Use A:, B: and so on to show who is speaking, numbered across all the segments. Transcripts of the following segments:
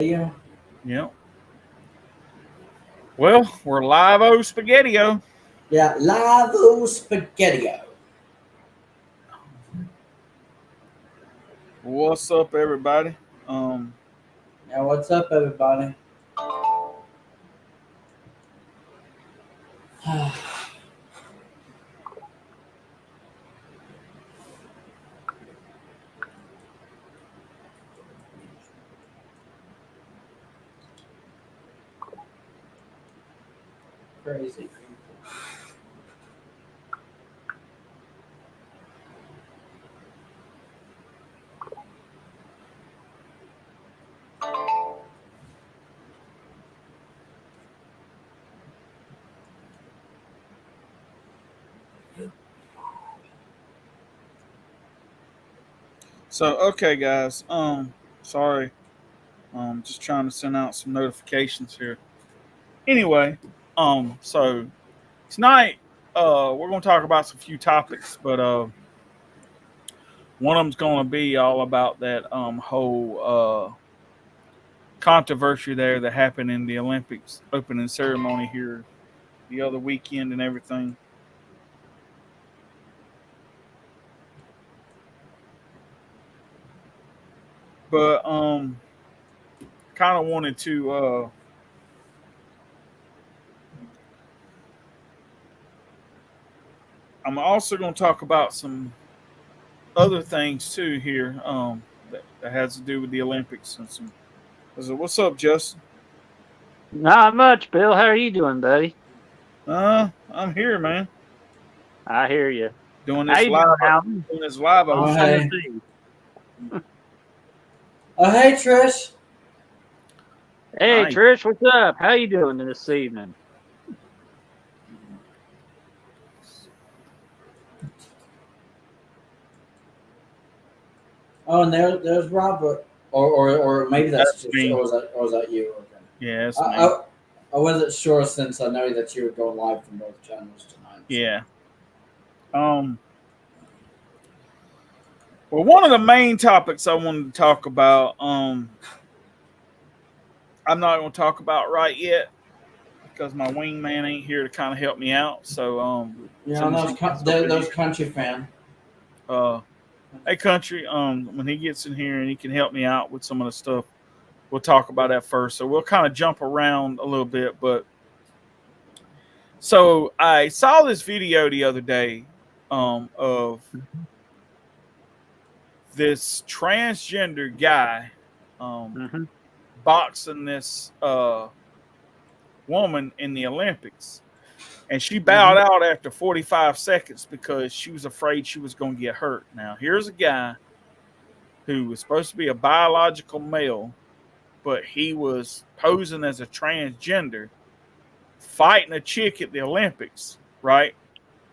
A: Yeah,
B: Yep. Well, we're live-o spaghetti-o.
A: yeah, Lavo Spaghettio.
B: What's up, everybody? Um,
A: Now, what's up, everybody? Crazy people.
B: okay, guys. Sorry. Just trying to send out some notifications here. Anyway, so tonight, we're gonna talk about some few topics, but one of them's gonna be all about that whole controversy there that happened in the Olympics opening ceremony here the other weekend and everything. But kind of wanted to I'm also going to talk about some other things too here that has to do with the Olympics and some. So what's up, Justin?
C: Not much, Bill. How are you doing, buddy?
B: I'm here, man.
C: I hear you.
B: Doing
C: How
B: this
C: you
B: live,
C: doing, Alvin?
B: doing this live
A: Oh,
C: Long
B: shit.
C: time no
A: hey.
C: see.
A: Oh, hey, Trish.
C: Hey,
B: Nice.
C: Trish, what's up? How you doing this evening?
A: Oh, and there's Robert. Or maybe
B: That's
A: that's just,
B: me.
A: or was that you? Okay.
B: Yeah, that's
A: I,
B: me.
A: I, I wasn't sure since I know that you were going live from both channels tonight. So.
B: Yeah. Um. Well, one of the main topics I wanted to talk about. I'm not going to talk about right yet because my wingman ain't here to kind of help me out. So
A: You
B: as
A: know,
B: soon as he gets up in
A: those
B: here,
A: country fan.
B: uh, hey country, when he gets in here and he can help me out with some of the stuff, we'll talk about that first. So we'll kind of jump around a little bit, but so I saw this video the other day of this transgender guy
C: Mm-hmm.
B: boxing this woman in the Olympics. And she
C: Mm-hmm.
B: bowed out after 45 seconds because she was afraid she was going to get hurt. Now, here's a guy who was supposed to be a biological male, but he was posing as a transgender, fighting a chick at the Olympics, right?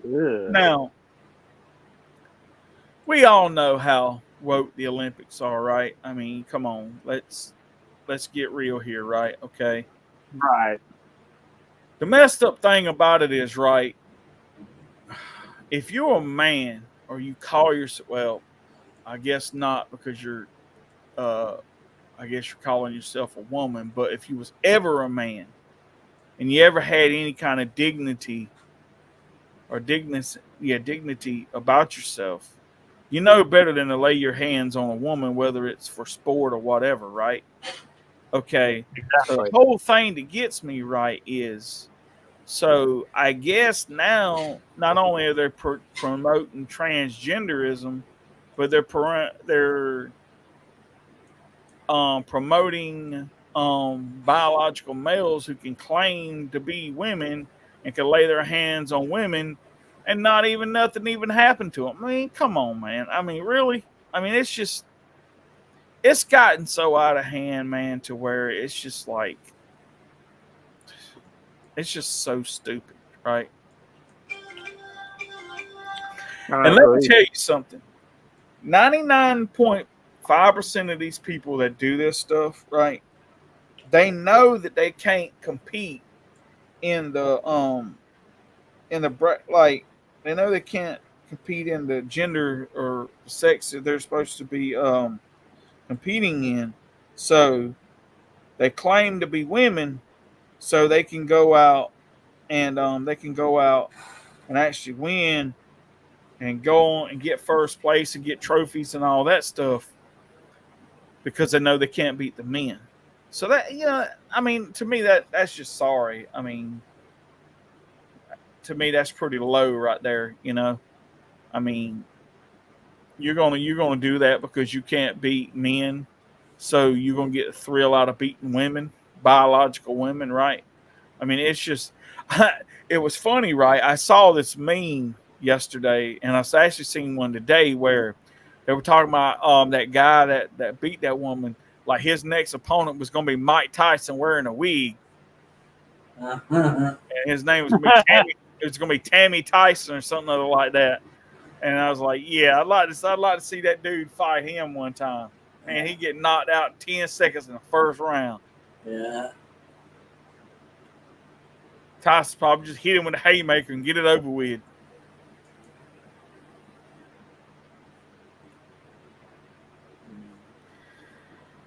C: Yeah.
B: Now, we all know how woke the Olympics are, right? I mean, come on, let's get real here, right? Okay.
C: Right.
B: The messed up thing about it is, right, if you're a man or you call yourself, well, I guess not because you're uh I guess you're calling yourself a woman, but if you was ever a man and you ever had any kind of dignity or dignity about yourself, you know better than to lay your hands on a woman, whether it's for sport or whatever, right? Okay. So the
C: Exactly.
B: whole thing that gets me right is so I guess now not only are they promoting transgenderism, but they're promoting biological males who can claim to be women and can lay their hands on women and not even nothing even happened to them. I mean, come on, man. I mean, really? I mean, it's gotten so out of hand, man, to where it's just like it's just so stupid, right?
C: I
B: And let me
C: agree.
B: tell you something. 99.5% of these people that do this stuff, right? They know that they can't compete in the like they know they can't compete in the gender or sex that they're supposed to be competing in. So They claim to be women, so they can go out and actually win and go on and get first place and get trophies and all that stuff because they know they can't beat the men. So that, I mean, to me that's just sorry. I mean, to me that's pretty low right there. I mean, you're gonna do that because you can't beat men, so you're gonna get a thrill out of beating women, biological women, right? I mean, it's just, it was funny, right? I saw this meme yesterday, and I've actually seen one today where they were talking about that guy that beat that woman. Like his next opponent was going to be Mike Tyson wearing a wig, and his name was going to be Tammy. It was going to be Tammy Tyson or something other like that. And I was like, yeah, I'd like to see that dude fight him one time. Man, he get knocked out in 10 seconds in the first round.
A: Yeah.
B: Tyson probably just hit him with a haymaker and get it over with.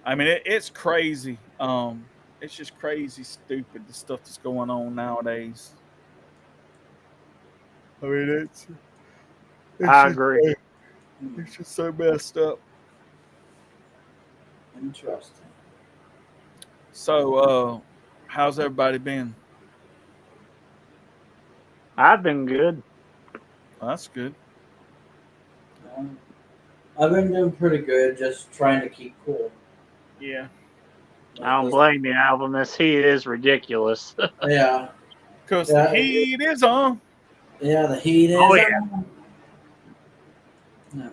B: I mean, it's crazy. It's just crazy, stupid, the stuff that's going on nowadays. I mean,
C: I agree.
B: It's just so messed up.
A: Interesting.
B: So, how's everybody been?
C: I've been good.
B: Well, that's good.
A: I've been doing pretty good, just trying to keep cool.
B: Yeah.
C: I don't blame you, Alvin. This heat is ridiculous.
A: Yeah.
B: Because the heat is on.
A: Yeah, the heat is on. Yeah.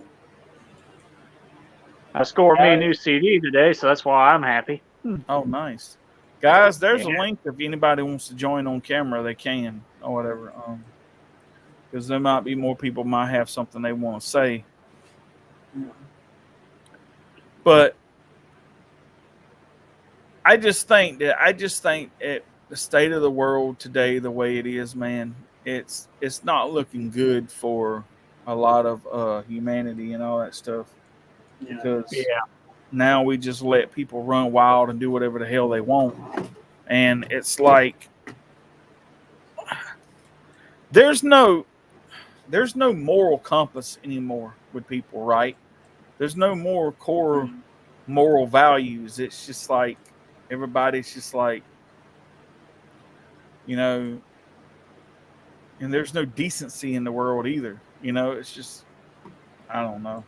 C: I scored me a new CD today, so that's why I'm happy.
B: Oh, nice. Guys, there's a link if anybody wants to join on camera, they can or whatever. Because there might be more people might have something they want to say.
A: Yeah.
B: But I just think the state of the world today, the way it is, man, it's not looking good for a lot of humanity and all that stuff.
A: Yeah.
B: Because now we just let people run wild and do whatever the hell they want. And it's like there's no moral compass anymore with people, right? There's no more core moral values. It's just like everybody's just like, and there's no decency in the world either. It's just, I don't know.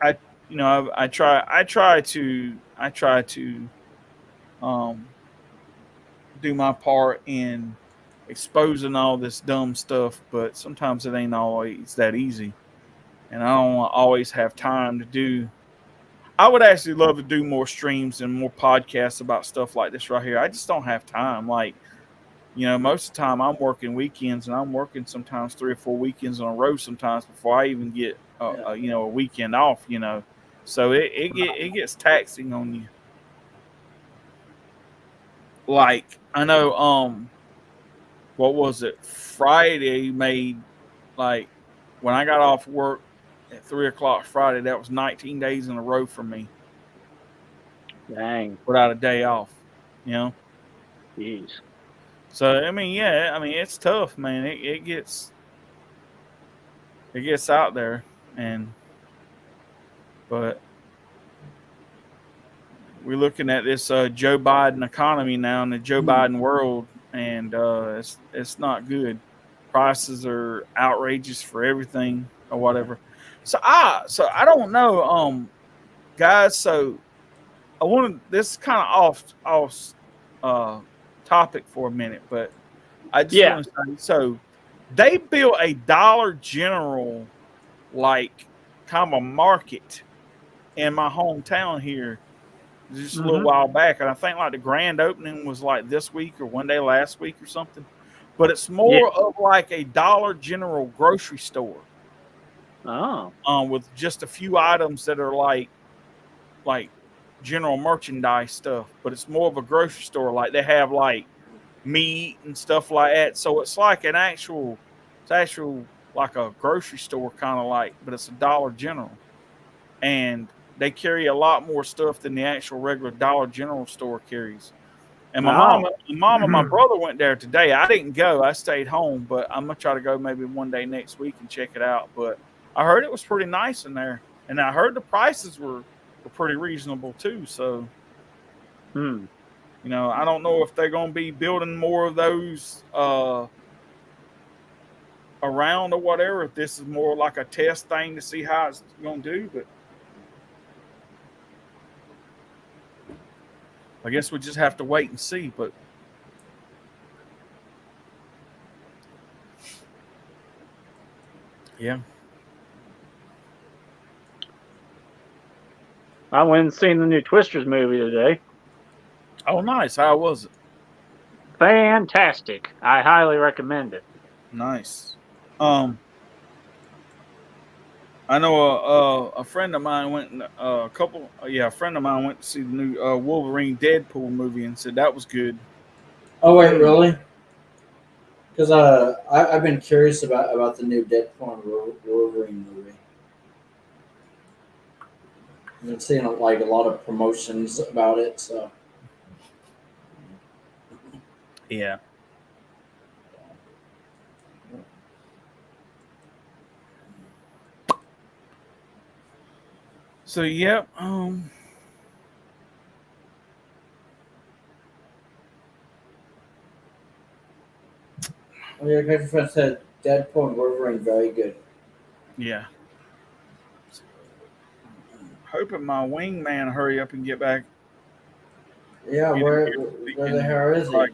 B: I try to do my part in exposing all this dumb stuff, but sometimes it ain't always that easy, and I don't always have time to do. I would actually love to do more streams and more podcasts about stuff like this right here. I just don't have time. Like, most of the time I'm working weekends, and I'm working sometimes 3 or 4 weekends on a row sometimes before I even get a weekend off. So it gets taxing on you. Like, I know what was it? Friday made, like, when I got off work at 3:00 Friday, that was 19 days in a row for me.
C: Dang.
B: Without a day off,
C: Jeez.
B: So, it's tough, man. It gets out there, but we're looking at this Joe Biden economy now in the Joe Biden world, and it's not good. Prices are outrageous for everything or whatever. So I don't know, guys. So I wanted, this is kind of off topic for a minute, but I just want to say, so they built a Dollar General, like, kind of a market in my hometown here just a little while back, and I think like the grand opening was like this week or one day last week or something. But it's more of like a Dollar General grocery store.
C: Oh.
B: With just a few items that are like general merchandise stuff, but it's more of a grocery store. Like they have like meat and stuff like that. So it's like it's actual like a grocery store kind of like, but it's a Dollar General. And they carry a lot more stuff than the actual regular Dollar General store carries. And my
C: Oh.
B: mom and my brother went there today. I didn't go. I stayed home, but I'm gonna try to go maybe one day next week and check it out. But I heard it was pretty nice in there, and I heard the prices were pretty reasonable too. So,
C: Hmm.
B: you know, I don't know if they're gonna be building more of those around or whatever. If this is more like a test thing to see how it's gonna do, but I guess we just have to wait and see. But yeah.
C: I went and seen the new Twisters movie today.
B: Oh, nice. How was it?
C: Fantastic. I highly recommend it.
B: Nice. I know a friend of mine went a friend of mine went to see the new Wolverine Deadpool movie and said that was good.
A: Oh wait, really? Because I've been curious about the new Deadpool and Wolverine movie. I've been seeing like a lot of promotions about it, so
B: Yeah. So yep.
A: oh yeah, my friend said Deadpool and Wolverine very good.
B: Yeah. Hoping my wingman hurry up and get back.
A: Yeah,
B: Get in here so we
A: where the
B: can,
A: hell is he?
B: like,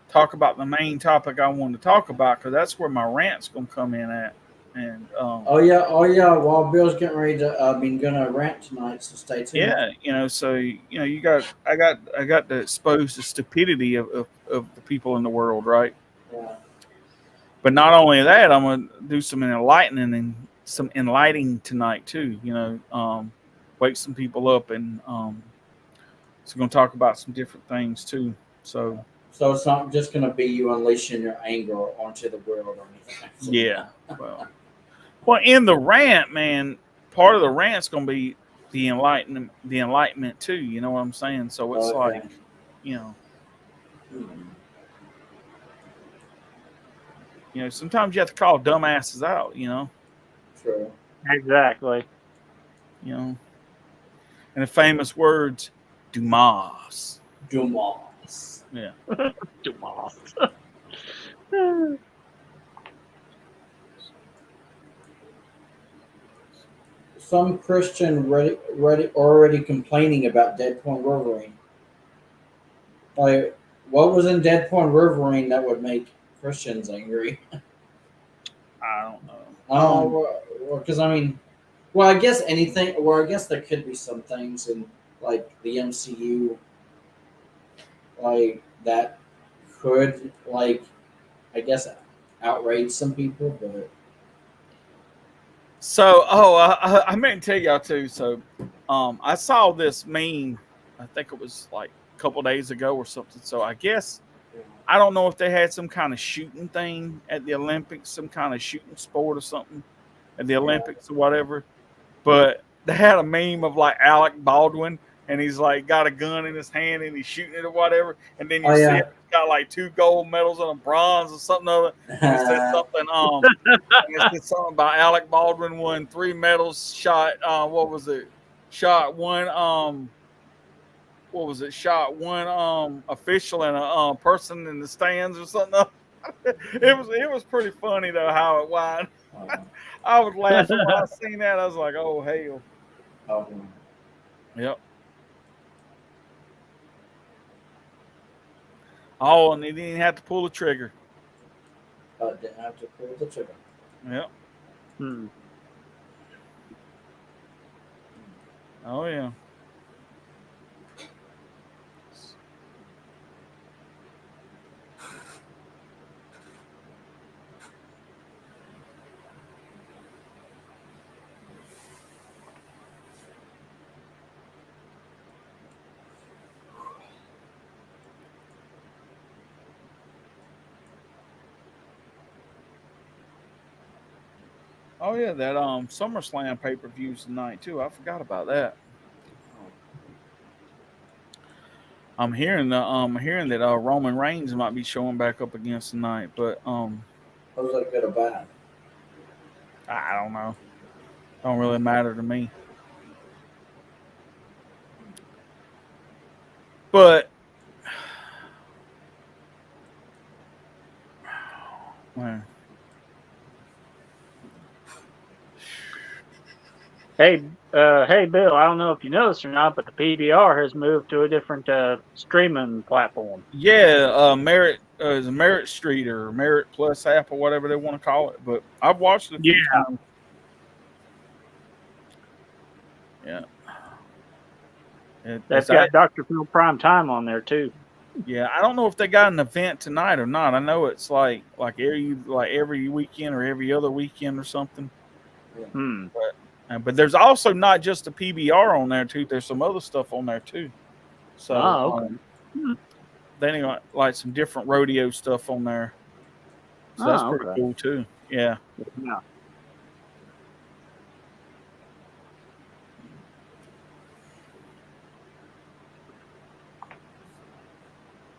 B: talk about the main topic I wanted to talk about because that's where my rant's gonna come in at. And
A: Oh yeah. Well, Bill's getting ready to. Gonna rant tonight, so stay tuned.
B: yeah, you know, so you know, I got to expose the stupidity of the people in the world, right?
A: Yeah.
B: But not only that, I'm gonna do some enlightening and some enlightening tonight too. You know, wake some people up, and so gonna talk about some different things too. So
A: So it's not just gonna be you unleashing your anger onto the world or anything.
B: yeah, well, in the rant, man, part of the rant's gonna be the enlightenment too. You know what I'm saying? So it's
A: Okay.
B: like, you know. You know, sometimes you have to call dumbasses out, you know.
A: True.
C: Exactly.
B: You know. And the famous words, Dumas.
A: Dumas.
B: Yeah.
C: Dumas.
A: Some Christian already complaining about Deadpool and Wolverine. Like, what was in Deadpool and Wolverine that would make Christians angry?
B: I don't know.
A: Oh, because I mean, well, I guess anything. Well, I guess there could be some things in like the MCU, like that could I guess outrage some people, but
B: So, I meant to tell y'all too. So, I saw this meme. I think it was like a couple days ago or something. So, I guess I don't know if they had some kind of shooting thing at the Olympics, some kind of shooting sport or something at the Olympics or whatever. But they had a meme of like Alec Baldwin, and he's like got a gun in his hand and he's shooting it or whatever. And then you see
A: yeah.
B: it got like 2 gold medals and a bronze or something other. And it said something. It said something about Alec Baldwin won 3 medals. Shot. What was it? Shot one. What was it? Shot one. Official and a person in the stands or something. It was pretty funny though how it went. I was laughing when I seen that. I was like, "Oh hell!" Yep. Oh, and he didn't have to pull the trigger.
A: Didn't have to pull the trigger.
B: Yep.
C: Hmm.
B: Oh yeah. Oh yeah, that SummerSlam pay-per-views tonight too. I forgot about that. I'm hearing that Roman Reigns might be showing back up against tonight, but
A: How's that good or bad?
B: I don't know. Don't really matter to me. But man.
C: Hey, hey, Bill. I don't know if you know this or not, but the PBR has moved to a different streaming platform.
B: Yeah, Merit is Merit Street or Merit Plus app or whatever they want to call it. But I've watched it a few times. Yeah.
C: That's got Dr. Phil Prime Time on there too.
B: Yeah, I don't know if they got an event tonight or not. I know it's like every weekend or every other weekend or something.
C: Hmm.
B: But there's also not just the PBR on there too. There's some other stuff on there too. So
C: okay.
B: they got like some different rodeo stuff on there. So that's pretty
C: okay.
B: cool too. Yeah.
C: Yeah.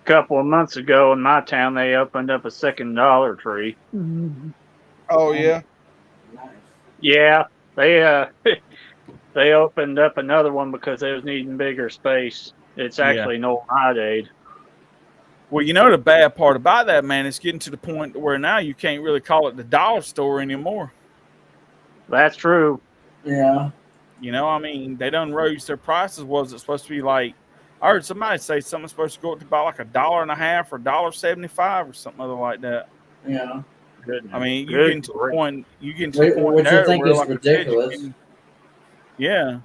C: A couple of months ago in my town, they opened up a second Dollar Tree.
B: Oh yeah.
A: Nice.
C: Yeah, they they opened up another one because they was needing bigger space. It's actually an old Rite Aid.
B: Well, you know the bad part about that, man, it's getting to the point where now you can't really call it the dollar store anymore.
C: That's true.
A: Yeah.
B: You know, I mean, they done raised their prices. Was it supposed to be like? I heard somebody say something's supposed to go up to about like $1.50 or $1.75 or something other like that.
A: Yeah.
C: Goodness.
B: I mean, you
C: Good
B: get to the point. You get to the point
A: Which you
B: there
A: think
B: where,
A: is
B: like
A: ridiculous.
B: I said, yeah.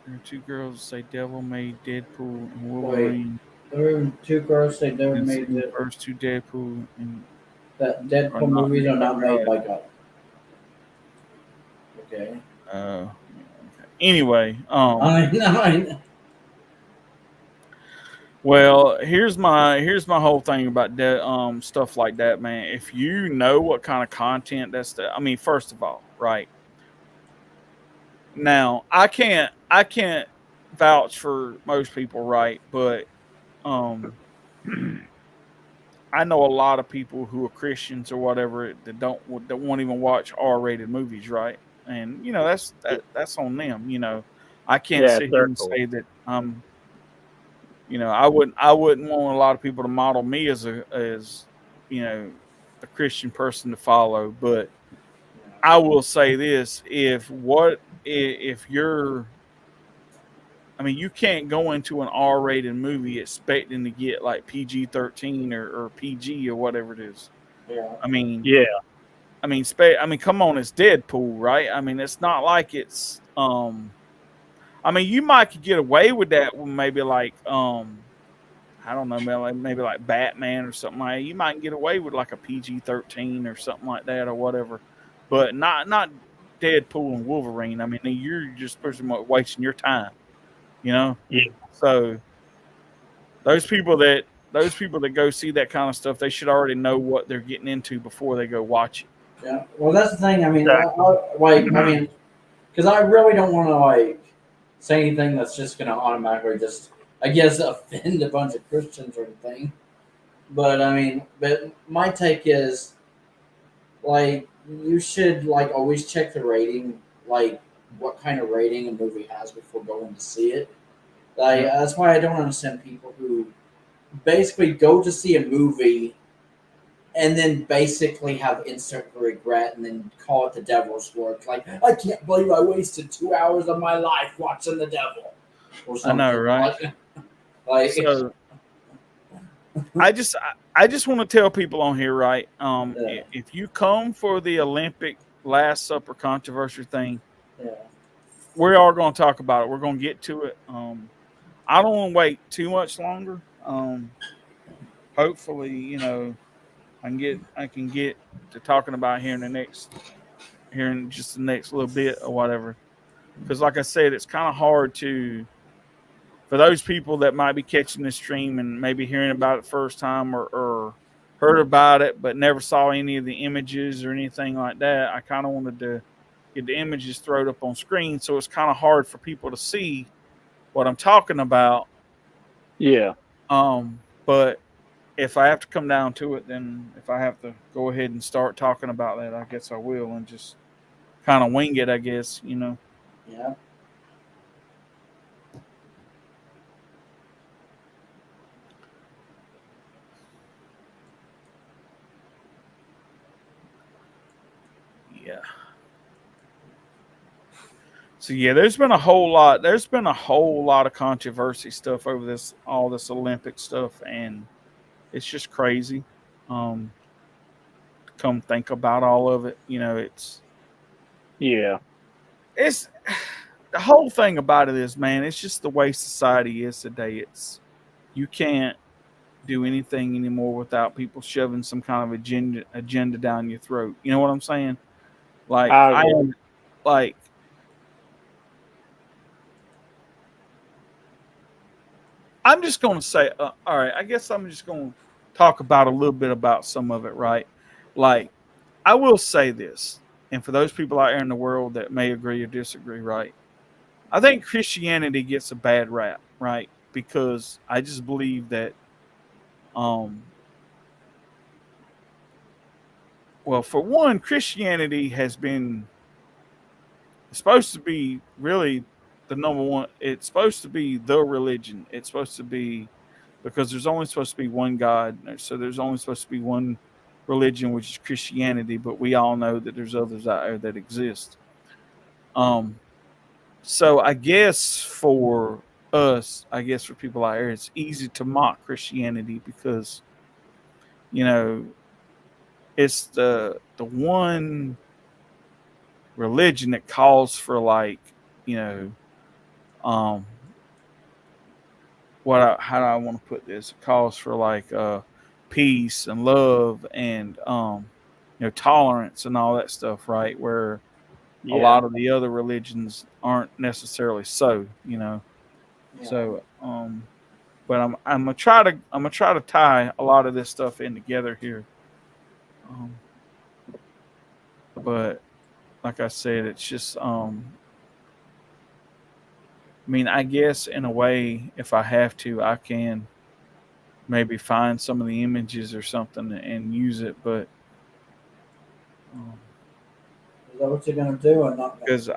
B: There are two girls that say Devil Made Deadpool and Wolverine.
A: There were two girls say they
B: And
A: made
B: the first two Deadpool and
A: that Deadpool movies are not made by God. Okay.
B: Anyway,
A: I know.
B: well, here's my whole thing about that stuff like that, man. If you know what kind of content I mean, first of all, right? Now, I can't vouch for most people, right? But I know a lot of people who are Christians or whatever that won't even watch R-rated movies, right? And you know that's on them. You know, I can't sit here and say that you know, I wouldn't want a lot of people to model me as you know, a Christian person to follow. But I will say this: if you're, I mean, you can't go into an R-rated movie expecting to get like PG-13 or PG or whatever it is.
A: Yeah.
B: I mean,
C: yeah.
B: I mean, come on, it's Deadpool, right? I mean, it's not like it's I mean, you might could get away with that with maybe like I don't know, maybe like Batman or something like that. You might get away with like a PG-13 or something like that or whatever, but not Deadpool and Wolverine. I mean, you're just pretty much wasting your time, you know.
C: Yeah.
B: So those people that go see that kind of stuff, they should already know what they're getting into before they go watch it.
A: Yeah. Well, that's the thing. I mean,
C: Exactly.
A: because I really don't want to say anything that's just going to automatically just, I guess, offend a bunch of Christians or anything. But I mean, but my take is you should always check the rating, what kind of rating a movie has before going to see it. That's why I don't understand people who basically go to see a movie and then basically have instant regret and then call it the devil's work. Like, I can't believe I wasted 2 hours of my life watching the devil. Or something.
B: I know, right? So, I just want to tell people on here, right? If you come for the Olympic Last Supper controversy thing, we are going to talk about it. We're going to get to it. I don't want to wait too much longer. Hopefully, you know, I can get to talking about here in just the next little bit or whatever. Because, like I said, it's kind of hard for those people that might be catching this stream and maybe hearing about it first time or heard about it but never saw any of the images or anything like that. I kind of wanted to get the images thrown up on screen, so it's kind of hard for people to see what I'm talking about.
C: Yeah.
B: But if I have to come down to it, then if I have to go ahead and start talking about that, I guess I will, and just kind of wing it, I guess,
A: Yeah.
B: Yeah. So yeah, there's been a whole lot. There's been a whole lot of controversy stuff over all this Olympic stuff, and it's just crazy. Um, Come think about all of it,
C: Yeah.
B: it's the whole thing about it is, man, it's just the way society is today. You can't do anything anymore without people shoving some kind of agenda down your throat. You know what I'm saying? Like
C: I
B: I
C: agree.
B: am like I'm just going to say, all right, I guess I'm just going to talk about a little bit about some of it, right? Like, I will say this, and for those people out there in the world that may agree or disagree, right? I think Christianity gets a bad rap, right? Because I just believe that, um, well, for one, Christianity has been supposed to be really the number one. It's supposed to be the religion. It's supposed to be because there's only supposed to be one God. So there's only supposed to be one religion, which is Christianity. But we all know that there's others out there that exist. Um, so I guess for us, I guess for people out there, it's easy to mock Christianity because you know it's the one religion that calls for like you know um how do I want to put this? It calls for like peace and love and tolerance and all that stuff, right? Where a
C: Yeah.
B: lot of the other religions aren't necessarily so.
A: Yeah.
B: So but I'm gonna try to tie a lot of this stuff in together here. Um but like I said, it's just I mean, I guess in a way, if I have to, I can maybe find some of the images or something and use it, but um,
A: Is that what you're gonna do or not gonna
B: because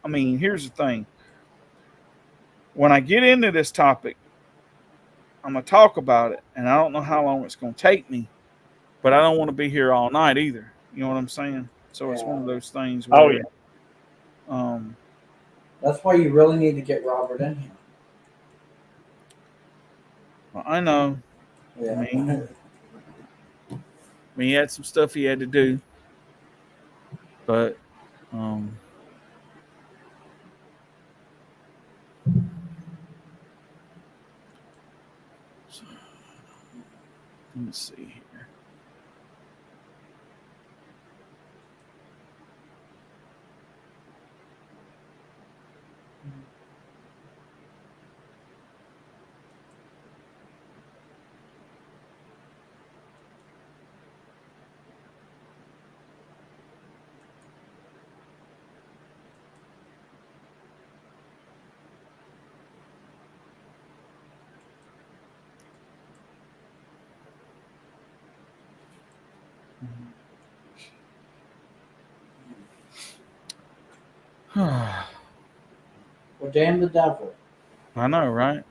B: I mean, here's the thing: when I get into this topic, I'm gonna talk about it, and I don't know how long it's gonna take me, but I don't want to be here all night either. You know what I'm saying?
A: do?
B: So it's one
A: Yeah.
B: of those things
C: Oh yeah.
B: where, um,
A: That's why you really need to get Robert in here.
B: well, I know. I
A: Yeah.
B: mean, he had some stuff he had to do, but um, so, let me see here. I
A: Well, damn the devil.
B: know, right?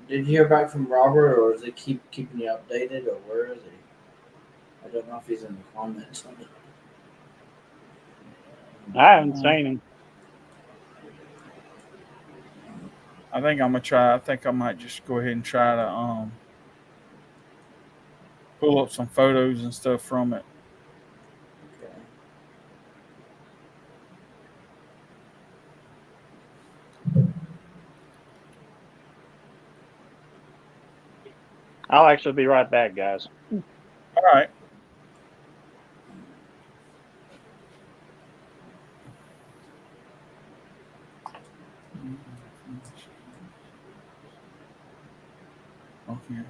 A: Did you hear back from Robert, or is he keeping you updated, or where is he? I don't know if he's in the comments.
C: I haven't seen him.
B: I think I'm gonna try. I think I might just go ahead and try to pull up some photos and stuff from it.
A: Okay.
C: I'll actually be right back, guys.
B: All right. Okay.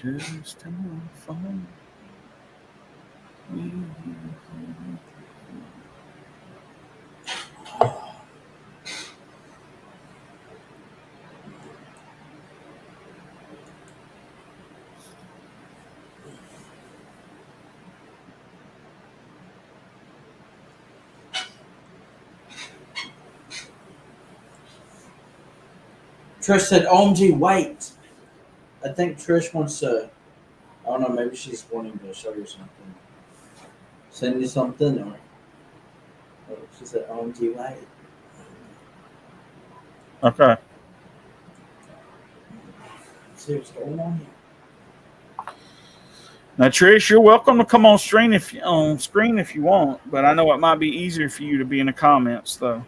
B: Just on phone.
A: Trish said, "OMG, wait." I think Trish wants to. I don't know. Maybe she's wanting to show you something, send you something, or she said, "OMG, wait."
B: Okay.
A: Let's see what's going on here.
B: Now, Trish, you're welcome to come on screen if you want, but I know it might be easier for you to be in the comments, though.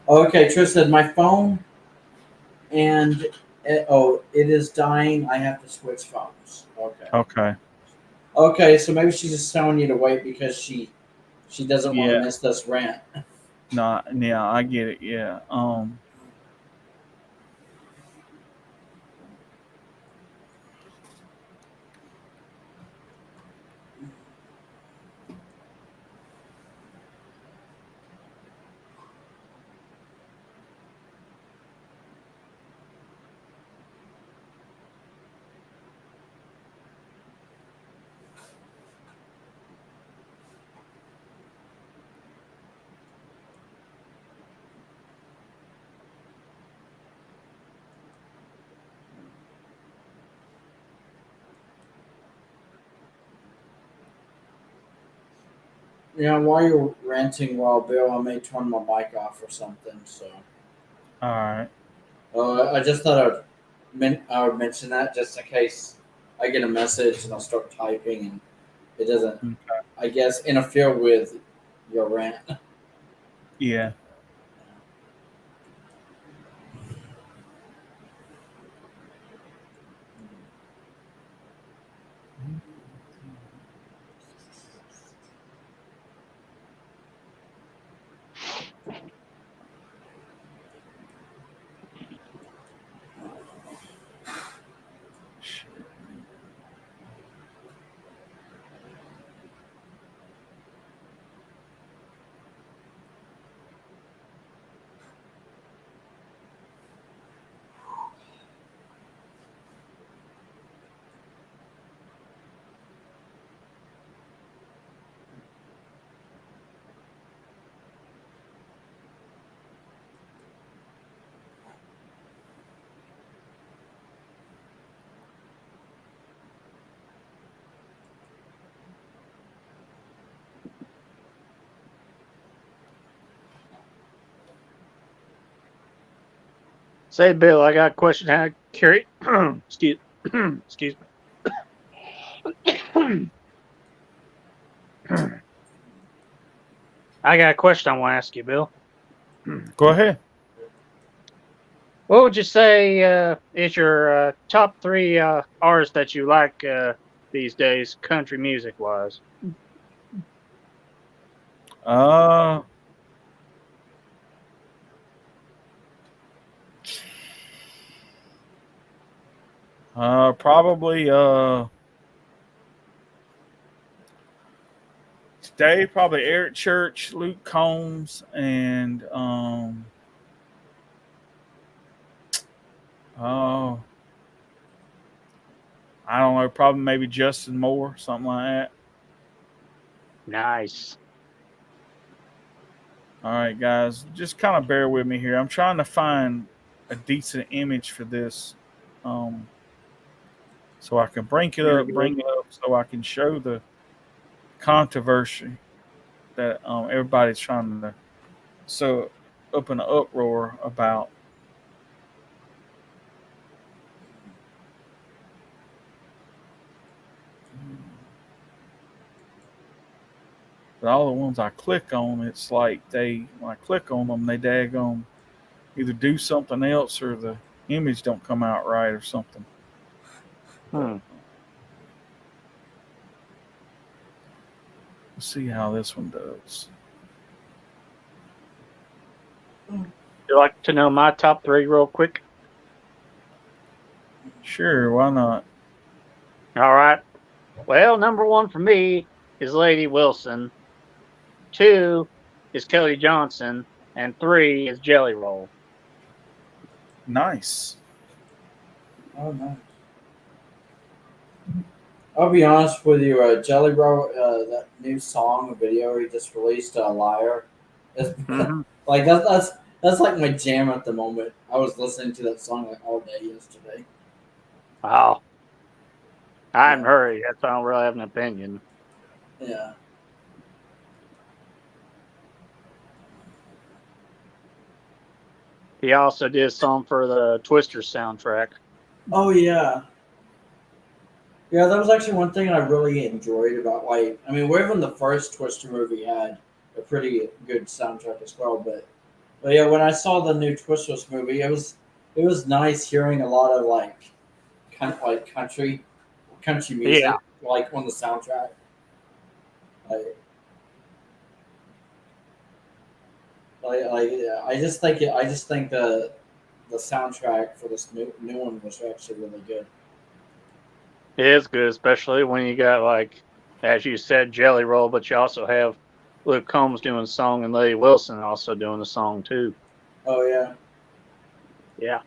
A: Okay, Trish said, "My phone and it is dying. I have to switch phones." Okay.
B: Okay.
A: Okay, so maybe she's just telling you to wait because she doesn't want to
B: Yeah.
A: miss this rant.
B: No. Yeah, I get it. Yeah.
A: Yeah, while you're ranting, Bill, I may turn my mic off or something. So,
B: All right.
A: I just thought I would mention that just in case I get a message and I'll start typing and it doesn't,
B: Okay.
A: I guess, interfere with your rant.
B: Yeah.
C: Say, Bill, I got a question. How curious? excuse, excuse me. I got a question I want to ask you, Bill.
B: Go ahead.
C: What would you say is your top three artists that you like these days, country music wise?
B: Uh. Probably. Today, probably Eric Church, Luke Combs, and oh, I don't know, probably maybe Justin Moore, something like that.
C: Nice.
B: All right, guys, just kind of bear with me here. I'm trying to find a decent image for this, so I can bring it
C: You're
B: up,
C: good.
B: so I can show the controversy that everybody's trying to so up in an uproar about. But all the ones I click on, it's like when I click on them, they daggone either do something else or the image don't come out right or something.
C: Hmm.
B: Let's see how this one does.
C: You like to know my top 3 real quick?
B: Sure, why not?
C: All right. Well, number 1 for me is Lady Wilson. 2 is Kelly Johnson, and 3 is Jelly Roll.
B: Nice.
A: Oh, nice. I'll be honest with you, Jelly Roll, that new song video he just released, "Liar," is
C: Mm-hmm.
A: like that's like my jam at the moment. I was listening to that song like all day yesterday.
C: Oh, I haven't
A: Yeah,
C: heard it yet, so I don't really have an opinion.
A: yeah.
C: He also did a song for the Twister soundtrack.
A: Oh yeah, yeah. That was actually one thing I really enjoyed about like I mean, even the first Twister movie had a pretty good soundtrack as well. But yeah, when I saw the new Twisters movie, it was nice hearing a lot of like country
C: Yeah,
A: music like on the soundtrack. Like, yeah, I just think the soundtrack for this new one was actually really good.
C: it is good, especially when you got, like, as you said, Jelly Roll, but you also have Luke Combs doing a song and Lady Wilson also doing a song too.
A: Oh yeah,
C: Yeah.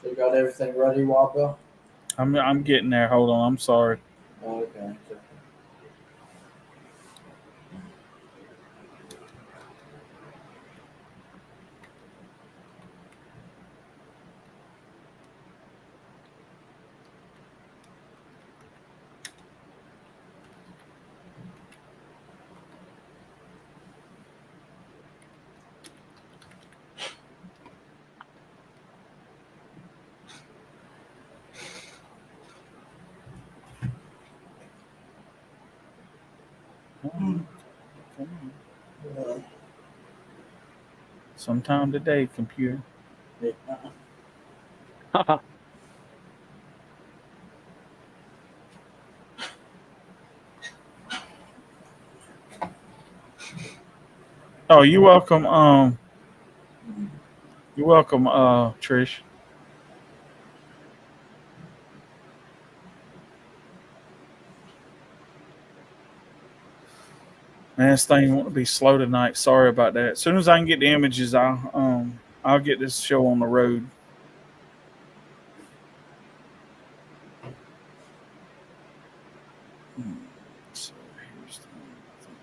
A: so you got everything ready, Wappo?
B: I'm getting there. Hold on. I'm sorry.
A: Oh, okay.
B: Come on. Come on.
A: Uh,
B: Sometime today, computer.
A: yeah.
B: Oh, you're welcome. You're welcome, Trish. Man, this thing won't be slow tonight. Sorry about that. As soon as I can get the images, I'll get this show on the road. Hmm. So here's the one I think.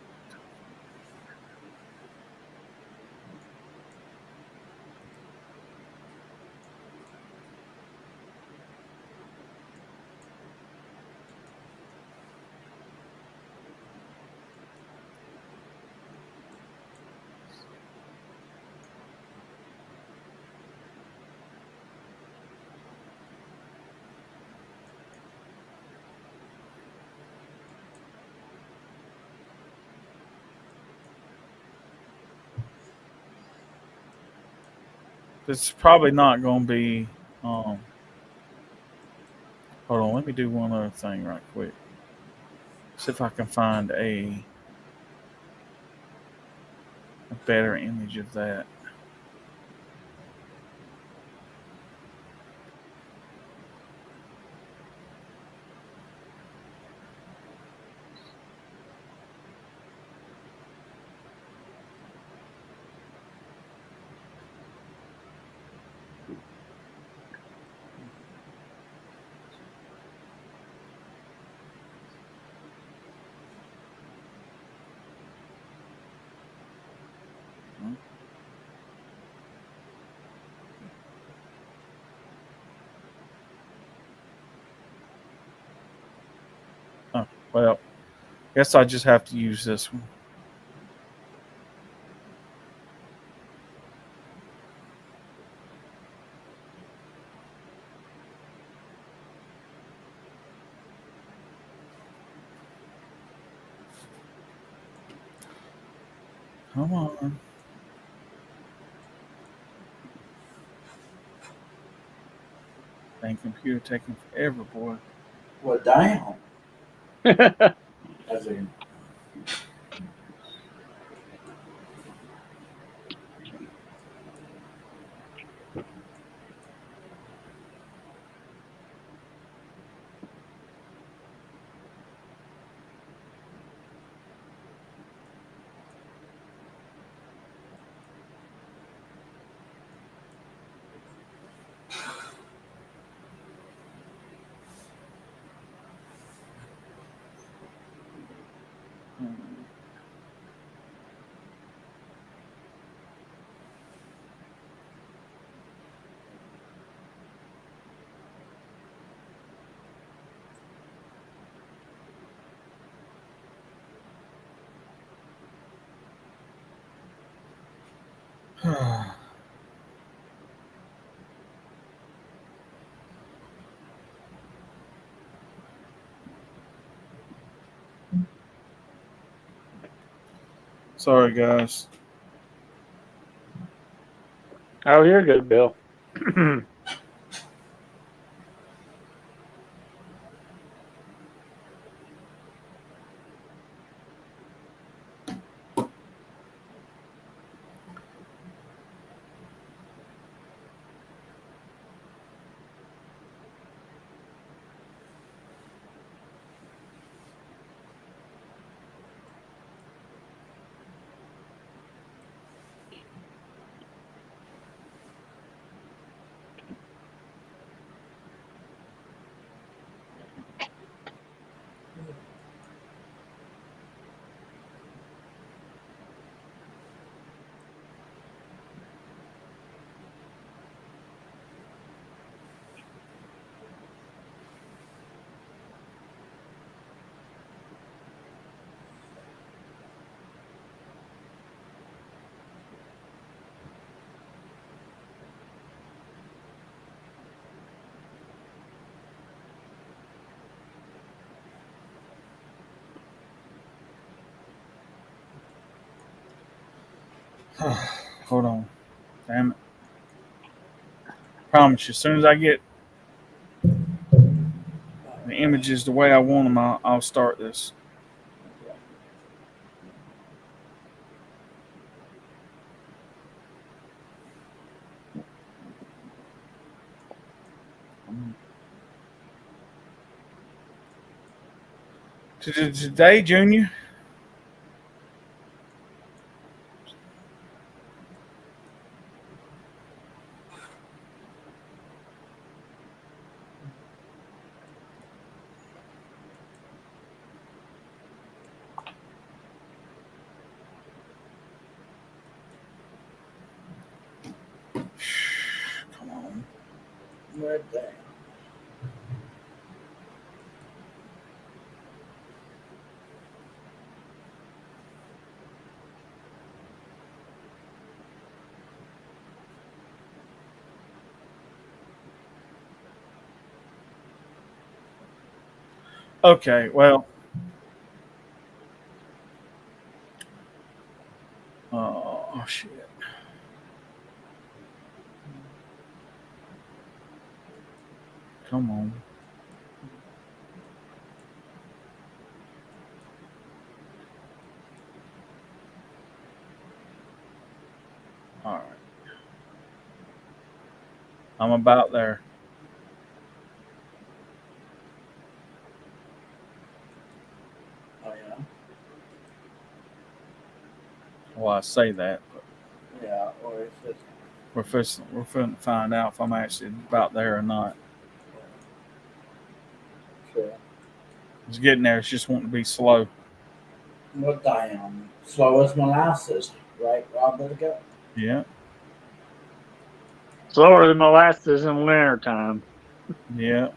B: This is probably not going to be. Um, Hold on. Let me do one other thing right quick. See if I can find a better image of that. Oh, well, Guess I just have to use this one. Come on. Dang computer taking forever, boy.
A: Well, damn. That's a,
B: Sorry, guys.
C: Oh, you're good, Bill.
B: Hold on. Damn it. Promise you, as soon as I get the images the way I want them, I'll start this. Today, Junior. Come on.
A: right there.
B: Okay, well. Oh, shit. Come on. All right. I'm about there.
A: Oh, yeah.
B: Well, I say that, but
A: Yeah, or if it's
B: we're finna find out if I'm actually about there or not.
A: sure.
B: It's getting there. It's just wanting to be slow.
A: What damn. Slow as molasses, right, Rob?
B: Yeah.
C: Slower than molasses in wintertime.
B: Yeah.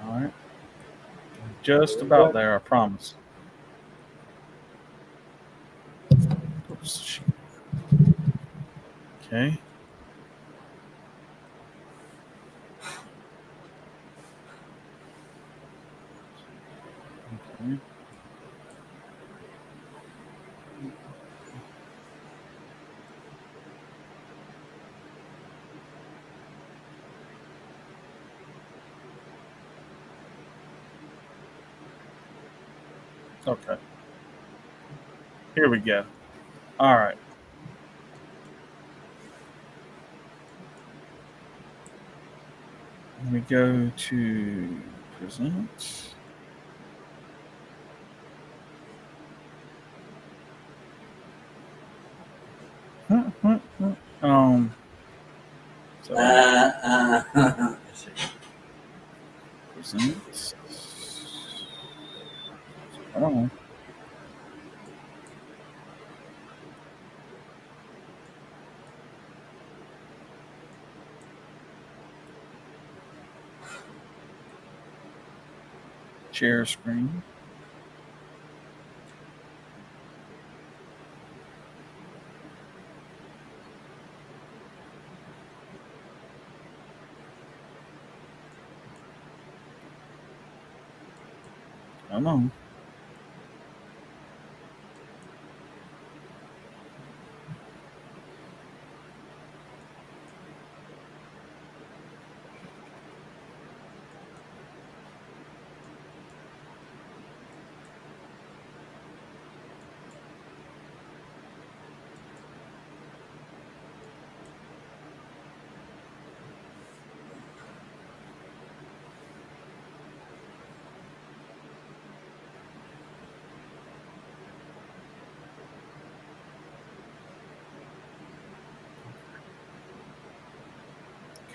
B: All right. Just about there, I promise. Oops. Okay. Okay. Okay. Here we go. All right. Let me go to present. So present. Oh. Share screen. Come on.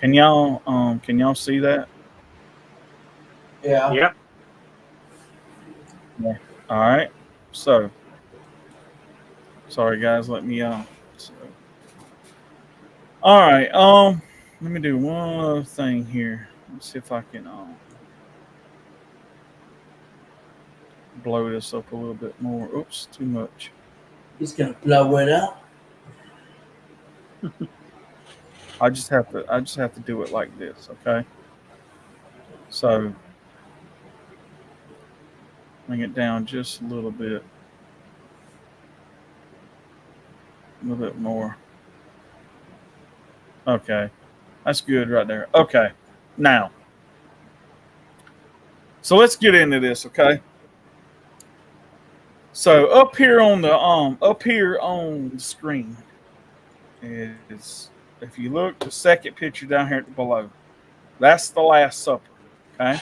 B: Can y'all see that?
A: Yeah.
C: Yep.
B: Yeah. All right. So sorry guys, let me so, all right. Let me do one other thing here. Let's see if I can blow this up a little bit more. Oops, too much.
A: He's gonna blow it up.
B: I just have to do it like this, okay? So bring it down just a little bit more. Okay, that's good right there. Okay, now, so let's get into this, okay? So up here on the screen is, if you look, the second picture down here below, that's the Last Supper, okay?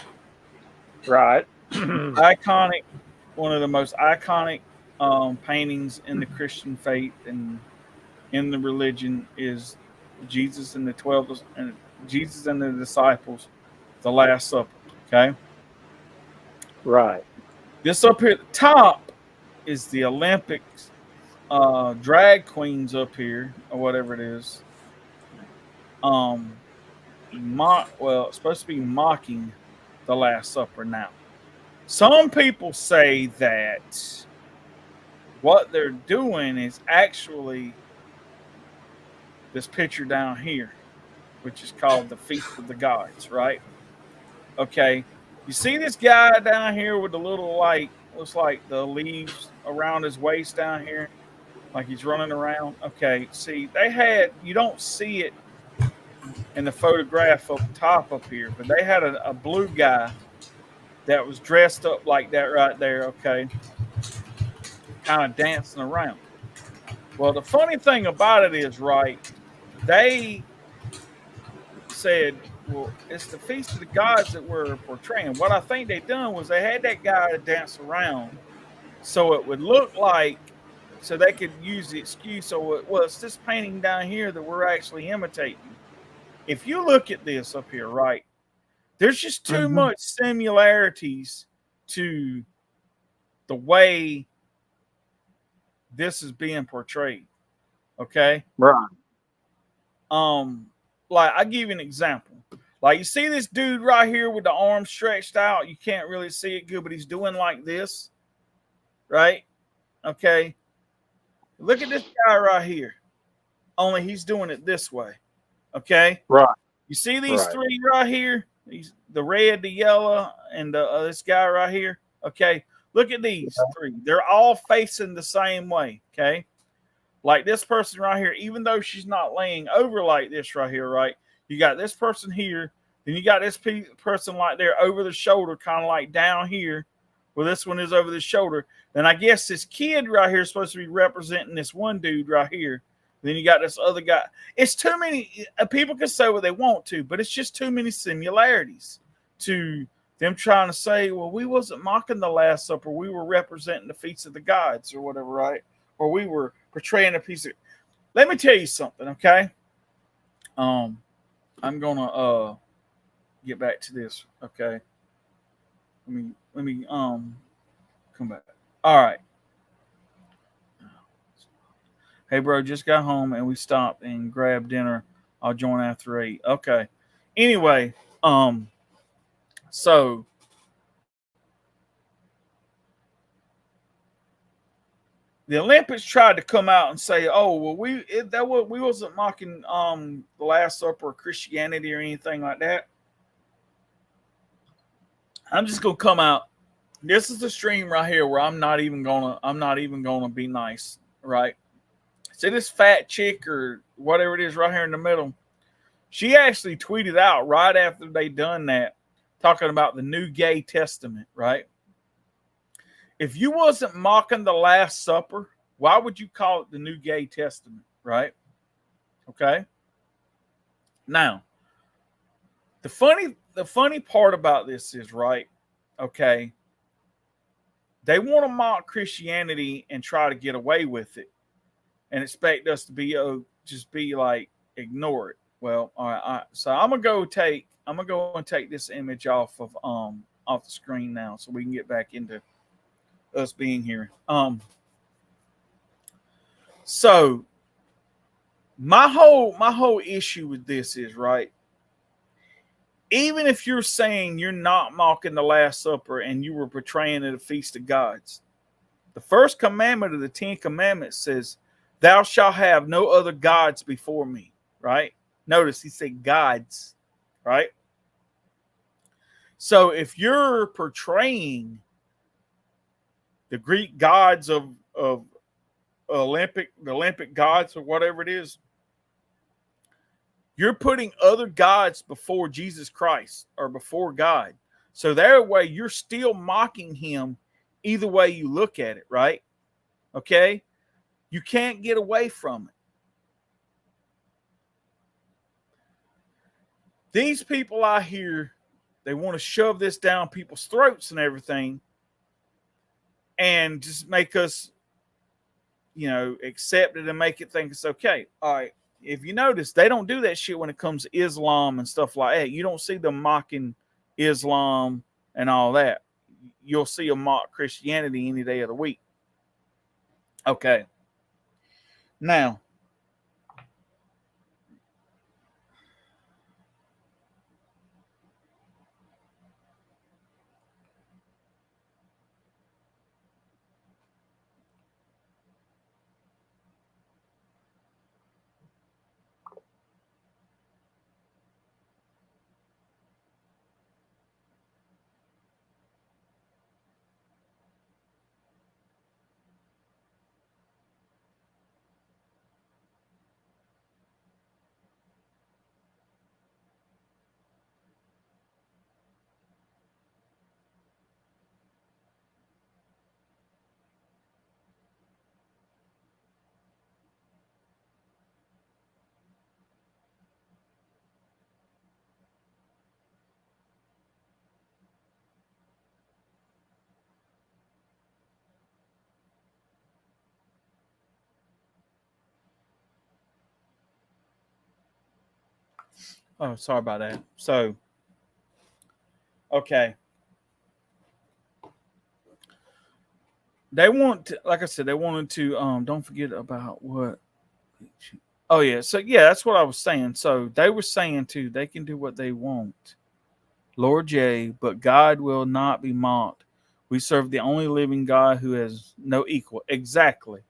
C: Right.
B: Iconic, one of the most iconic paintings in the Christian faith and in the religion is Jesus and the 12 and Jesus and the disciples, the Last Supper. Okay,
C: Right.
B: this up here at the top is the Olympics drag queens up here or whatever it is. It's supposed to be mocking the Last Supper. Now, some people say that what they're doing is actually this picture down here, which is called the Feast of the Gods, right? Okay. You see this guy down here with the little, like, looks like the leaves around his waist down here, like he's running around? Okay. See, you don't see it in the photograph up top up here, but they had a blue guy that was dressed up like that right there, okay, kind of dancing around. Well, the funny thing about it is, right, they said, well, it's the Feast of the Gods that we're portraying. What I think they done was they had that guy dance around so it would look like, so they could use the excuse, so it's this painting down here that we're actually imitating. If you look at this up here, right, there's just too much similarities to the way this is being portrayed. Okay.
C: Right.
B: Like I give you an example. Like you see this dude right here with the arms stretched out. You can't really see it good, but he's doing like this, right? Okay. Look at this guy right here. Only he's doing it this way. Okay.
C: Right.
B: You see these
C: Right.
B: three right here? These, the red, the yellow, and this guy right here. Okay. Look at these three. They're all facing the same way. Okay. Like this person right here, even though she's not laying over like this right here, right? You got this person here, then you got this person like there over the shoulder, kind of like down here, where this one is over the shoulder. Then I guess this kid right here is supposed to be representing this one dude right here. Then you got this other guy. It's too many. People can say what they want to, but it's just too many similarities to them trying to say, well, we wasn't mocking the Last Supper. We were representing the feasts of the gods or whatever, right? Or we were portraying a piece of. Let me tell you something, okay? I'm gonna get back to this, okay? Let me come back. All right. Hey bro, just got home and we stopped and grabbed dinner. I'll join after 8. Okay. Anyway, so the Olympics tried to come out and say, "Oh, well, we wasn't mocking the Last Supper or Christianity or anything like that." I'm just gonna come out. This is the stream right here where I'm not even gonna be nice, right? See this fat chick or whatever it is right here in the middle. She actually tweeted out right after they done that, talking about the New Gay Testament, right? If you wasn't mocking the Last Supper, why would you call it the New Gay Testament, right? Okay. Now, the funny part about this is, right, okay, they want to mock Christianity and try to get away with it and expect us to be just be like ignore it. Well, all right, so I'm gonna go and take this image off the screen now so we can get back into us being here. So my whole issue with this is, right, even if you're saying you're not mocking the Last Supper and you were portraying it a feast of gods, the first commandment of the 10 Commandments says, "Thou shalt have no other gods before me," right? Notice he said gods, right? So if you're portraying the Greek gods of the Olympic gods or whatever it is, you're putting other gods before Jesus Christ or before God. So that way you're still mocking him either way you look at it, right? Okay? You can't get away from it. These people out here, they want to shove this down people's throats and everything and just make us, accept it and make it think it's okay. All right. If you notice, they don't do that shit when it comes to Islam and stuff like that. You don't see them mocking Islam and all that. You'll see them mock Christianity any day of the week. Okay. Now, oh, sorry about that. So, okay. they want to, like I said, they wanted to don't forget about what. Oh yeah, so yeah, that's what I was saying. So they were saying too, they can do what they want, Lord J, but God will not be mocked. We serve the only living God who has no equal. Exactly.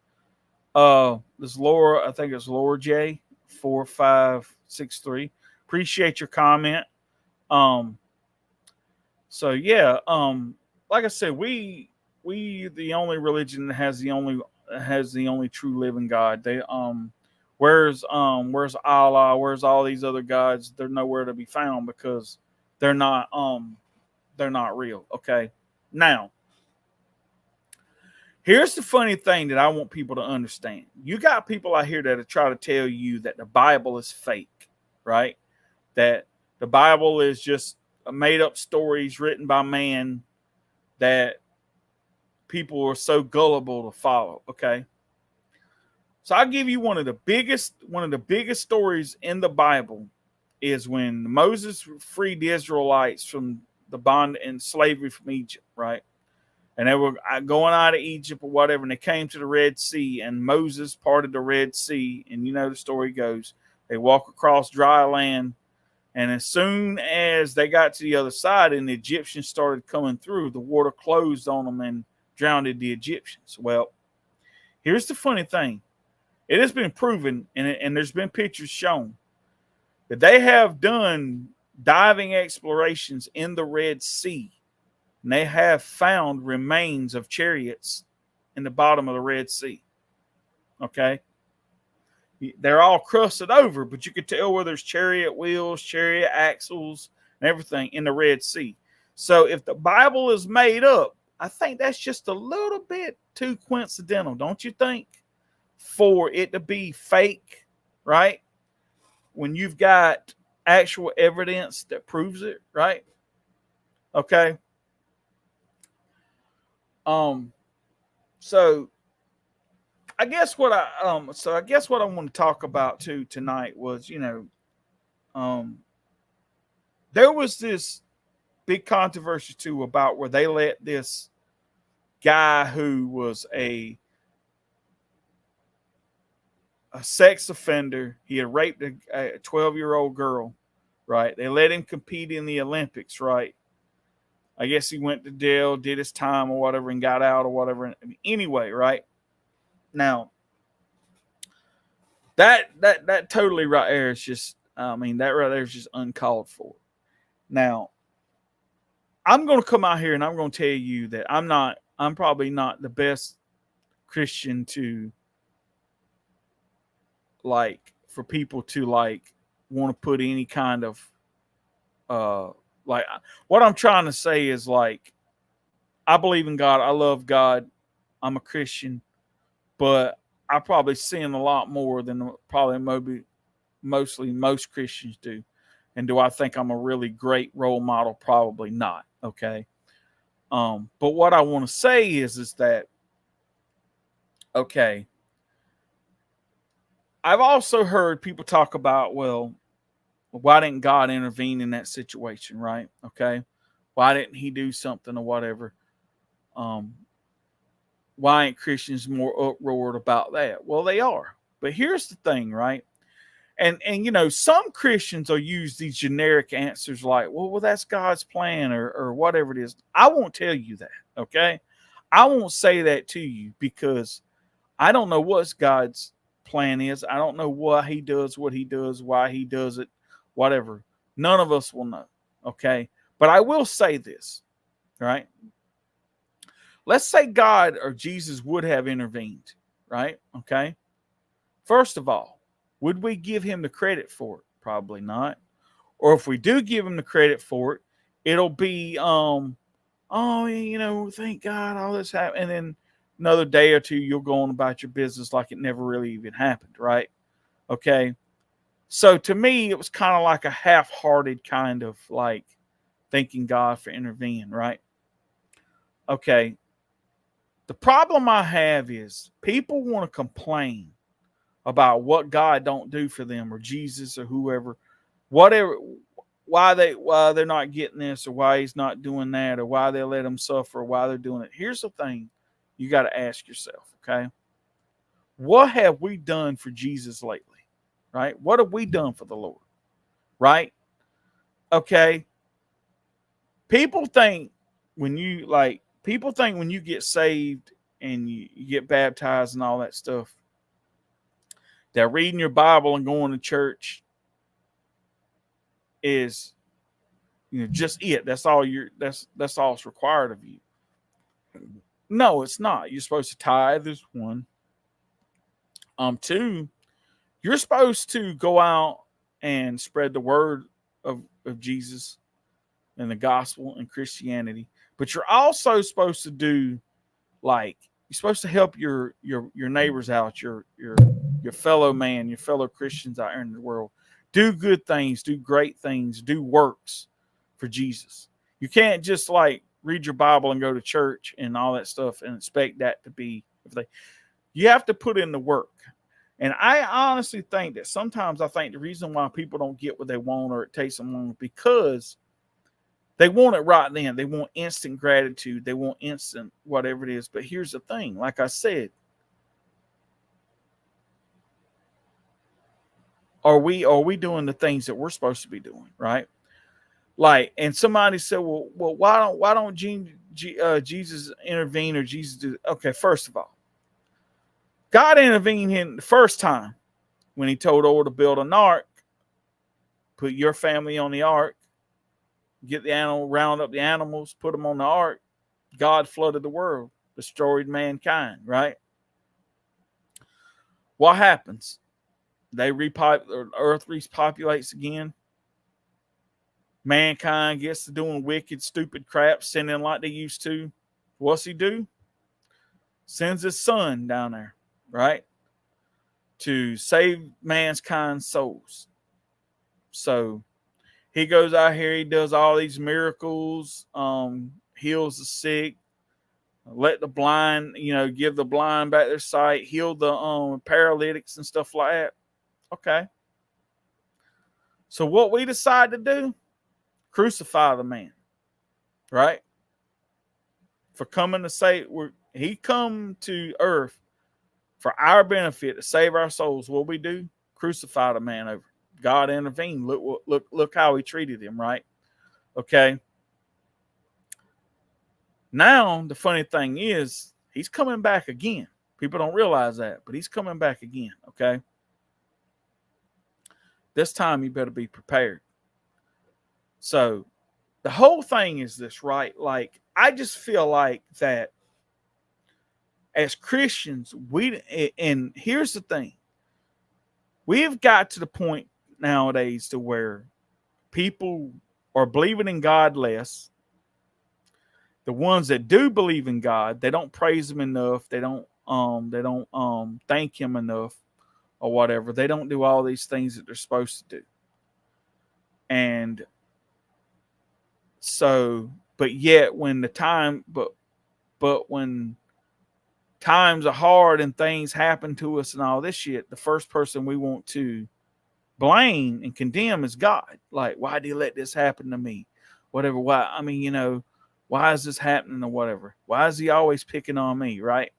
B: This Laura, I think it's Laura J 4563. Appreciate your comment. Um, so yeah, like I said, we the only religion that has the only true living God. They where's Allah, where's all these other gods? They're nowhere to be found because they're not they're not real. Okay. Now, here's the funny thing that I want people to understand. You got people out here that are trying to tell you that the Bible is fake, right? That the Bible is just made up stories written by man that people are so gullible to follow. Okay. So I'll give you one of the biggest stories in the Bible is when Moses freed the Israelites from the bond and slavery from Egypt, right? And they were going out of Egypt or whatever, and they came to the Red Sea, and Moses parted the Red Sea, and you know the story goes. They walk across dry land, and as soon as they got to the other side and the Egyptians started coming through, the water closed on them and drowned the Egyptians. Well, here's the funny thing. It has been proven, and there's been pictures shown, that they have done diving explorations in the Red Sea, and they have found remains of chariots in the bottom of the Red Sea. Okay? They're all crusted over, but you could tell where there's chariot wheels, chariot axles, and everything in the Red Sea. So if the Bible is made up, I think that's just a little bit too coincidental, don't you think? For it to be fake, right? When you've got actual evidence that proves it, right? Okay. So I guess what I want to talk about too tonight was, there was this big controversy too about where they let this guy who was a sex offender, he had raped a 12-year-old girl, right? They let him compete in the Olympics, right? I guess he went to jail, did his time or whatever, and got out or whatever. Anyway, right? Now, that totally right there is just, that right there is just uncalled for. Now, I'm going to come out here and I'm going to tell you that I'm probably not the best Christian to, like, for people to, like, want to put any kind of, like, what I'm trying to say is, like, I believe in God. I love God. I'm a Christian, but I probably sin a lot more than probably mostly most Christians do. And do I think I'm a really great role model? Probably not. Okay. But what I want to say is that, okay, I've also heard people talk about, well, why didn't God intervene in that situation, right? Okay. Why didn't he do something or whatever? Why ain't Christians more uproared about that? Well, they are. But here's the thing, right? And some Christians will use these generic answers like, well, that's God's plan or whatever it is. I won't tell you that, okay? I won't say that to you because I don't know what God's plan is. I don't know why he does what he does, why he does it, whatever. None of us will know, okay? But I will say this, right? Let's say God or Jesus would have intervened, right? Okay. First of all, would we give him the credit for it? Probably not. Or if we do give him the credit for it, it'll be, thank God all this happened. And then another day or two, you'll go on about your business like it never really even happened, right? Okay. So to me, it was kind of like a half-hearted kind of like thanking God for intervening, right? Okay. The problem I have is people want to complain about what God don't do for them or Jesus or whoever, whatever, why they're not getting this or why he's not doing that or why they let them suffer or why they're doing it. Here's the thing. you got to ask yourself, okay, what have we done for Jesus lately? Right? What have we done for the Lord? Right? Okay. People think when you get saved and you get baptized and all that stuff, that reading your Bible and going to church is, just it. That's all that's all it's required of you. No, it's not. You're supposed to tithe is one. Two, you're supposed to go out and spread the word of Jesus and the gospel and Christianity. But you're also supposed to do, like, you're supposed to help your neighbors out, your fellow man, your fellow Christians out there in the world. Do good things, do great things, do works for Jesus. You can't just like read your Bible and go to church and all that stuff and expect that to be you have to put in the work. And I honestly think that sometimes the reason why people don't get what they want, or it takes them long, because they want it right then. They want instant gratitude. They want instant whatever it is. But here's the thing. Like I said, are we doing the things that we're supposed to be doing, right? Like, and somebody said, well, why don't Jesus intervene, or Jesus do? Okay, first of all, God intervened in the first time when he told Noah to build an ark, put your family on the ark, get the animal, round up the animals, put them on the ark. God flooded the world, destroyed mankind, right? What happens? The earth repopulates again. Mankind gets to doing wicked, stupid crap, sinning like they used to. What's he do? Sends his son down there, right? To save mankind's souls. So he goes out here, he does all these miracles, heals the sick, let the blind, give the blind back their sight, heal the paralytics and stuff like that. Okay. So what we decide to do, crucify the man, right? For coming to save, he come to earth for our benefit to save our souls. What we do, crucify the man over. God intervened. Look how he treated him, right? Okay. Now, the funny thing is, he's coming back again. People don't realize that, but he's coming back again, okay? This time, you better be prepared. So, the whole thing is this, right? Like, I just feel like that as Christians, and here's the thing. We've got to the point nowadays to where people are believing in God less. The ones that do believe in God, they don't praise him enough. They don't thank him enough or whatever. They don't do all these things that they're supposed to do. And so, but yet when when times are hard and things happen to us and all this shit, the first person we want to blame and condemn is God. Like, why did you let this happen to me? Whatever. Why? I mean, why is this happening or whatever? Why is he always picking on me, right?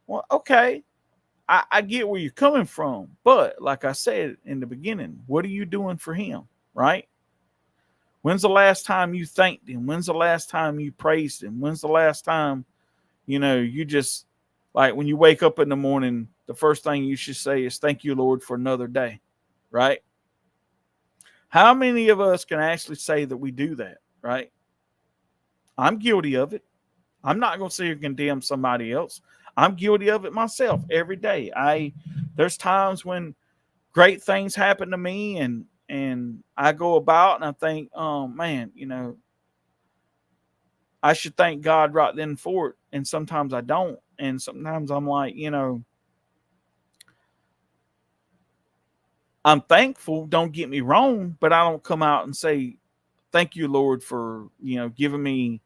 B: Well, okay. I get where you're coming from. But like I said in the beginning, what are you doing for him, right? When's the last time you thanked him? When's the last time you praised him? When's the last time, you just, like, when you wake up in the morning, the first thing you should say is, thank you, Lord, for another day, right? How many of us can actually say that we do that, right? I'm guilty of it. I'm not going to sit here and condemn somebody else. I'm guilty of it myself every day. There's times when great things happen to me and I go about and I think, oh man, I should thank God right then for it. And sometimes I don't. And sometimes I'm like, I'm thankful, don't get me wrong, but I don't come out and say, thank you, Lord, for, giving me,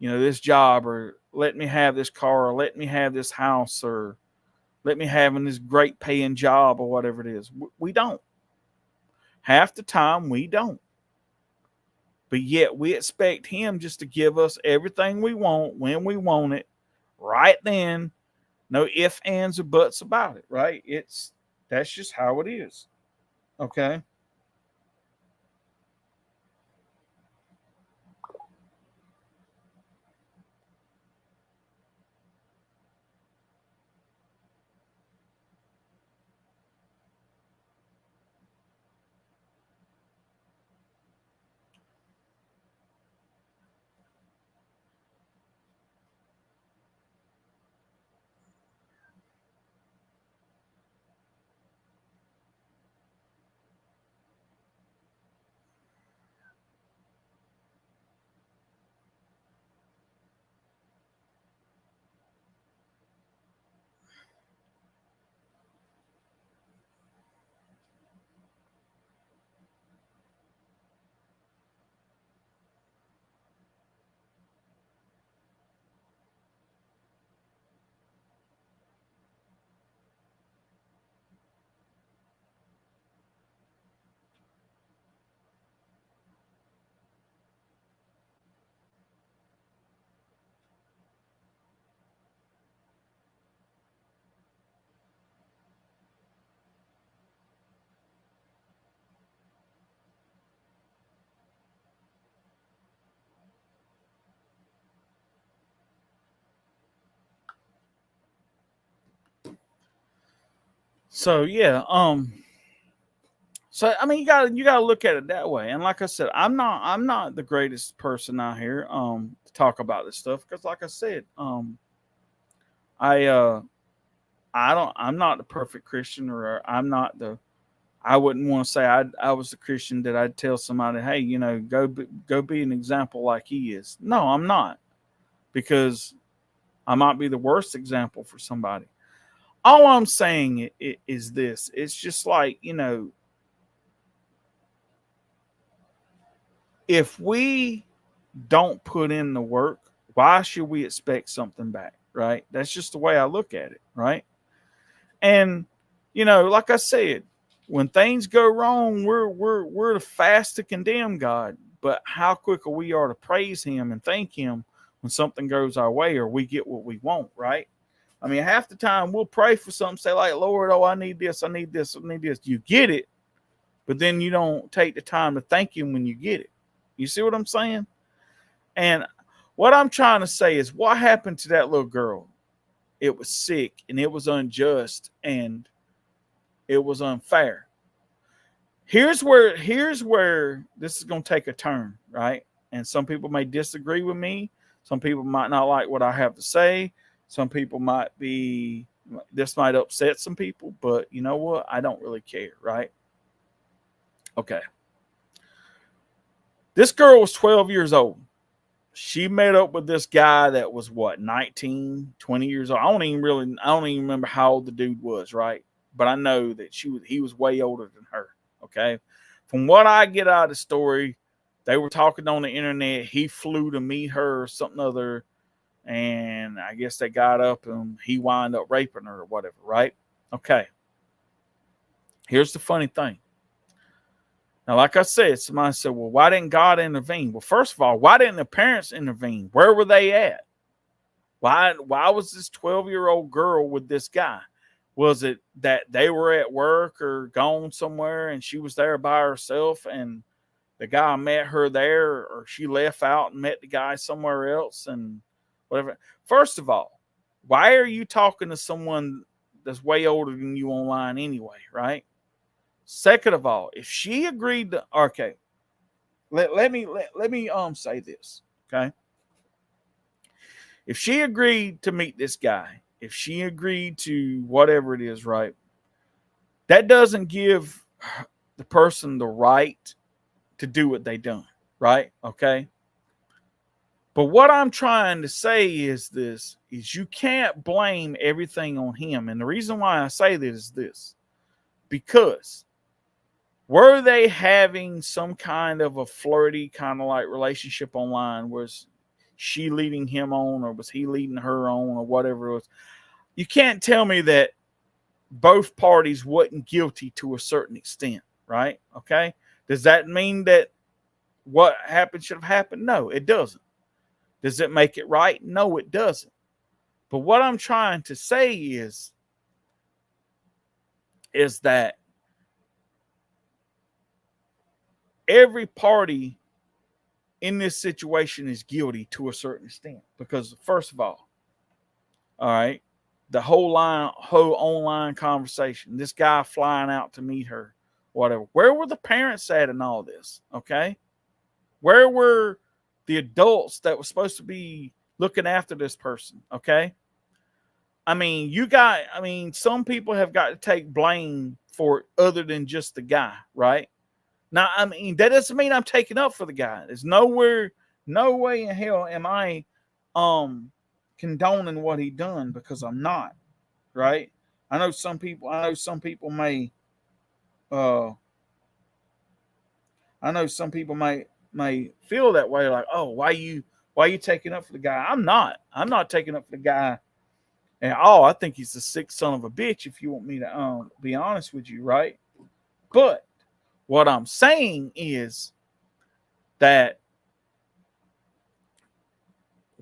B: this job, or let me have this car, or let me have this house, or let me have this great paying job, or whatever it is. We don't. Half the time we don't. But yet we expect him just to give us everything we want when we want it, right then. No ifs, ands, or buts about it, right? That's just how it is. Okay. So yeah, so I mean, you gotta look at it that way. And like I said, I'm not the greatest person out here to talk about this stuff because, like I said, I I'm not the perfect Christian, or I'm not the. I wouldn't want to say I was the Christian that I'd tell somebody, hey, go be an example like he is. No, I'm not, because I might be the worst example for somebody. All I'm saying is this: it's just like, if we don't put in the work, why should we expect something back? Right? That's just the way I look at it. Right? And like I said, when things go wrong, we're the fast to condemn God, but how quick are we to praise Him and thank Him when something goes our way or we get what we want? Right? I mean, half the time we'll pray for something, say like, Lord, oh, I need this, I need this, I need this. You get it, but then you don't take the time to thank Him when you get it. You see what I'm saying? And what I'm trying to say is, what happened to that little girl? It was sick, and it was unjust, and it was unfair. Here's where this is going to take a turn, right? And some people may disagree with me. Some people might not like what I have to say. Some people this might upset some people, but you know what? I don't really care, right? Okay. This girl was 12 years old. She met up with this guy that was 19, 20 years old. I don't even remember how old the dude was, right? But I know that he was way older than her. Okay. From what I get out of the story, they were talking on the internet. He flew to meet her or something other. And I guess they got up and he wound up raping her or whatever, right? Okay. Here's the funny thing. Now, like I said, somebody said, well, why didn't God intervene? Well, first of all, why didn't the parents intervene? Where were they at? Why was this 12-year-old girl with this guy? Was it that they were at work or gone somewhere and she was there by herself and the guy met her there, or she left out and met the guy somewhere else and whatever? First of all, why are you talking to someone that's way older than you online anyway, right? Second of all, if she agreed to, okay, let me say this, okay? If she agreed to meet this guy, if she agreed to whatever it is, right, that doesn't give the person the right to do what they done, right? Okay. But what I'm trying to say is you can't blame everything on him. And the reason why I say this is this, because were they having some kind of a flirty kind of like relationship online? Was she leading him on, or was he leading her on, or whatever it was? You can't tell me that both parties wasn't guilty to a certain extent, right? Okay. Does that mean that what happened should have happened? No, it doesn't. Does it make it right? No, it doesn't. But what I'm trying to say is that every party in this situation is guilty to a certain extent. Because first of all right, the whole online conversation, this guy flying out to meet her, whatever. Where were the parents at in all this? Okay. Where were the adults that were supposed to be looking after this person? Okay. I mean, some people have got to take blame for it other than just the guy, right? Now, I mean, that doesn't mean I'm taking up for the guy. There's no way in hell am I condoning what he done, because I'm not, right? I know some people may feel that way, like, oh, why you taking up for the guy? I'm not taking up for the guy at all. I think he's a sick son of a bitch, if you want me to be honest with you, right? But what I'm saying is that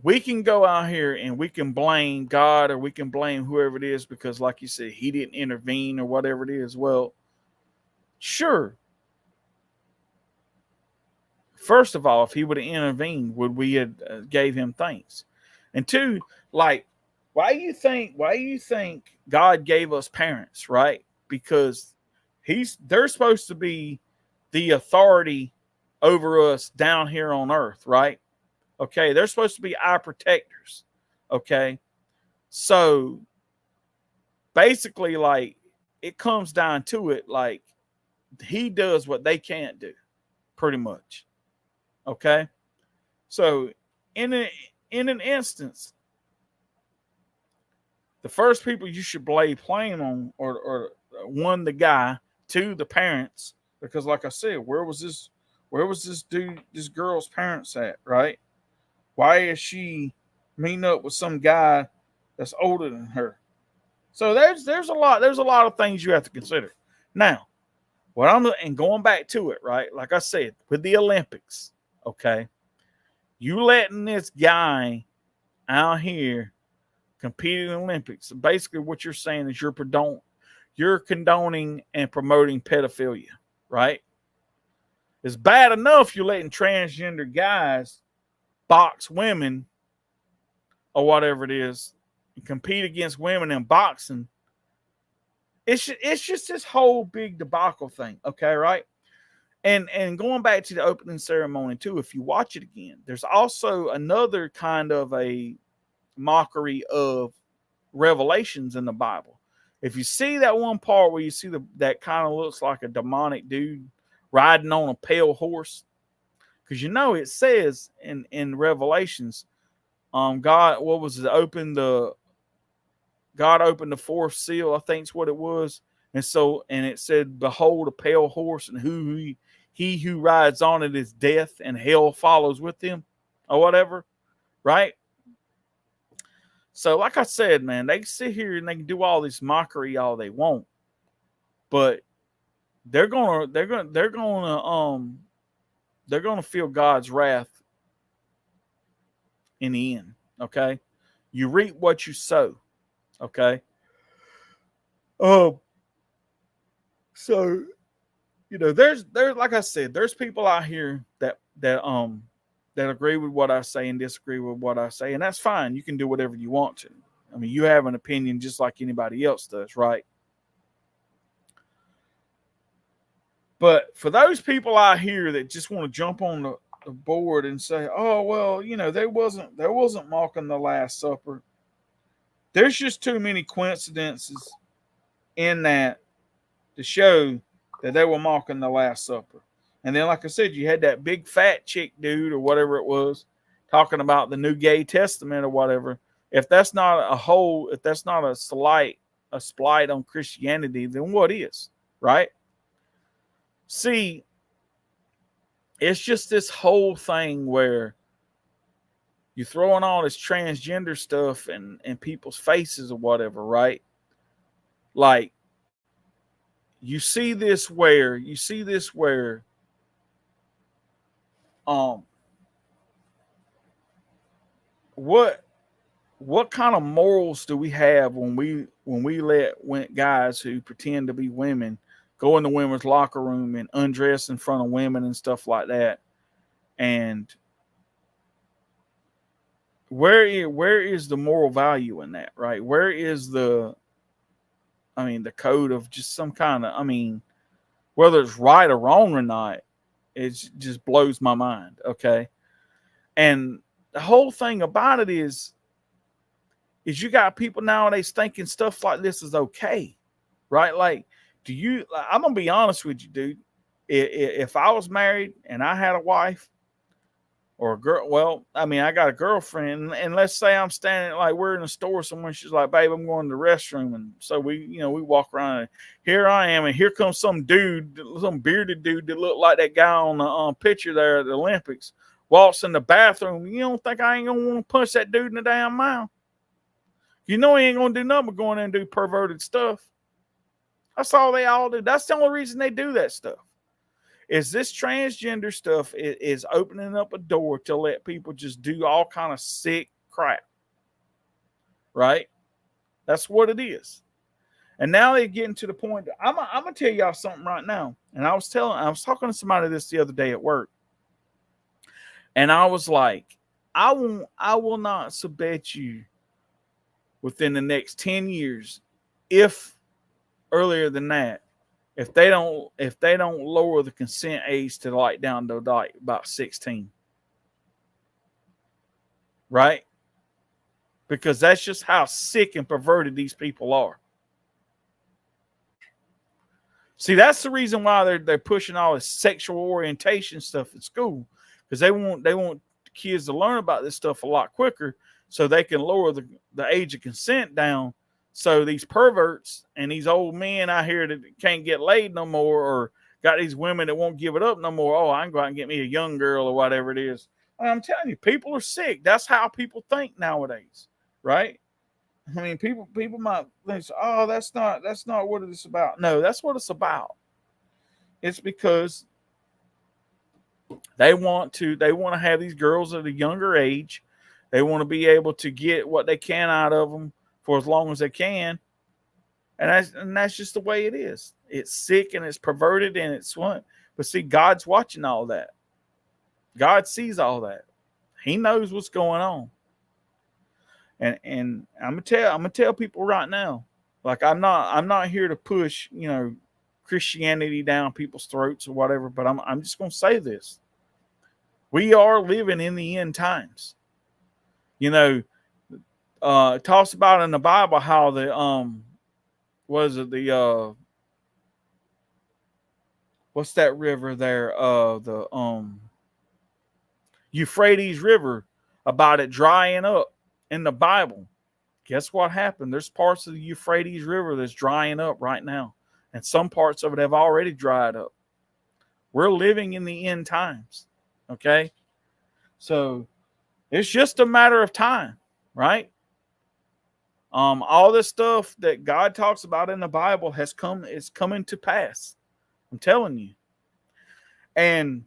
B: we can go out here and we can blame God or we can blame whoever it is because, like you said, he didn't intervene or whatever it is. Well, sure. First of all, if he would have intervened, would we have gave him thanks? And two, like, why you think God gave us parents, right? Because they're supposed to be the authority over us down here on earth, right? Okay, they're supposed to be our protectors. Okay, so basically, like, it comes down to it, like, he does what they can't do, pretty much. Okay, so in an instance, the first people you should blame on, or one, the guy, two, the parents, because like I said, where was this girl's parents at, right? Why is she meeting up with some guy that's older than her? So there's a lot of things you have to consider. Now, and going back to it, right? Like I said, with the Olympics, okay, you letting this guy out here compete in the Olympics. Basically, what you're saying is you're condoning and promoting pedophilia, right? It's bad enough you're letting transgender guys box women or whatever it is and compete against women in boxing. It's just this whole big debacle thing, okay, right? And going back to the opening ceremony too, if you watch it again, there's also another kind of a mockery of revelations in the Bible. If you see that one part where you see that kind of looks like a demonic dude riding on a pale horse, because it says in Revelations, God opened the fourth seal, I think is what it was, and it said, "Behold, a pale horse, and he who rides on it is death, and hell follows with him," or whatever, right? So, like I said, man, they can sit here and they can do all this mockery all they want, but they're gonna feel God's wrath in the end. Okay, you reap what you sow. Okay. So there's like I said, there's people out here that agree with what I say and disagree with what I say, and that's fine. You can do whatever you want to. I mean, you have an opinion just like anybody else does, right? But for those people out here that just want to jump on the board and say, "Oh, well, there wasn't mocking the Last Supper," there's just too many coincidences in that to show that they were mocking the Last Supper. And then, like I said, you had that big fat chick dude or whatever it was talking about the New Gay Testament or whatever. If that's not a slight on Christianity, then what is, right? See, it's just this whole thing where you're throwing all this transgender stuff in people's faces or whatever, right? Like, you see this where what what kind of morals do we have when we let guys who pretend to be women go in the women's locker room and undress in front of women and stuff like that? And where is the moral value in that, right? Where is the code of just some kind of, whether it's right or wrong or not, it just blows my mind. Okay. And the whole thing about it is you got people nowadays thinking stuff like this is okay, right? Like, I'm going to be honest with you, dude. If I was married and I had a wife or a girl, well, I got a girlfriend, and let's say I'm standing, like we're in a store somewhere. She's like, babe, I'm going to the restroom. And so we walk around, and here I am. And here comes some dude, some bearded dude that looked like that guy on the picture there at the Olympics, walks in the bathroom. You don't think I ain't going to want to punch that dude in the damn mouth? You know he ain't going to do nothing but go in there and do perverted stuff. That's all they all do. That's the only reason they do that stuff. Is this transgender stuff is opening up a door to let people just do all kind of sick crap. Right? That's what it is. And now they're getting to the point that I'm going to tell y'all something right now. And I was talking to somebody this the other day at work. And I was like, I will not submit you within the next 10 years, if earlier than that, if they don't lower the consent age to like down to like about 16. Right? Because that's just how sick and perverted these people are. See, that's the reason why they're pushing all this sexual orientation stuff at school, because they want kids to learn about this stuff a lot quicker, so they can lower the age of consent down. So these perverts and these old men out here that can't get laid no more, or got these women that won't give it up no more. Oh, I can go out and get me a young girl or whatever it is. I'm telling you, people are sick. That's how people think nowadays, right? People might think, oh, that's not what it's about. No, that's what it's about. It's because they want to have these girls at a younger age. They want to be able to get what they can out of them for as long as they can. And that's just the way it is. It's sick and it's perverted and it's fun. But see, God's watching all that. God sees all that. He knows what's going on. And I'm gonna tell people right now, like I'm not here to push, Christianity down people's throats or whatever, but I'm just gonna say this. We are living in the end times. It talks about in the Bible how the what's that river there? The Euphrates River, about it drying up in the Bible. Guess what happened? There's parts of the Euphrates River that's drying up right now, and some parts of it have already dried up. We're living in the end times. Okay? So it's just a matter of time, right? All this stuff that God talks about in the Bible is coming to pass. I'm telling you. And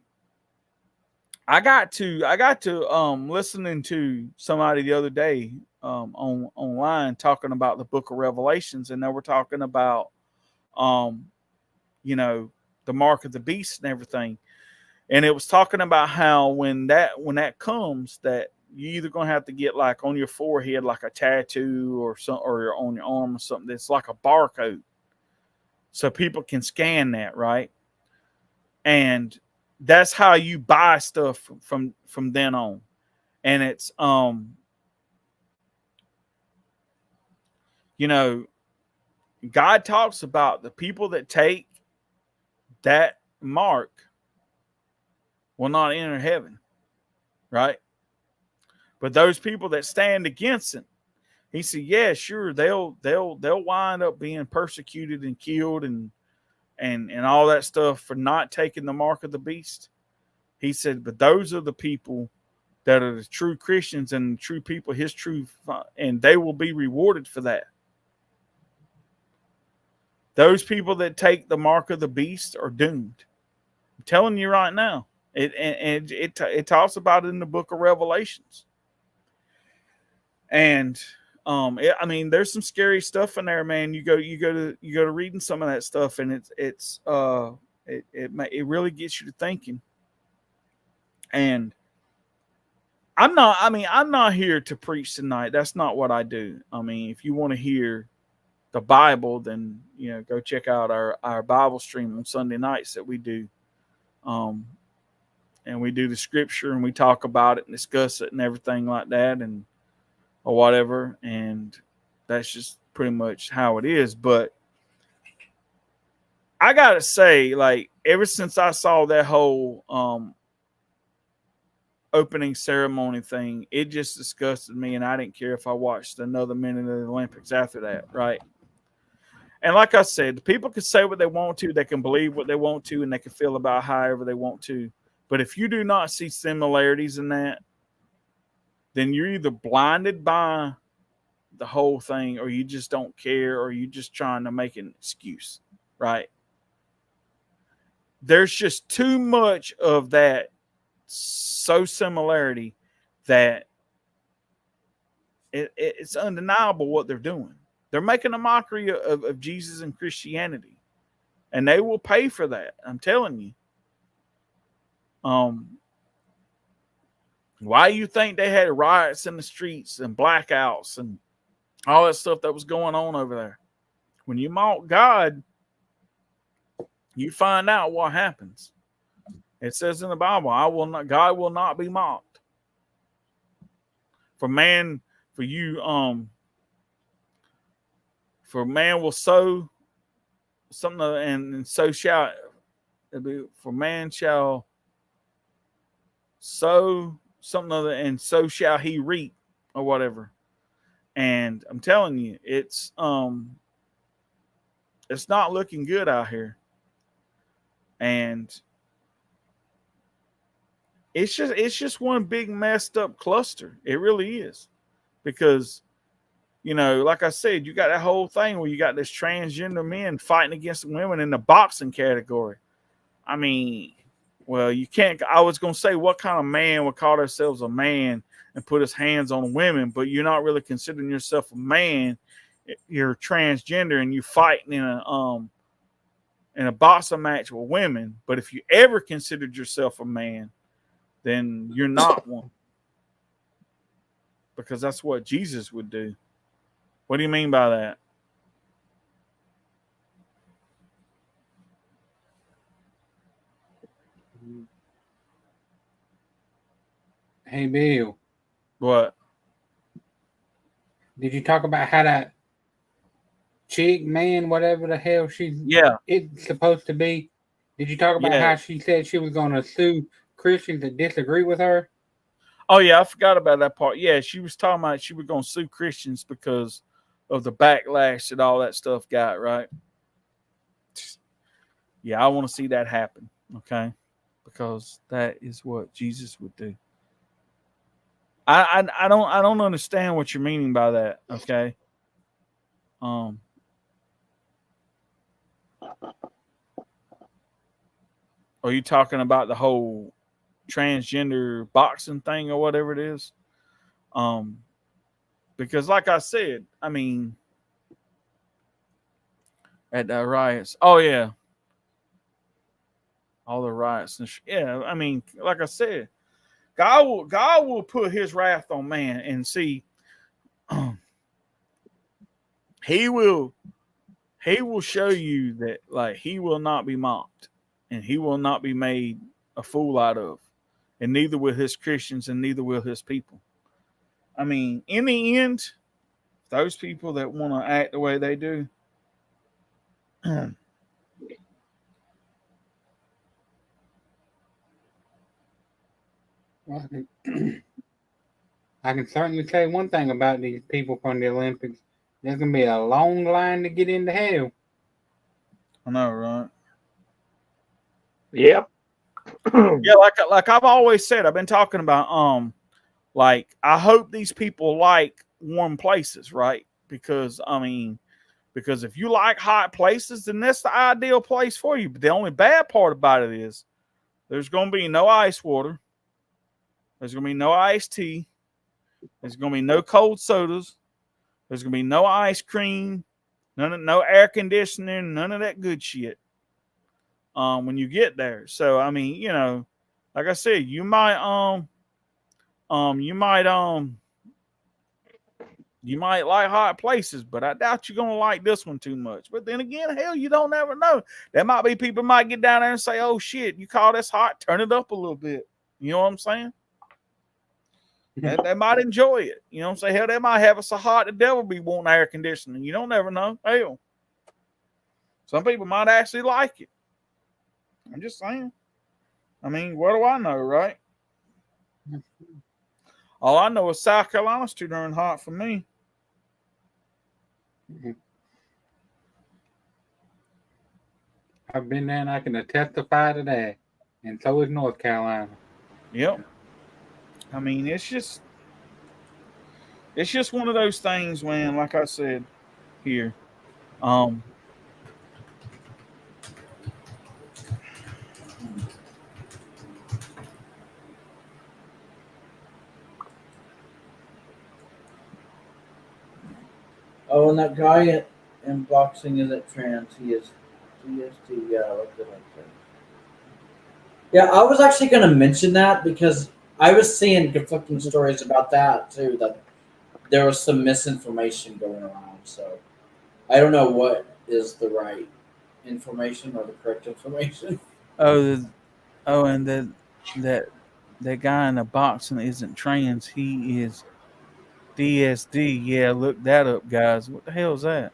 B: I got to listening to somebody the other day online talking about the book of Revelations, and they were talking about the mark of the beast and everything. And it was talking about how when that comes, that you either gonna have to get like on your forehead like a tattoo or on your arm or something that's like a barcode, so people can scan that, right? And that's how you buy stuff from then on. And it's God talks about the people that take that mark will not enter heaven, right? But those people that stand against it, he said, yeah, sure, they'll wind up being persecuted and killed and all that stuff for not taking the mark of the beast. He said, but those are the people that are the true Christians and the true people, his true, and they will be rewarded for that. Those people that take the mark of the beast are doomed. I'm telling you right now. It talks about it in the book of Revelations. And I mean, there's some scary stuff in there, man. You go to reading some of that stuff, and it really gets you to thinking. And I'm not here to preach tonight. That's not what I do. I mean, if you want to hear the Bible, then go check out our Bible stream on Sunday nights that we do. And we do the scripture and we talk about it and discuss it and everything like that, and or whatever. And that's just pretty much how it is. But I gotta say, like, ever since I saw that whole opening ceremony thing, it just disgusted me, and I didn't care if I watched another minute of the Olympics after that, right? And like I said, people can say what they want to, they can believe what they want to, and they can feel about however they want to. But if you do not see similarities in that, then you're either blinded by the whole thing, or you just don't care, or you're just trying to make an excuse, right? There's just too much of that similarity that it's undeniable what they're doing. They're making a mockery of Jesus and Christianity, and they will pay for that. I'm telling you. Why you think they had riots in the streets and blackouts and all that stuff that was going on over there? When you mock God, you find out what happens. It says in the Bible, God will not be mocked. For man will sow something, and so shall it be. For man shall sow something other, and so shall he reap, or whatever. And I'm telling you, it's not looking good out here. And it's just one big messed up cluster. It really is. Because, like I said, you got that whole thing where you got this transgender men fighting against women in the boxing category. I mean, well, you can't. I was going to say, what kind of man would call themselves a man and put his hands on women, but you're not really considering yourself a man. You're transgender and you're fighting in a boxing match with women. But if you ever considered yourself a man, then you're not one. Because that's what Jesus would do. What do you mean by that?
D: Hey, Bill.
B: What?
D: Did you talk about how that chick, man, whatever the hell it's supposed to be? Did you talk about how she said she was going to sue Christians that disagree with her?
B: Oh, yeah, I forgot about that part. Yeah, she was talking about she was going to sue Christians because of the backlash that all that stuff got, right? Yeah, I want to see that happen, okay? Because that is what Jesus would do. I don't understand what you're meaning by that, okay? Are you talking about the whole transgender boxing thing or whatever it is? Because like I said, I mean, at the riots, oh yeah, all the riots and yeah, I mean, like I said, God will put his wrath on man, and see, he will show you that, like, he will not be mocked and he will not be made a fool out of, and neither will his Christians and neither will his people. I mean, in the end, those people that want to act the way they do,
D: Well, I can certainly say one thing about these people from the Olympics. There's going to be a long line to get into hell.
B: I know, right?
C: Yep.
B: Yeah, like I've always said, I've been talking about like, I hope these people like warm places, right? Because if you like hot places, then that's the ideal place for you. But the only bad part about it is there's going to be no ice water. There's going to be no iced tea. There's going to be no cold sodas. There's going to be no ice cream, no air conditioning, none of that good shit. When you get there. So I mean, you know, like I said, you might like hot places, but I doubt you're gonna like this one too much. But then again, hell, you don't ever know. There might be people might get down there and say, "Oh shit, you call this hot? Turn it up a little bit." You know what I'm saying? They might enjoy it. You know what I'm saying? Hell, they might have it so hot the devil be wanting air conditioning. You don't ever know. Hell, some people might actually like it. I'm just saying. I mean, what do I know, right? All I know is South Carolina's too darn hot for me.
D: I've been there and I can testify to that. And so is North Carolina.
B: Yep. I mean, it's just one of those things, man, like I said here.
A: Oh, and that guy in boxing isn't trans. He is DST. Yeah, what did I say? Yeah, I was actually going to mention that because I was seeing conflicting stories about that too. That there was some misinformation going around. So I don't know what is the right information or the correct information.
B: And that guy in the boxing isn't trans. He is DSD. Yeah, look that up, guys. What the hell is that?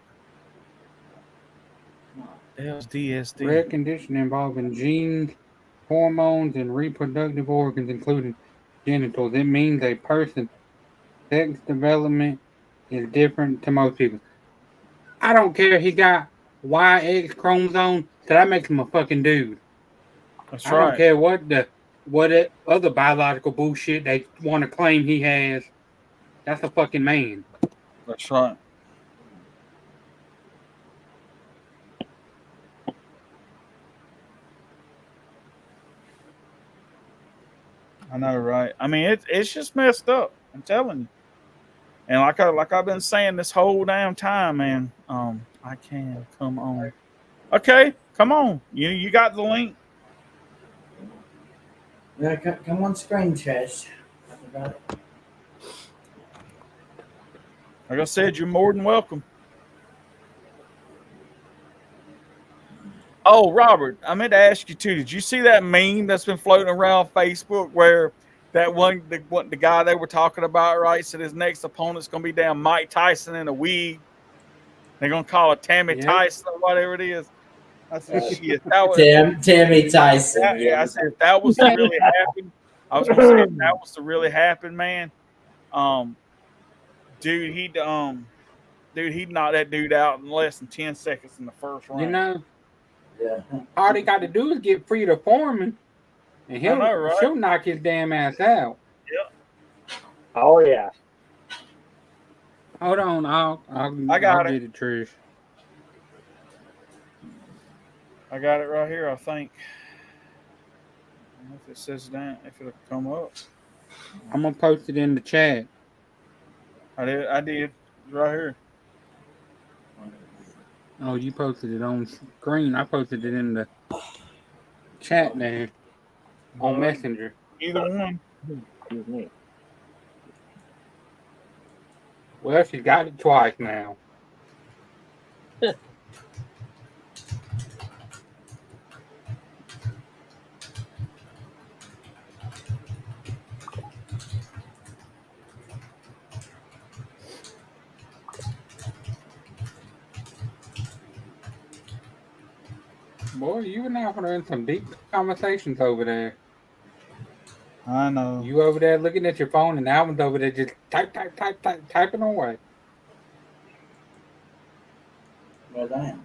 B: The hell's DSD?
D: Rare condition involving genes, hormones, and reproductive organs, including genitals. It means a person's sex development is different to most people. I don't care if he got YX chromosome, so that makes him a fucking dude.
B: That's
D: I don't care what other biological bullshit they want to claim he has. That's a fucking man.
B: That's right. I know, right? I mean, it's just messed up. I'm telling you. And like I've been saying this whole damn time, man. I can come on. Okay, come on. You got the link.
A: Yeah, come on screen, Chess. I forgot it.
B: Like I said, you're more than welcome. Oh, Robert, I meant to ask you too. Did you see that meme that's been floating around Facebook where that the guy they were talking about, right, said his next opponent's gonna be damn Mike Tyson in a wig. They're gonna call it Tammy Tyson or whatever it is. I said, shit, that was
A: Tammy Tyson.
B: I said if that was to really happen, I was gonna say if that was to really happen, man. Dude, he'd knock that dude out in less than 10 seconds in the first round.
D: You know,
A: yeah.
D: All they got to do is get Frida Foreman, and she'll knock his damn ass out.
B: Yeah.
C: Oh yeah.
D: Hold on, I'll get it, Trish.
B: I got it right here, I think. I don't know if it says down, if it'll come up.
D: I'm gonna post it in the chat.
B: I did. Right here.
D: Oh, you posted it on screen. I posted it in the chat there on Messenger.
B: Either one.
C: Excuse me.
D: Well, she got it twice now. Boy, you and I are in some deep conversations over there.
B: I know.
D: You over there looking at your phone, and Alvin's over there just typing away.
A: Well, damn.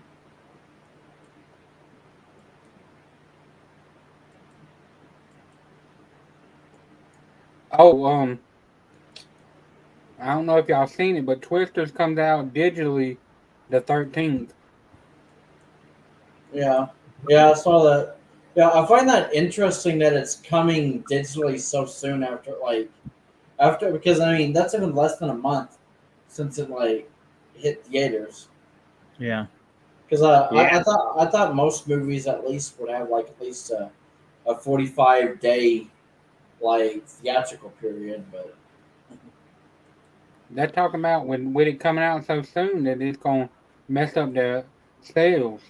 D: Oh, I don't know if y'all seen it, but Twisters comes out digitally the 13th.
A: Yeah, I saw that. Yeah, I find that interesting that it's coming digitally so soon after, like, after, because I mean that's even less than a month since it like hit theaters.
B: Yeah.
A: Because
C: Yeah.
A: I thought most movies at least would have like at least a 45-day like theatrical period, but
D: They're talking about with it coming out so soon that it's gonna mess up their sales.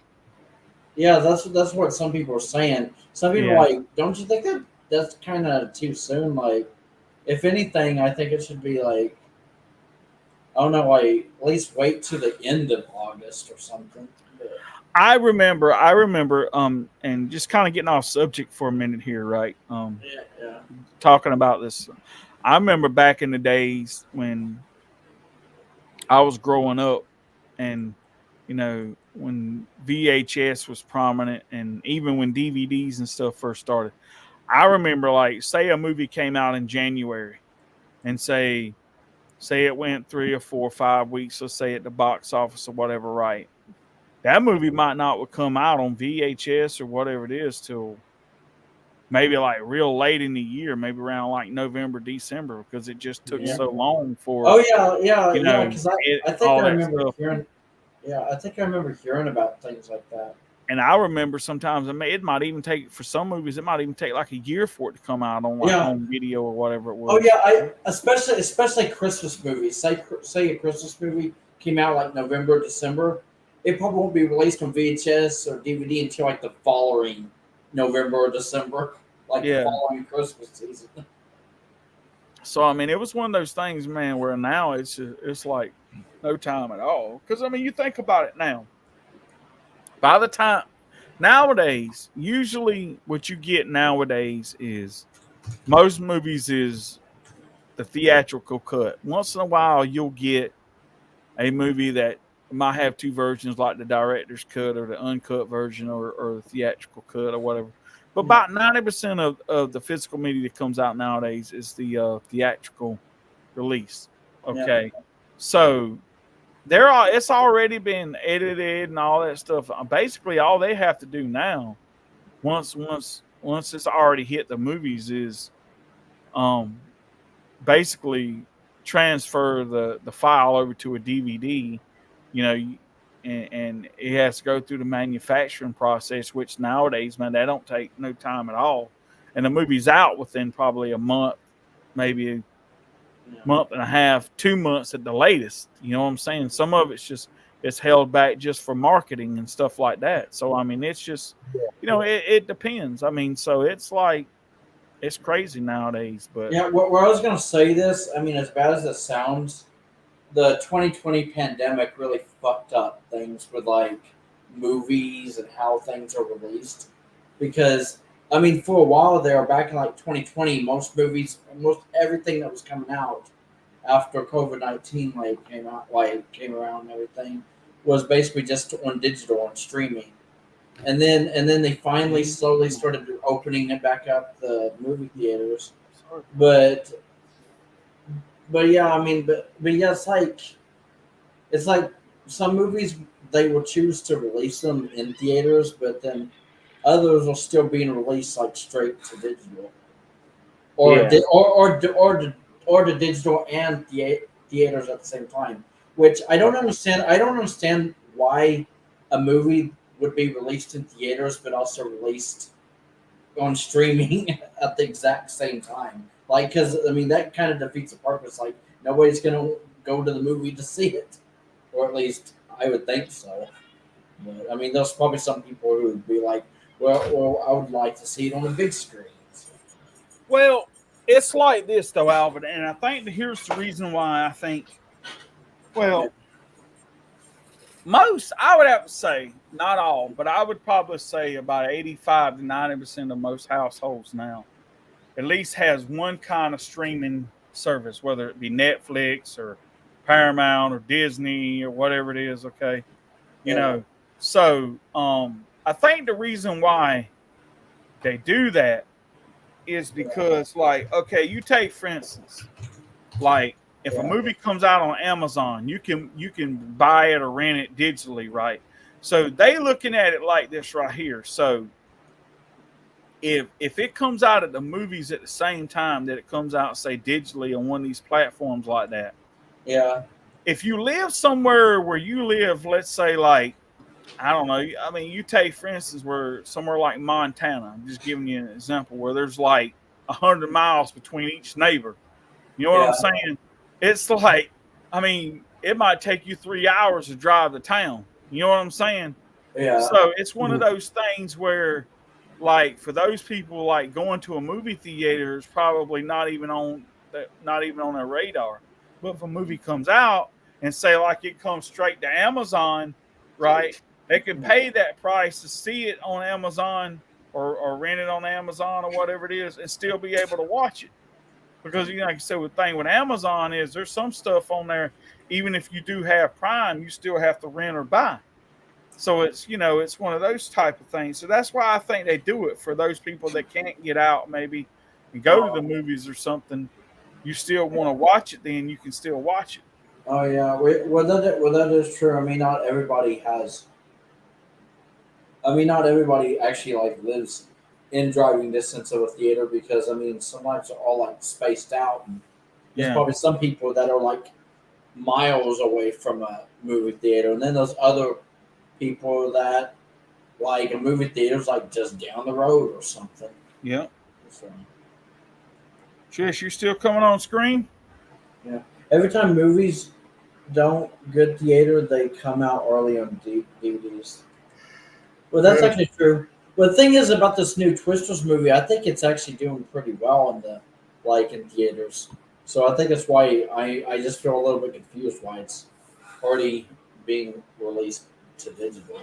A: yeah, that's what some people are saying. Some people are
B: Yeah.
A: like, don't you think that that's kind of too soon? Like, if anything, I think it should be like, I don't know, like at least wait to the end of August or something. But,
B: I remember, and just kind of getting off subject for a minute here, right?
A: yeah, yeah,
B: Talking about this. I remember back in the days when I was growing up and when VHS was prominent and even when DVDs and stuff first started. I remember like say a movie came out in January and say it went 3 or 4 or 5 weeks, let's say at the box office or whatever, right? That movie might not would come out on VHS or whatever it is till maybe like real late in the year, maybe around like November, December, because it just took
A: yeah.
B: so long for
A: Oh yeah, yeah, yeah. Because I think
B: all
A: I
B: that
A: remember
B: stuff.
A: hearing. Yeah, I think I remember hearing about things like that.
B: And I remember sometimes it might even take for some movies, it might even take like a year for it to come out on like
A: Yeah.
B: home video or whatever it
A: Oh
B: was.
A: yeah, I especially Christmas movies. Say a Christmas movie came out like November, December. It probably won't be released on VHS or DVD until like the following November or December, like the
B: Yeah.
A: following Christmas season.
B: So I mean, it was one of those things, man, where now it's like no time at all. Because I mean, you think about it now. By the time nowadays, usually what you get nowadays is most movies is the theatrical cut. Once in a while, you'll get a movie that might have two versions, like the director's cut or the uncut version or the theatrical cut or whatever. But
A: Yeah,
B: about 90% of the physical media that comes out nowadays is the theatrical release.
A: yeah,
B: Okay. So it's already been edited and all that stuff. Basically, all they have to do now, once it's already hit the movies, is um basically transfer the file over to a DVD, you know, and it has to go through the manufacturing process, which nowadays, man, that don't take no time at all. And the movie's out within probably a month, maybe a
A: yeah.
B: month and a half, 2 months at the latest. You know what I'm saying? Some of it's held back just for marketing and stuff like that. So I mean, it's just it depends. I mean, so it's like it's crazy nowadays, but
A: Yeah, where I was gonna say this, I mean, as bad as it sounds, the 2020 pandemic really fucked up things with like movies and how things are released. Because I mean, for a while there, back in like 2020, most movies, most everything that was coming out after COVID-19 came around and everything was basically just on digital and streaming. And then they finally slowly started opening it back up the movie theaters. But but yeah, I mean, but yeah, it's like some movies they will choose to release them in theaters, but then others are still being released like straight to digital, or
C: Yeah.
A: or the digital and theaters at the same time. Which I don't understand. I don't understand why a movie would be released in theaters but also released on streaming at the exact same time. Like, because I mean that kind of defeats the purpose. Like nobody's gonna go to the movie to see it, or at least I would think so. But I mean, there's probably some people who would be like, well, I would like to see it on the big screens.
B: well, it's like this though, Alvin, and I think that here's the reason why I think.
A: Yeah,
B: Well, most I would have to say, not all, but I would probably say about 85 to 90% of most households now at least has one kind of streaming service, whether it be Netflix or Paramount or Disney or whatever it is. Okay, you
A: yeah,
B: know. So I think the reason why they do that is because, like, okay, you take for instance, like if a
A: yeah,
B: movie comes out on Amazon, you can buy it or rent it digitally, right? So they looking at it like this right here. So if it comes out at the movies at the same time that it comes out, say digitally on one of these platforms like that,
A: Yeah.
B: if you live somewhere where you live, let's say like I don't know, I mean, you take for instance where somewhere like Montana. I'm just giving you an example where there's like 100 miles between each neighbor. You know what
A: Yeah.
B: I'm saying? It's like, I mean, it might take you 3 hours to drive to town. You know what I'm saying?
A: Yeah.
B: So it's one of those things where, like, for those people, like going to a movie theater is probably not even on their radar. But if a movie comes out and say like it comes straight to Amazon, right? They could pay that price to see it on Amazon or rent it on Amazon or whatever it is and still be able to watch it. Because you know, like I said, the thing with Amazon is there's some stuff on there, even if you do have Prime, you still have to rent or buy. So it's it's one of those type of things. So that's why I think they do it for those people that can't get out maybe and go to the movies or something. You still want to watch it, then you can still watch it.
A: Oh yeah. Well, that is true. I mean, not everybody actually like lives in driving distance of a theater because I mean, sometimes they're all like spaced out, and there's
B: Yeah.
A: probably some people that are like miles away from a movie theater, and then there's other people that like a movie theater's like just down the road or something.
B: Yeah.
A: So,
B: Trish, you still coming on screen?
A: yeah. Every time movies don't good theater, they come out early on DVDs. Well, that's
B: Yeah.
A: actually true. Well, the thing is about this new Twisters movie, I think it's actually doing pretty well in theaters. So I think that's why I just feel a little bit confused why it's already being released to digital.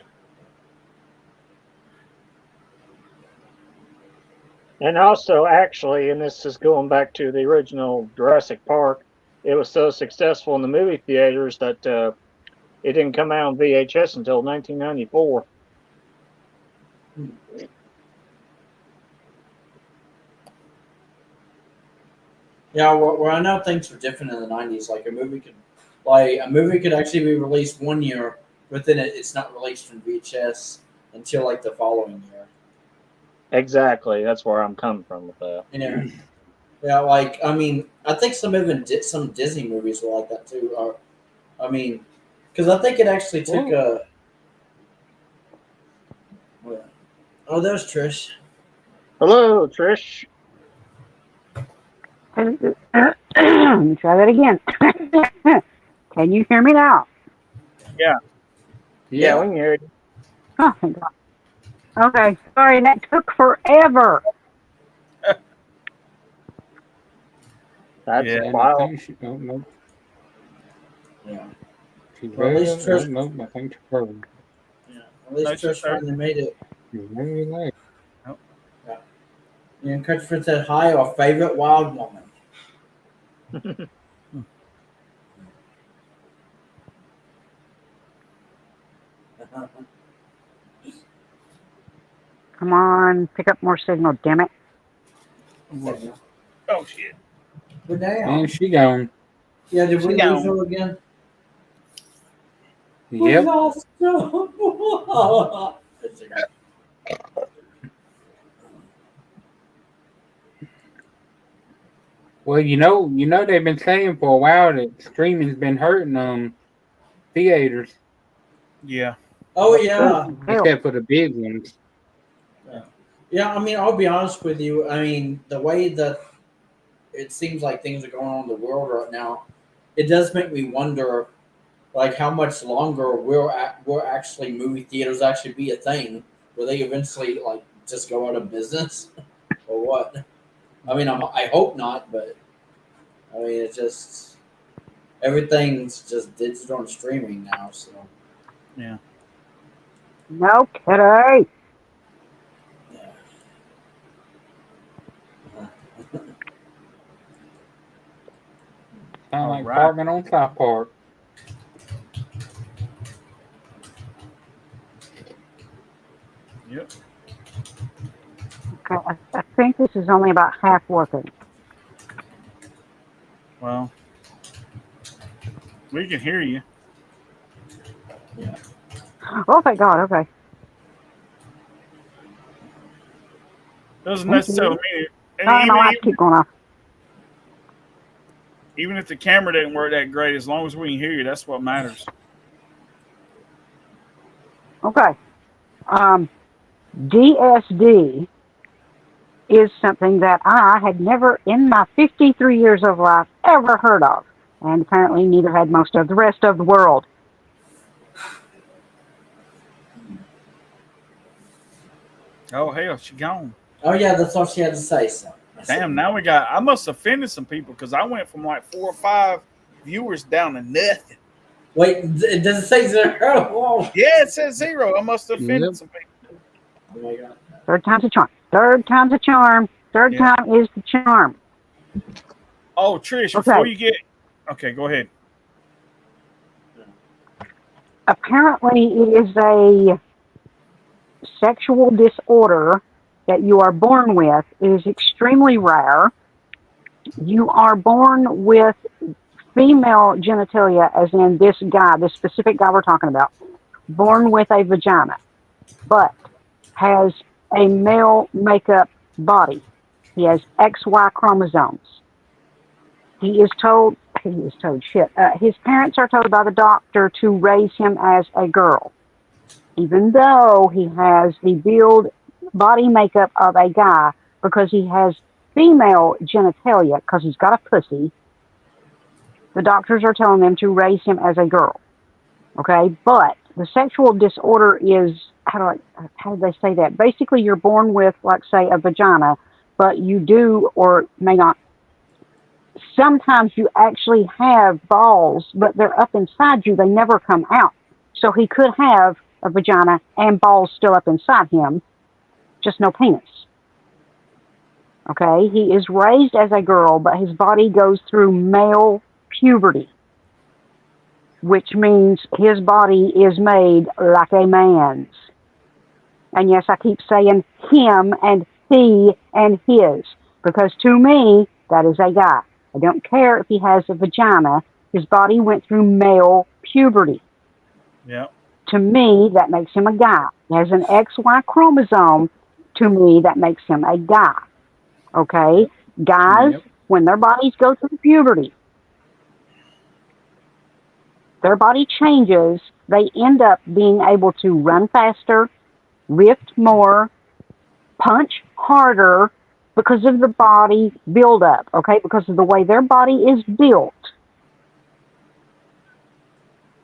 C: And also, actually, and this is going back to the original Jurassic Park, it was so successful in the movie theaters that it didn't come out on VHS until 1994.
A: Yeah, well, I know things were different in the '90s. Like a movie could actually be released one year, but then it's not released from VHS until like the following year.
C: Exactly. That's where I'm coming from with that.
A: Yeah, yeah. Like I mean, I think some Disney movies were like that too. Or I mean, because I think it actually took a. Oh, there's Trish.
C: Hello, Trish.
E: Let me try that again. Can you hear me now?
C: Yeah,
A: Yeah.
C: we can hear you.
E: Oh, thank God. Okay, sorry, that took forever.
C: That's
B: Yeah.
C: wild.
D: I think she, oh, no,
A: Yeah.
D: she's
A: Well, at least
D: very,
A: Trish.
D: no, I think she's frozen.
A: Yeah. At least
B: No, she's
A: Trish
B: there.
A: finally made it.
D: She's very late.
A: Yeah, Christopher said hi, our favorite wild woman.
E: Come on, pick up more signal, damn it.
B: Oh shit.
A: But now,
D: And she gone.
A: yeah, did we
B: She
A: lose
B: gone.
A: her again?
D: Yep.
A: We lost her.
D: Well, they've been saying for a while that streaming's been hurting theaters,
B: Yeah.
A: Oh yeah,
D: except for the big ones.
A: yeah. I mean, I'll be honest with you. I mean, the way that it seems like things are going on in the world right now, it does make me wonder, like, how much longer will actually movie theaters actually be a thing? Will they eventually like just go out of business, or what? I mean, I hope not, but I mean, it's just everything's just digital and streaming now. So
B: Yeah.
E: No kidding.
A: yeah.
D: Sound like
B: Alright.
D: Parkman on South Park.
B: Yep.
E: Okay, I think this is only about half working.
B: Well, we can hear you.
E: Oh, thank God, okay.
B: Doesn't
E: Thank
B: necessarily
E: you.
B: mean it.
E: Sorry, my lights
B: And
E: keep going off.
B: even if the camera didn't work that great, as long as we can hear you, that's what matters.
E: Okay. DSD is something that I had never in my 53 years of life ever heard of. And apparently neither had most of the rest of the world.
B: Oh hell, she gone.
A: Oh yeah, that's all she had to say. So
B: Damn, now we got. I must have offended some people because I went from like 4 or 5 viewers down to nothing.
A: Wait, does it say 0? Whoa.
B: Yeah, it says 0. I must have offended
D: Yep.
B: some people.
A: Oh my god.
E: Third time's a charm. Third time's a charm. Third
B: Yeah.
E: time is the charm.
B: Oh, Trish,
E: Okay.
B: before you get. Okay, go ahead.
E: Apparently, it is a sexual disorder that you are born with. It is extremely rare. You are born with female genitalia, as in this guy, this specific guy we're talking about, born with a vagina, but has a male makeup body. He has XY chromosomes. His parents are told by the doctor to raise him as a girl, even though he has the build body makeup of a guy because he has female genitalia because he's got a pussy. The doctors are telling them to raise him as a girl. Okay, but the sexual disorder is how do they say that? Basically, you're born with, like, say, a vagina, but you do or may not. Sometimes you actually have balls, but they're up inside you. They never come out. So he could have a vagina and balls still up inside him, just no penis. Okay, he is raised as a girl, but his body goes through male puberty, which means his body is made like a man's. And yes, I keep saying him and he and his, because to me, that is a guy. I don't care if he has a vagina. His body went through male puberty.
B: Yeah.
E: To me, that makes him a guy. He has an XY chromosome. To me, that makes him a guy. Okay? Guys,
D: Yep.
E: when their bodies go through puberty, their body changes. They end up being able to run faster, lift more, punch harder because of the body buildup, okay? Because of the way their body is built.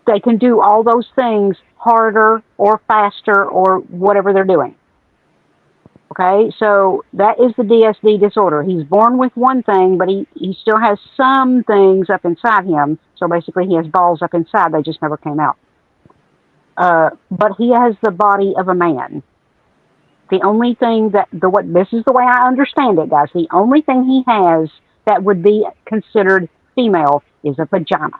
E: They can do all those things harder or faster or whatever they're doing. Okay, so that is the DSD disorder. He's born with one thing, but he still has some things up inside him. So basically he has balls up inside. They just never came out. But he has the body of a man. The only thing this is the way I understand it, guys. The only thing he has that would be considered female is a vagina.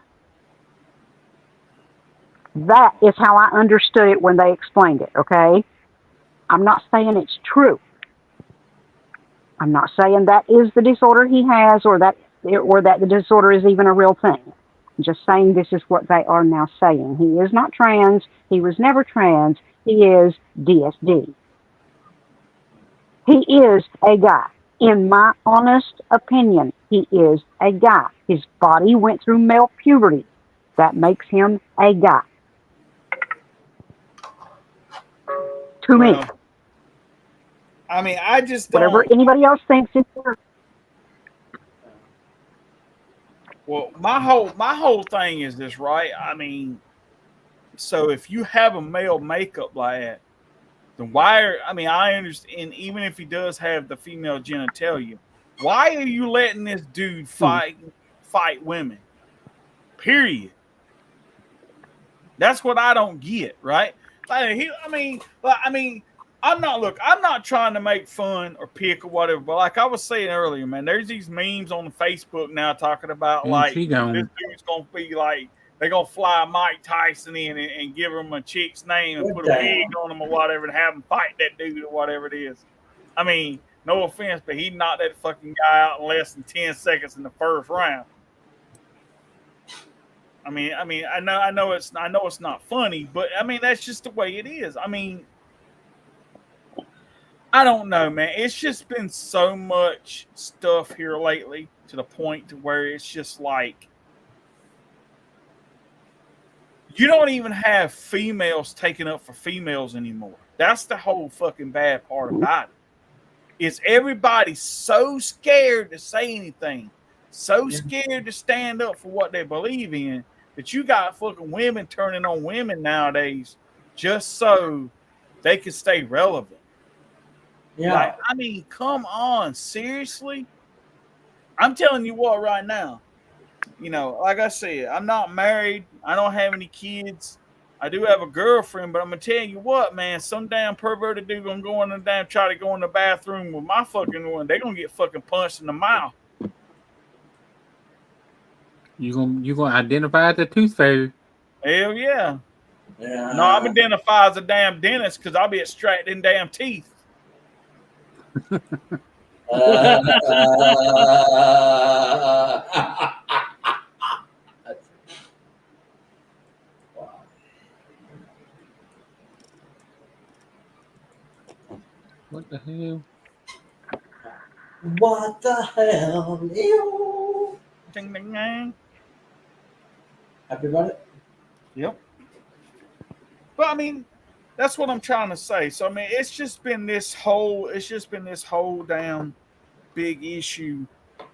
E: That is how I understood it when they explained it, okay? I'm not saying it's true. I'm not saying that is the disorder he has or that the disorder is even a real thing. I'm just saying this is what they are now saying. He is not trans. He was never trans. He is DSD. He is a guy. In my honest opinion, he is a guy. His body went through male puberty. That makes him a guy. To me.
B: I mean, I just don't.
E: Whatever anybody else thinks is
B: Well, my whole thing is this, right? I mean, so if you have a male makeup like that, then I understand, even if he does have the female genitalia, why are you letting this dude fight women? Period. That's what I don't get, right? I'm not trying to make fun or pick or whatever, but like I was saying earlier, man, there's these memes on Facebook now talking about
D: And
B: like
D: she
B: this
D: gone.
B: dude's gonna be like they're gonna fly Mike Tyson in and give him a chick's name and
A: Good
B: put a wig on him or whatever and have him fight that dude or whatever it is. I mean, no offense, but he knocked that fucking guy out in less than 10 seconds in the first round. I know it's not funny, but I mean that's just the way it is. I mean, I don't know, man. It's just been so much stuff here lately to the point to where it's just like you don't even have females taken up for females anymore. That's the whole fucking bad part about it. Is everybody so scared to say anything, so scared to stand up for what they believe in, that you got fucking women turning on women nowadays just so they can stay relevant.
A: Yeah.
B: Like, I mean, come on, seriously? I'm telling you what right now. You know, like I said, I'm not married. I don't have any kids. I do have a girlfriend, but I'm gonna tell you what, man. Some damn perverted dude gonna go in and damn try to go in the bathroom with my fucking one. They gonna get fucking punched in the mouth.
D: You gonna identify as a tooth fairy?
B: Hell yeah.
A: Yeah.
B: No, I'm identified as a damn dentist because I'll be extracting damn teeth.
D: What the hell?
A: What the hell? Ew.
B: Ding ding ding.
A: Happy about it?
B: Yep. But I mean, that's what I'm trying to say. So I mean, it's just been this whole damn big issue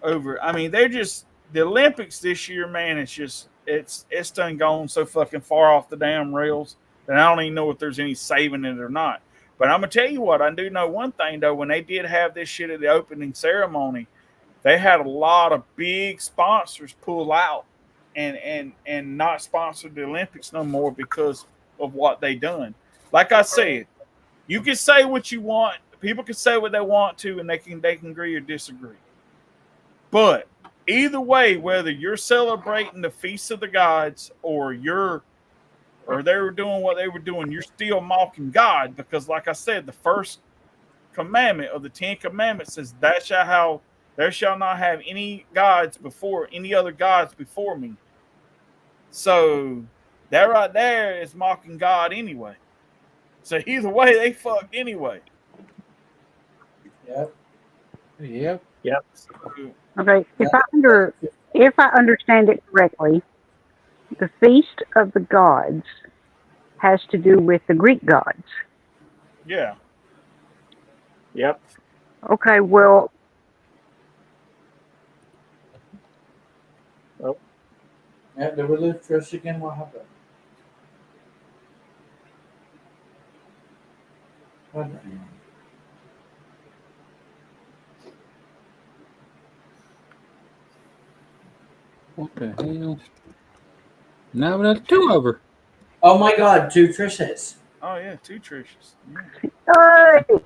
B: over. I mean, they're just the Olympics this year, man. It's done gone so fucking far off the damn rails that I don't even know if there's any saving it or not. But I'm gonna tell you what, I do know one thing though. When they did have this shit at the opening ceremony, they had a lot of big sponsors pull out and not sponsor the Olympics no more because of what they done. Like I said, you can say what you want. People can say what they want to, and they can agree or disagree. But either way, whether you're celebrating the feast of the gods or they were doing what they were doing, you're still mocking God because, like I said, the first commandment of the 10 Commandments says, "There shall not have any other gods before me." So that right there is mocking God anyway. So either way, they fucked anyway.
A: Yep.
D: Yep.
E: Okay, if I understand it correctly, the feast of the gods has to do with the Greek gods.
B: Yeah.
C: Yep.
E: Okay, well,
A: Yeah, did we lose Trish again? What happened? What the hell?
D: What the hell? Now that's two of her.
A: Oh my God, 2 Trishes.
B: Oh yeah, 2 Trishas. Yeah.
E: hey!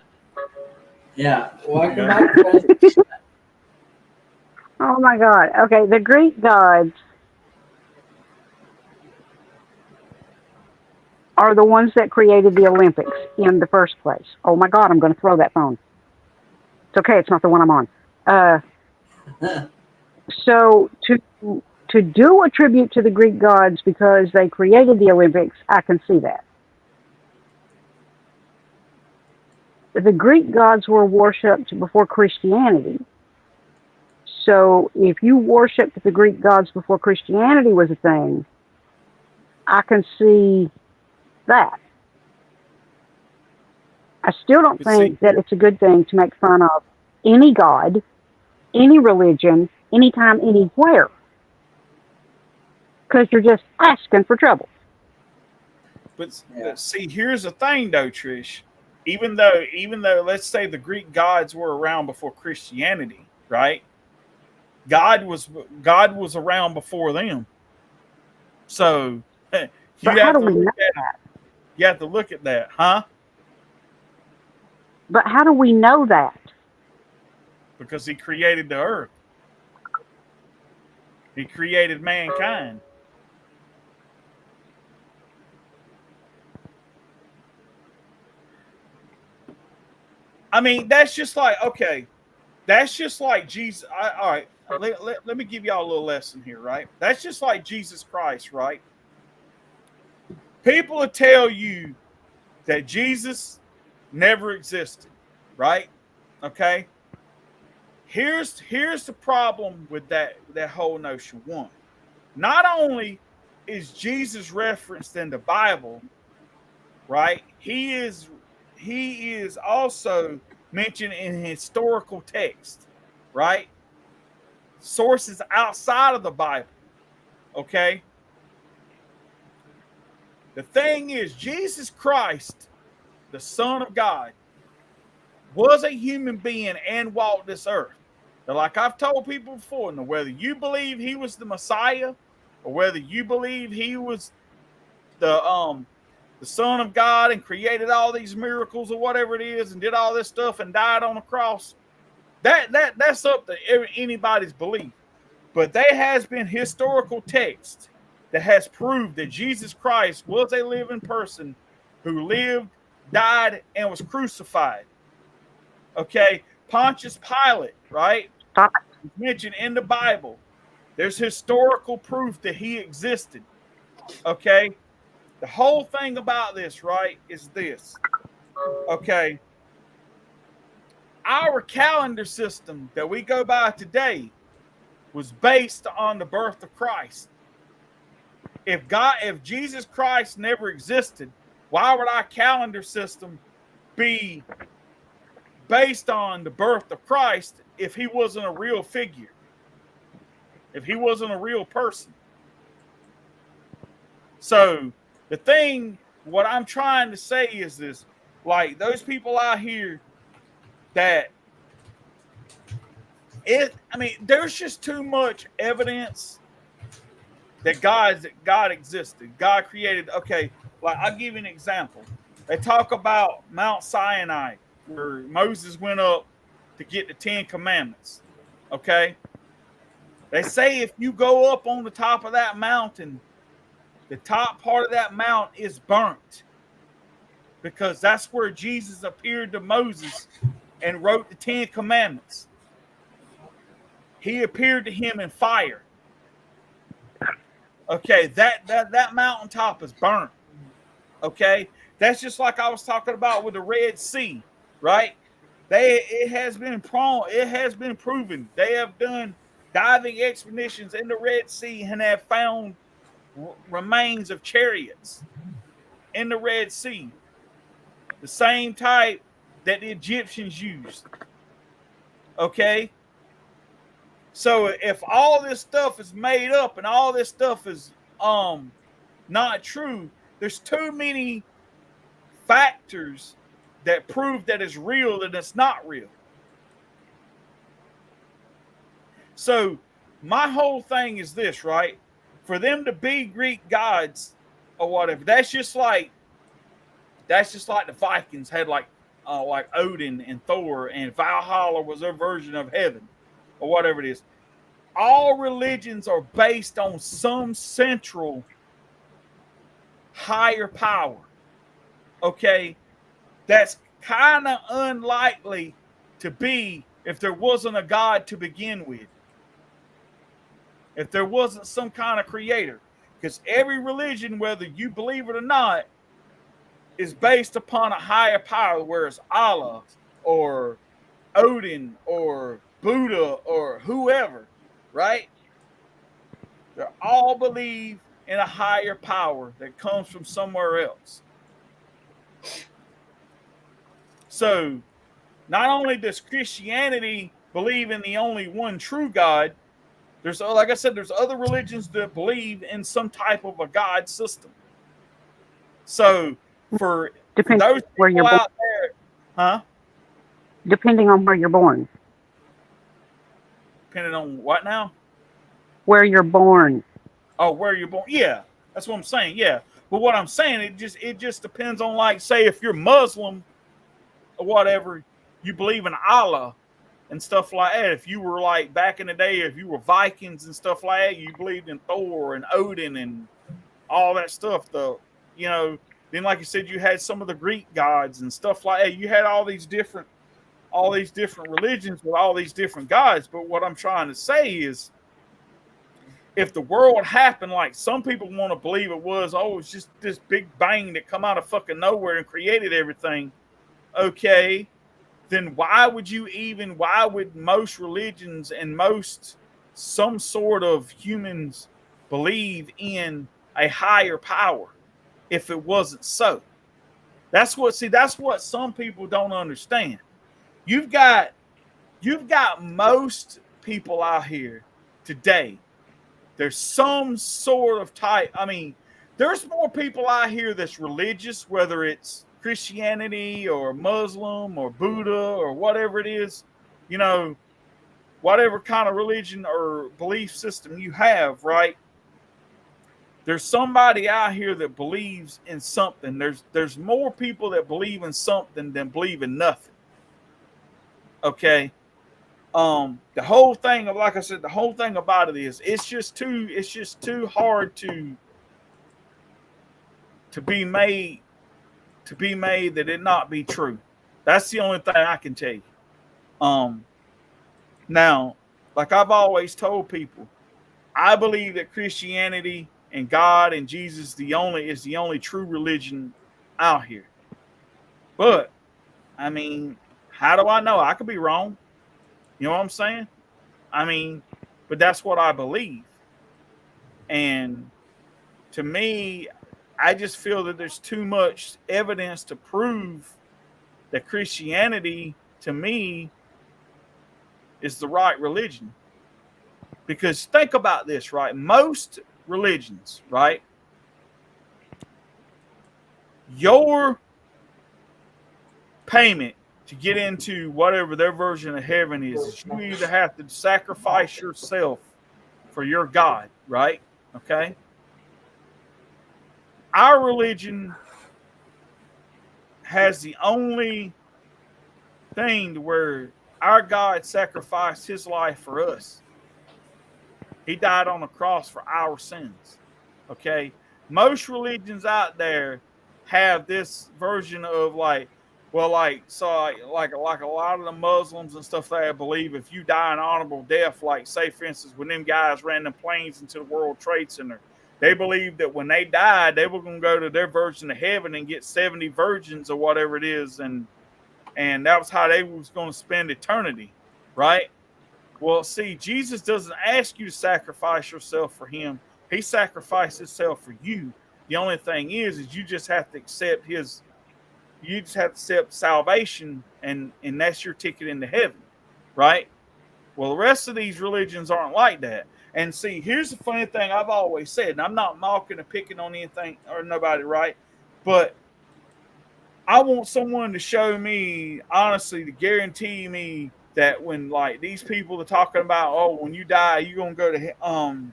A: Yeah. Welcome back. Guys.
E: Oh my God. Okay, the Greek gods are the ones that created the Olympics in the first place. Oh my God, I'm going to throw that phone. It's okay, it's not the one I'm on. So to do a tribute to the Greek gods because they created the Olympics, I can see that. The Greek gods were worshipped before Christianity. So if you worshipped the Greek gods before Christianity was a thing, I can see that. I still don't think that it's a good thing to make fun of any god, any religion, anytime, anywhere. Because you're just asking for trouble.
B: But see, here's the thing, though, Trish. Even though, let's say the Greek gods were around before Christianity, right? God was around before them. So you have to look at that. You have to look at that, huh?
E: But how do we know that?
B: Because he created the earth. He created mankind. I mean, that's just like, okay, that's just like Jesus. All right, let me give y'all a little lesson here, right? That's just like Jesus Christ, right? People will tell you that Jesus never existed. right? Okay. Here's the problem with that whole notion. One, not only is Jesus referenced in the Bible, right? He is also mentioned in historical text, right? Sources outside of the Bible. Okay. The thing is, Jesus Christ, the Son of God, was a human being and walked this earth. Now, like I've told people before, now whether you believe he was the Messiah or whether you believe he was the Son of God and created all these miracles or whatever it is and did all this stuff and died on the cross, that's up to anybody's belief. But there has been historical text that has proved that Jesus Christ was a living person who lived, died, and was crucified. Okay, Pontius Pilate, right?
E: Stop it.
B: It's mentioned in the Bible. There's historical proof that he existed. Okay, the whole thing about this, right, is this. Okay, our calendar system that we go by today was based on the birth of Christ. If Jesus Christ never existed, why would our calendar system be based on the birth of Christ if he wasn't a real figure? If he wasn't a real person? So what I'm trying to say is this, like those people out here that there's just too much evidence that God existed. God created. Okay, like I'll give you an example. They talk about Mount Sinai, where Moses went up to get the 10 Commandments. Okay, they say if you go up on the top of that mountain, the top part of that mountain is burnt, because that's where Jesus appeared to Moses and wrote the 10 Commandments. He appeared to him in fire. Okay, that mountaintop is burnt. Okay, that's just like I was talking about with the Red Sea, right? It has been proven. They have done diving expeditions in the Red Sea and have found remains of chariots in the Red Sea, the same type that the Egyptians used. Okay. So if all this stuff is made up and all this stuff is not true, there's too many factors that prove that it's real and it's not real. So my whole thing is this, right? For them to be Greek gods or whatever, that's just like the Vikings had like Odin and Thor, and Valhalla was their version of heaven, or whatever it is. All religions are based on some central higher power. Okay? That's kind of unlikely to be if there wasn't a God to begin with. If there wasn't some kind of creator. Because every religion, whether you believe it or not, is based upon a higher power, where it's Allah or Odin or Buddha or whoever, right? They all believe in a higher power that comes from somewhere else. So not only does Christianity believe in the only one true God, there's, like I said, there's other religions that believe in some type of a God system. So for those
E: where
B: people
E: you're
B: out there, huh?
E: Depending on where you're born.
B: Depending on what now?
E: Where you're born.
B: Oh, where you're born. Yeah, that's what I'm saying. Yeah, but what I'm saying, it just depends on, like, say if you're Muslim or whatever, you believe in Allah and stuff like that. If you were like back in the day, if you were Vikings and stuff like that, you believed in Thor and Odin and all that stuff. Then like you said, you had some of the Greek gods and stuff like that. You had all these different religions with all these different gods. But what I'm trying to say is, if the world happened like some people want to believe it was, it's just this big bang that come out of fucking nowhere and created everything. Okay, then why would most religions and some sort of humans believe in a higher power if it wasn't so? That's what some people don't understand. You've got most people out here today. There's some sort of type. I mean, there's more people out here that's religious, whether it's Christianity or Muslim or Buddha or whatever it is, whatever kind of religion or belief system you have, right? There's somebody out here that believes in something. There's more people that believe in something than believe in nothing. Okay. The whole thing, like I said, the whole thing about it is it's just too hard to be made that it not be true. That's the only thing I can tell you. Now, like I've always told people, I believe that Christianity and God and Jesus is the only true religion out here. But I mean, how do I know? I could be wrong. You know what I'm saying? I mean, but that's what I believe. And to me, I just feel that there's too much evidence to prove that Christianity, to me, is the right religion. Because think about this, right? Most religions, right? Your payment to get into whatever their version of heaven is you either have to sacrifice yourself for your God, right? Okay. Our religion has the only thing to where our God sacrificed his life for us. He died on the cross for our sins. Okay. Most religions out there have this version of like a lot of the Muslims and stuff there believe if you die an honorable death, like say for instance when them guys ran them planes into the World Trade Center, they believed that when they died they were going to go to their version of heaven and get 70 virgins or whatever it is, and that was how they was going to spend eternity, right? Well, see, Jesus doesn't ask you to sacrifice yourself for him. He sacrificed himself for you. The only thing is you just have to accept salvation, and that's your ticket into heaven, right? Well, the rest of these religions aren't like that. And see, here's the funny thing I've always said, and I'm not mocking or picking on anything or nobody, right? But I want someone to show me, honestly, to guarantee me that when like these people are talking about, oh, when you die, you're going to go to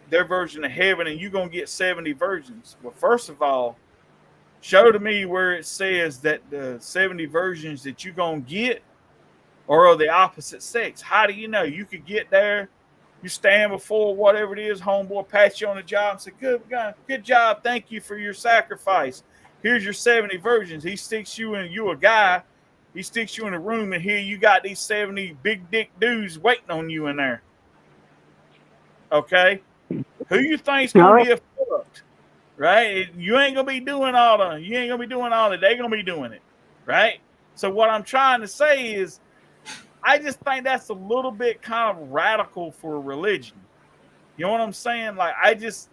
B: their version of heaven and you're going to get 70 virgins. Well, first of all, show to me where it says that the 70 virgins that you're going to get are of the opposite sex. How do you know? You could get there, you stand before whatever it is, homeboy pats you on the job and say, good job, thank you for your sacrifice. Here's your 70 virgins. He sticks you in, you a guy, he sticks you in a room, and here you got these 70 big dick dudes waiting on you in there. Okay? Who you think's going to get fucked? Right? You ain't gonna be doing all that. They're gonna be doing it. Right? So what I'm trying to say is I just think that's a little bit kind of radical for religion. You know what I'm saying? Like I just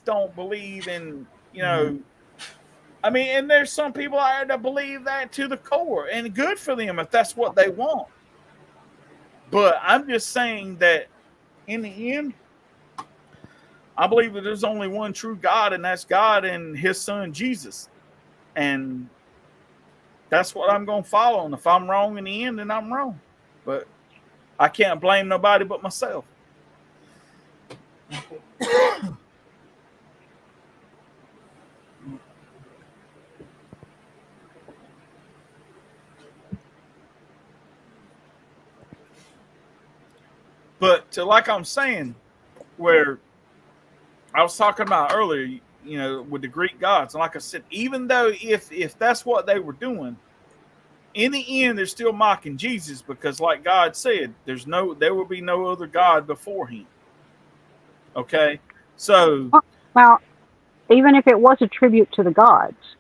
B: don't believe in, I mean, and there's some people out there that believe that to the core, and good for them if that's what they want. But I'm just saying that in the end, I believe that there's only one true God, and that's God and his son, Jesus. And that's what I'm going to follow. And if I'm wrong in the end, then I'm wrong. But I can't blame nobody but myself. But like I'm saying, where I was talking about earlier, with the Greek gods. And like I said, even though if that's what they were doing, in the end, they're still mocking Jesus because like God said, there will be no other God before him. Okay? So.
E: Well, even if it was a tribute to the gods,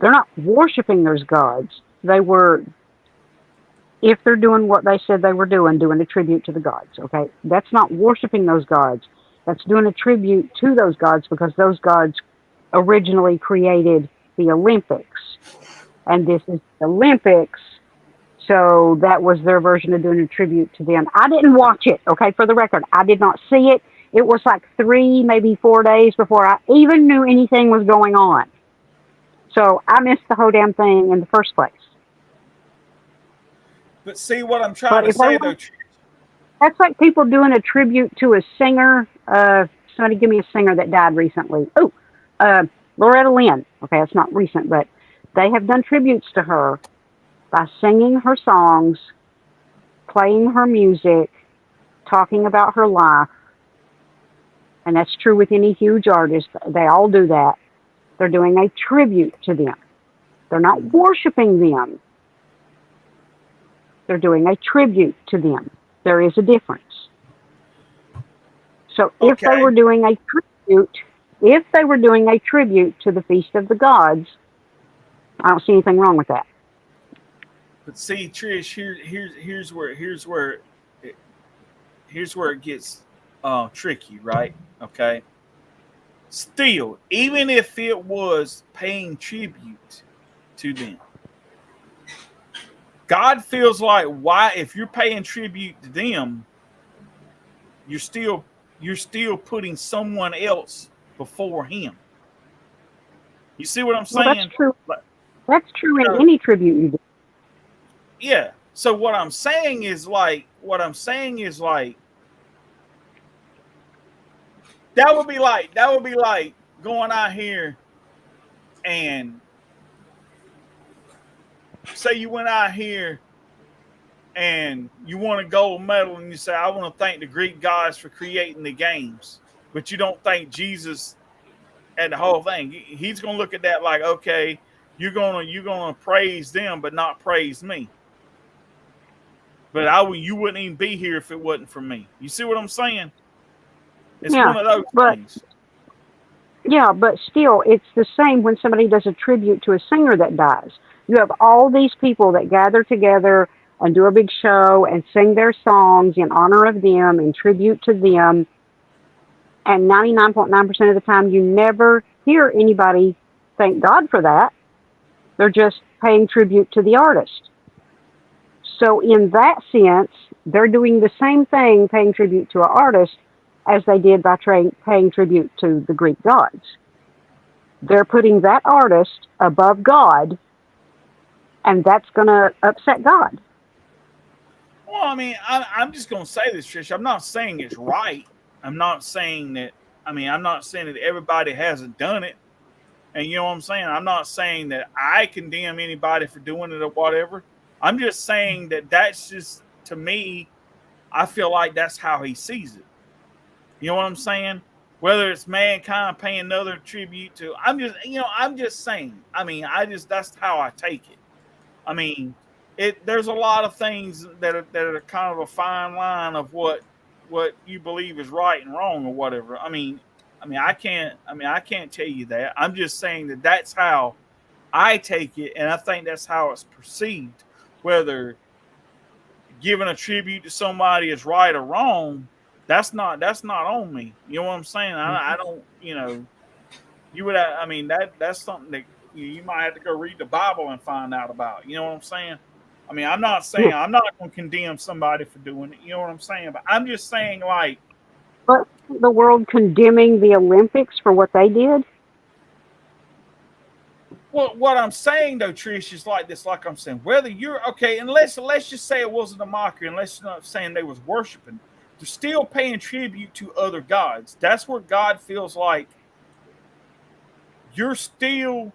E: They're not worshiping those gods. They were, if they're doing what they said they were doing a tribute to the gods, okay? That's not worshiping those gods. That's doing a tribute to those gods because those gods originally created the Olympics. And this is the Olympics, so that was their version of doing a tribute to them. I didn't watch it, okay, for the record. I did not see it. It was like 3, maybe 4 days before I even knew anything was going on. So I missed the whole damn thing in the first place.
B: But see what I'm trying to
E: But
B: say, though.
E: that's like people doing a tribute to a singer. Somebody give me a singer that died recently. Oh, Loretta Lynn. Okay, it's not recent, but they have done tributes to her by singing her songs, playing her music, talking about her life. And that's true with any huge artist. They all do that. They're doing a tribute to them. They're not worshiping them. They're doing a tribute to them. There is a difference. So if they were doing a tribute, to the Feast of the Gods, I don't see anything wrong with that.
B: But see, Trish, here's where it gets tricky, right? Okay. Still, even if it was paying tribute to them, God feels like, why, if you're paying tribute to them, you're still putting someone else before Him. You see what I'm saying?
E: Well, that's true. That's true in any tribute you do.
B: Yeah. So what I'm saying is like that would be like going out here and say you went out here and you won a gold medal and you say, I want to thank the Greek gods for creating the games, but you don't thank Jesus and the whole thing. He's gonna look at that like, okay, you're gonna praise them but not praise me. But you wouldn't even be here if it wasn't for me. You see what I'm saying? It's one of those things.
E: Yeah, but still, it's the same when somebody does a tribute to a singer that dies. You have all these people that gather together and do a big show and sing their songs in honor of them, in tribute to them. And 99.9% of the time, you never hear anybody thank God for that. They're just paying tribute to the artist. So in that sense, they're doing the same thing, paying tribute to an artist, as they did by paying tribute to the Greek gods. They're putting that artist above God, and that's going to upset God.
B: Well, I mean, I'm just going to say this, Trish. I'm not saying it's right. I'm not saying that everybody hasn't done it. And you know what I'm saying? I'm not saying that I condemn anybody for doing it or whatever. I'm just saying that that's just, to me, I feel like that's how He sees it. You know what I'm saying? Whether it's mankind paying another tribute to, I'm just saying. I mean, that's how I take it. I mean, there's a lot of things that are kind of a fine line of what you believe is right and wrong or whatever. I mean, I can't tell you that. I'm just saying that that's how I take it, and I think that's how it's perceived. Whether giving a tribute to somebody is right or wrong, that's not on me. You know what I'm saying? I don't. You would. That's something that you might have to go read the Bible and find out about. You know what I'm saying? I mean, I'm not saying I'm not going to condemn somebody for doing it. You know what I'm saying? But I'm just saying, like,
E: but the world condemning the Olympics for what they did.
B: Well, what I'm saying though, Trish, is like this. Like I'm saying, whether you're okay, and let's just say it wasn't a mockery, and let's not saying they was worshiping. They're still paying tribute to other gods. That's where God feels like you're still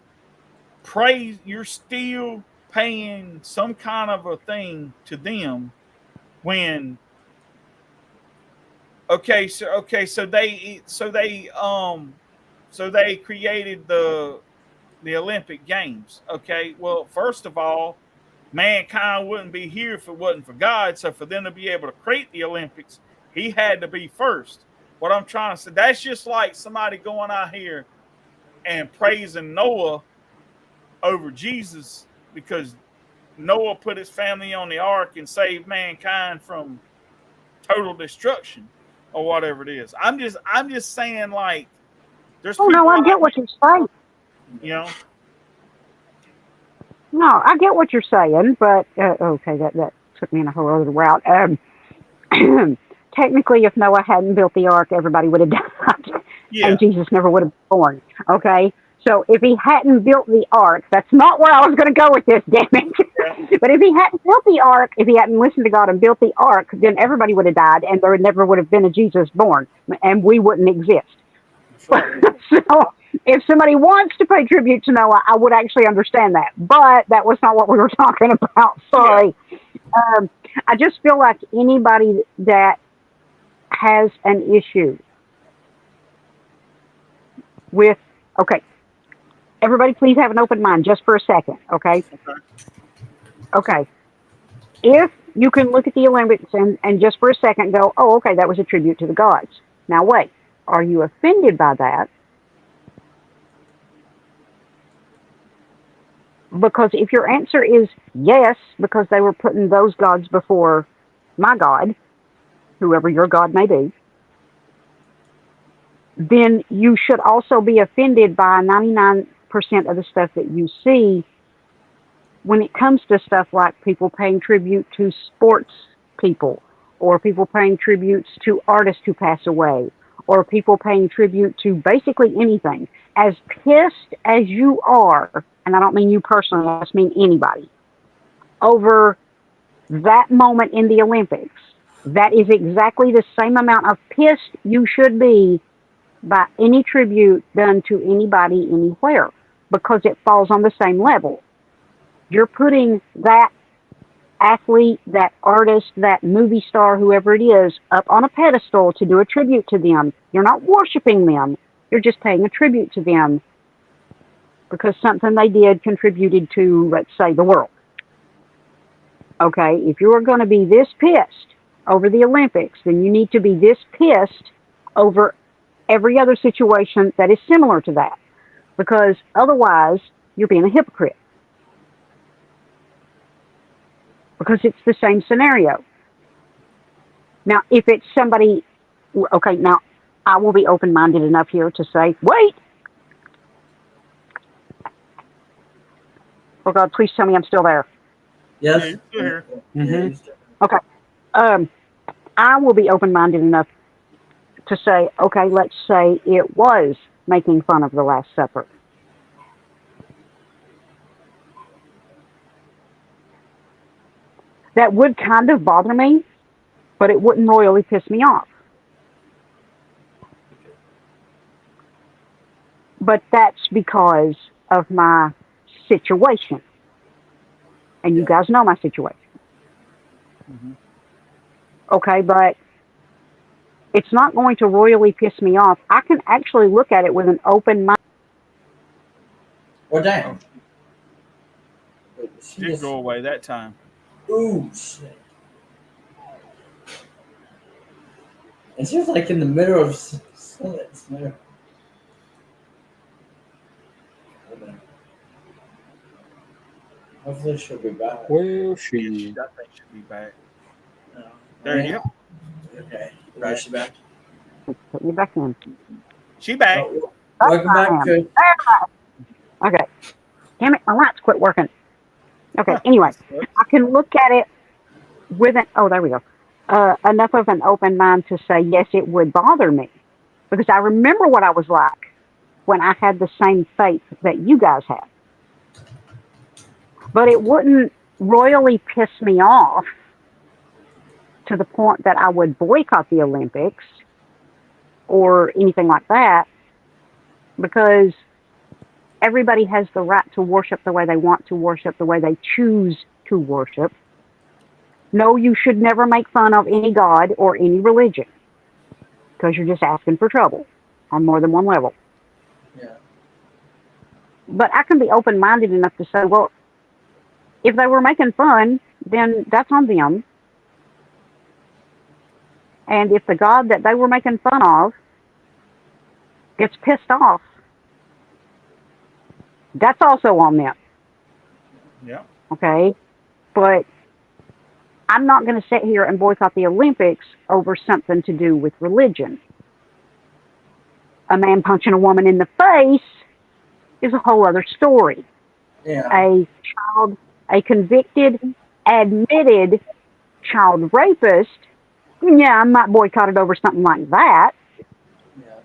B: you're still paying some kind of a thing to them when so they created the Olympic Games. Okay, well, first of all, mankind wouldn't be here if it wasn't for God. So for them to be able to create the Olympics, He had to be first. What I'm trying to say, that's just like somebody going out here and praising Noah over Jesus because Noah put his family on the ark and saved mankind from total destruction or whatever it is. I'm just saying, like, there's
E: Oh
B: people
E: no, I
B: like
E: get what you're saying.
B: you know.
E: No, I get what you're saying, but okay, that took me in a whole other route. Technically, if Noah hadn't built the ark, everybody would have died,
B: Yeah.
E: and Jesus never would have been born. Okay, so if he hadn't built the ark, that's not where I was going to go with this, damn it.
B: Yeah.
E: But if he hadn't built the ark, if he hadn't listened to God and built the ark, then everybody would have died, and there never would have been a Jesus born, and we wouldn't exist.
B: That's right.
E: So if somebody wants to pay tribute to Noah, I would actually understand that. But that was not what we were talking about. Sorry. Yeah. I just feel like anybody that has an issue with, okay, everybody please have an open mind just for a second, okay? Okay. If you can look at the Olympics and just for a second go, oh, okay, that was a tribute to the gods. Now wait, are you offended by that? Because if your answer is yes, because they were putting those gods before my God, whoever your God may be, then you should also be offended by 99% of the stuff that you see when it comes to stuff like people paying tribute to sports people, or people paying tributes to artists who pass away, or people paying tribute to basically anything. As pissed as you are, and I don't mean you personally, I just mean anybody, over that moment in the Olympics, that is exactly the same amount of pissed you should be by any tribute done to anybody anywhere, because it falls on the same level. You're putting that athlete, that artist, that movie star, whoever it is, up on a pedestal to do a tribute to them. You're not worshiping them. You're just paying a tribute to them because something they did contributed to, let's say, the world. Okay, if you are going to be this pissed over the Olympics, then you need to be this pissed over every other situation that is similar to that, because otherwise you're being a hypocrite. Because it's the same scenario. Now, if it's somebody, okay, now I will be open-minded enough here to say, wait! Oh God, please tell me I'm still there.
A: Yes.
B: Yeah, you're still here.
D: Mm-hmm.
E: Okay. I will be open-minded enough to say, okay, let's say it was making fun of the Last Supper. That would kind of bother me, but it wouldn't royally piss me off. But that's because of my situation. And you guys know my situation.
B: Mm-hmm.
E: Okay, but it's not going to royally piss me off. I can actually look at it with an open mind.
A: Or down.
B: Did go away that time.
A: Ooh, shit. And she was like in the middle of sentence. Hopefully she'll be back.
D: Well,
B: Yeah,
D: she.
B: I think she'll be back.
A: No.
B: There you go.
A: Okay. Right, she back.
E: Put you back in.
B: She back.
A: Oh, welcome back to.
E: Okay. Damn it, my lights quit working. Okay, anyway, I can look at it with an, oh, there we go. Enough of an open mind to say, yes, it would bother me. Because I remember what I was like when I had the same faith that you guys had. But it wouldn't royally piss me off to the point that I would boycott the Olympics or anything like that, because everybody has the right to worship the way they want to worship, the way they choose to worship. No, you should never make fun of any god or any religion, because you're just asking for trouble on more than one level.
A: Yeah.
E: But I can be open-minded enough to say, well, if they were making fun, then that's on them. And if the god that they were making fun of gets pissed off, that's also on them.
B: Yeah.
E: Okay, but I'm not going to sit here and boycott the Olympics over something to do with religion. A man punching a woman in the face is a whole other story.
A: Yeah.
E: A child, a convicted, admitted child rapist, yeah, I might boycott it over something like that.
A: Yeah.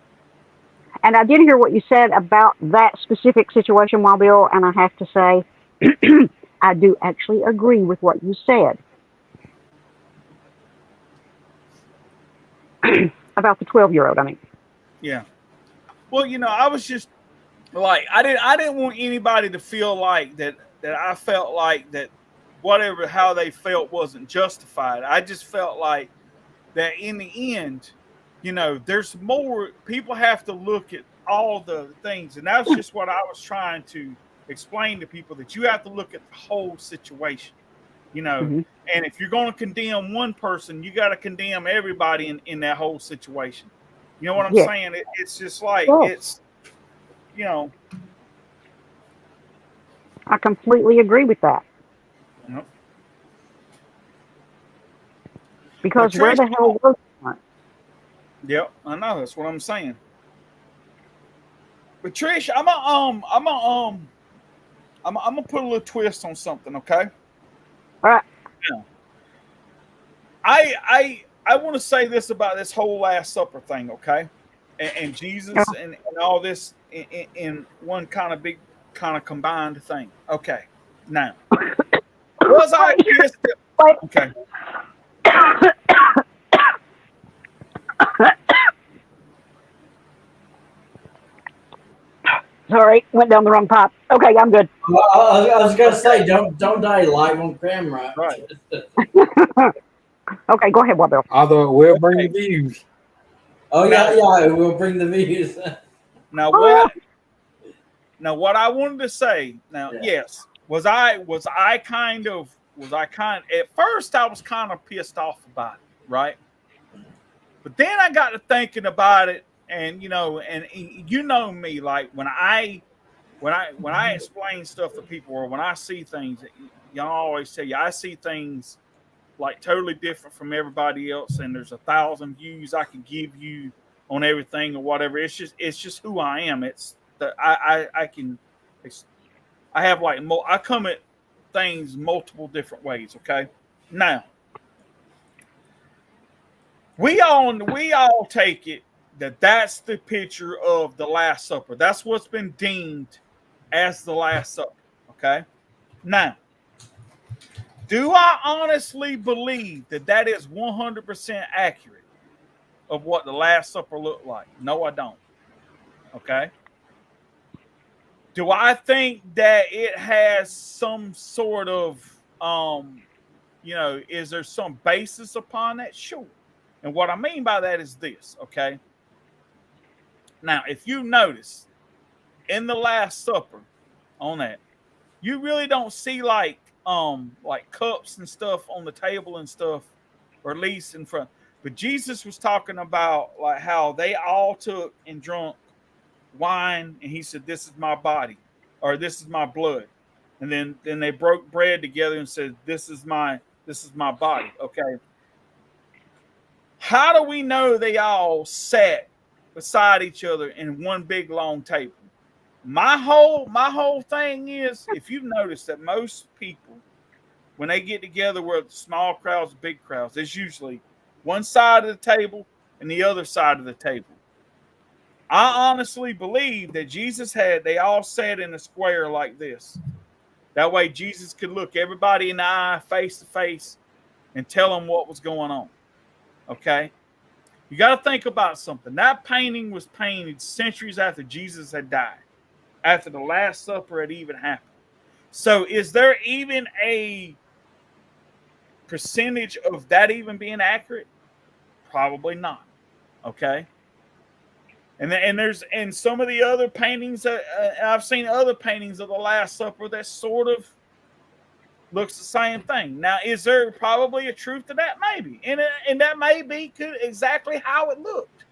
E: And I did hear what you said about that specific situation, Wild Bill, and I have to say, I do actually agree with what you said about the 12-year-old. I mean,
B: Yeah. Well, I was just like I didn't want anybody to feel like that I felt like that whatever how they felt wasn't justified. I just felt like that in the end, there's more. People have to look at all the things, and that's just what I was trying to explain to people, that you have to look at the whole situation.
E: mm-hmm.
B: And if you're going to condemn one person, you got to condemn everybody in that whole situation. You know what I'm
E: Yes,
B: saying? It's just like
E: yes,
B: it's you know,
E: I completely agree with that.
B: you know. But
E: Because where
B: Trish,
E: the hell was it?
B: yep, I know that's what I'm saying. But Trish, I'm gonna put a little twist on something, okay?
E: All right.
B: Yeah. I want to say this about this whole Last Supper thing, okay? And Jesus and all this in one kind of big kind of combined thing. Okay. Now, was I pissed?
E: Wait.
B: Okay.
E: Sorry, went down the wrong pipe. Okay, I'm good.
A: Well, I was gonna say, don't die live on camera.
B: Right.
E: Okay, go ahead, Wild Bill.
D: Although it will bring
B: Okay.
D: the views.
A: Oh
B: Now-
A: yeah, we'll bring the views.
B: Now
E: Oh,
B: what? Now what I wanted to say. Now,
A: Yeah.
B: yes, was I kind at first I was kind of pissed off about it, right? But then I got to thinking about it, and you know me, like when I explain stuff to people, or when I see things, y'all always tell you I see things like totally different from everybody else, and there's 1,000 views I can give you on everything or whatever. It's just who I am. It's that I can I have like I come at things multiple different ways. Okay, now we all take it that that's the picture of the Last Supper. That's what's been deemed as the Last Supper. Okay, now do I honestly believe that that is 100% accurate of what the Last Supper looked like? No, I don't. Okay. Do I think that it has some sort of, is there some basis upon that? Sure. And what I mean by that is this, okay? Now, if you notice in the Last Supper on that, you really don't see like cups and stuff on the table and stuff, or at least in front. But Jesus was talking about like how they all took and drunk wine, and he said, "This is my body," or "This is my blood," and then they broke bread together and said, "This is my body." Okay, how do we know they all sat beside each other in one big long table? My whole thing is, if you've noticed that most people, when they get together with small crowds, big crowds, there's usually one side of the table and the other side of the table. I honestly believe that they all sat in a square like this. That way Jesus could look everybody in the eye, face to face, and tell them what was going on. Okay? You got to think about something. That painting was painted centuries after Jesus had died, after the Last Supper had even happened. So is there even a percentage of that even being accurate? Probably not. Okay? And some of the other paintings, I've seen other paintings of the Last Supper that sort of looks the same thing. Now, is there probably a truth to that? Maybe, and that may be exactly how it looked.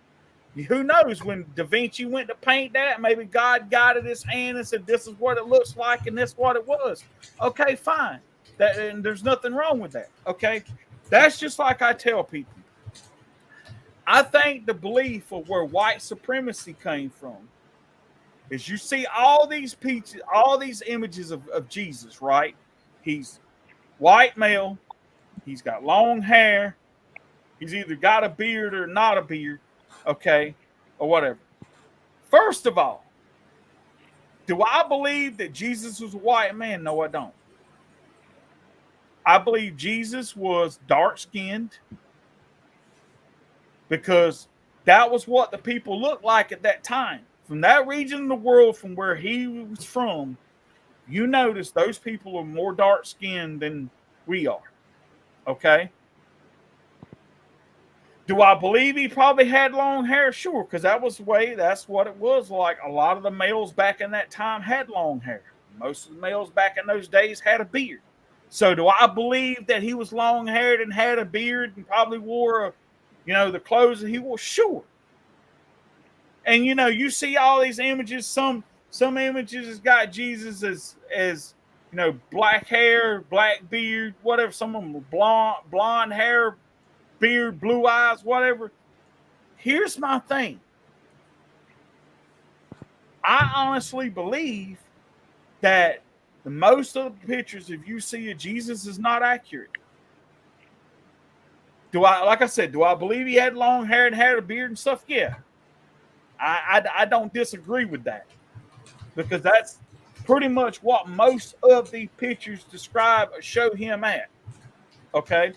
B: Who knows, when Da Vinci went to paint that, maybe God guided his hand and said, this is what it looks like and this is what it was. Okay, fine. And there's nothing wrong with that. Okay. That's just like I tell people. I think the belief of where white supremacy came from is you see all these images of Jesus, right? He's white male. He's got long hair. He's either got a beard or not a beard. Okay, or whatever. First of all, do I believe that Jesus was a white man? No, I don't. I believe Jesus was dark-skinned because that was what the people looked like at that time. From that region of the world, from where he was from, you notice those people are more dark-skinned than we are. Okay? Do I believe he probably had long hair? Sure, because that's what it was like. A lot of the males back in that time had long hair. Most of the males back in those days had a beard. So do I believe that he was long-haired and had a beard and probably wore the clothes that he wore? Sure. And you see all these images. Some images has got Jesus as black hair, black beard, whatever. Some of them were blonde hair, beard, blue eyes, whatever. Here's my thing. I honestly believe that the most of the pictures, if you see of Jesus, is not accurate. Like I said, do I believe he had long hair and had a beard and stuff? Yeah. I don't disagree with that, because that's pretty much what most of the pictures describe or show him at. Okay.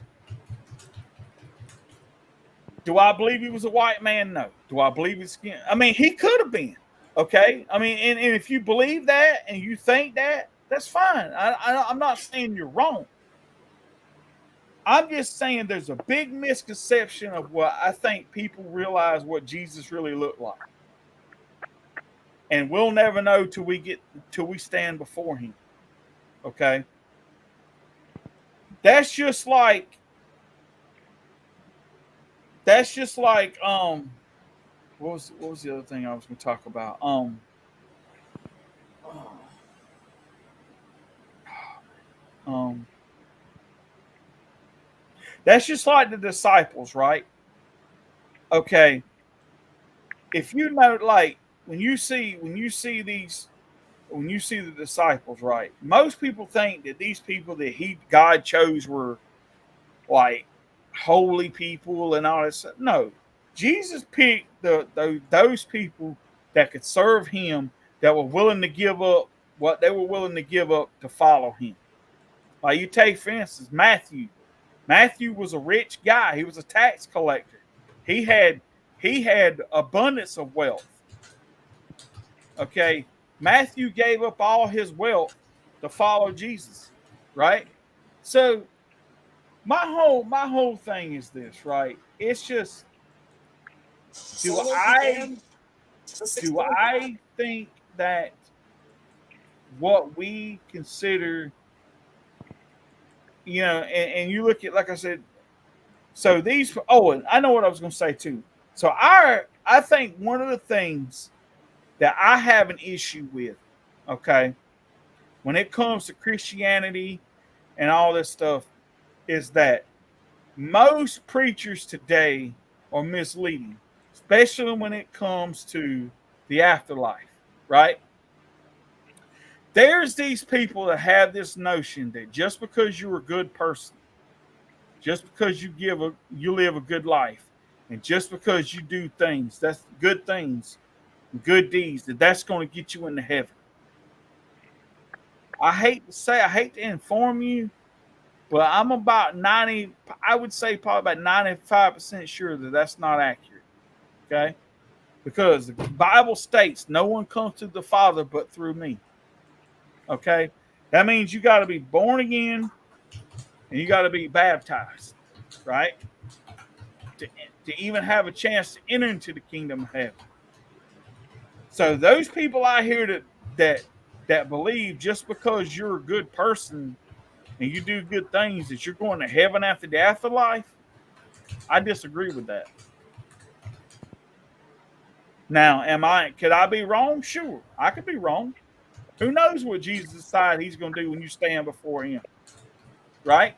B: Do I believe he was a white man? No. Do I believe his skin? I mean, he could have been. Okay. I mean, and if you believe that and you think that, that's fine. I'm not saying you're wrong. I'm just saying there's a big misconception of what I think people realize what Jesus really looked like. And we'll never know till we stand before him. Okay? That's just like what was the other thing I was going to talk about? That's just like the disciples, right? Okay. If you know, like when you see the disciples, right? Most people think that these people that God chose were like holy people and all that stuff. No, Jesus picked those people that could serve him, that were willing to give up what they were willing to give up to follow him. Like you take, for instance, Matthew. Matthew was a rich guy. He was a tax collector. He had abundance of wealth. Okay, Matthew gave up all his wealth to follow Jesus, right? So my whole thing is this, right? It's just, do I think that what we consider, and you look at, like I said, so these, and I know what I was going to say too. So I think one of the things that I have an issue with, okay, when it comes to Christianity and all this stuff, is that most preachers today are misleading, especially when it comes to the afterlife, right? There's these people that have this notion that just because you're a good person, just because you live a good life, and just because you do things, that's good things, good deeds, that's going to get you into heaven. I hate to inform you, but I'm about 90, I would say probably about 95% sure that that's not accurate. Okay? Because the Bible states no one comes to the Father but through me. Okay? That means you got to be born again and you got to be baptized, right? To even have a chance to enter into the kingdom of heaven. So those people out here that believe just because you're a good person and you do good things that you're going to heaven after the afterlife, I disagree with that. Now, could I be wrong? Sure, I could be wrong. Who knows what Jesus decided he's going to do when you stand before him, right?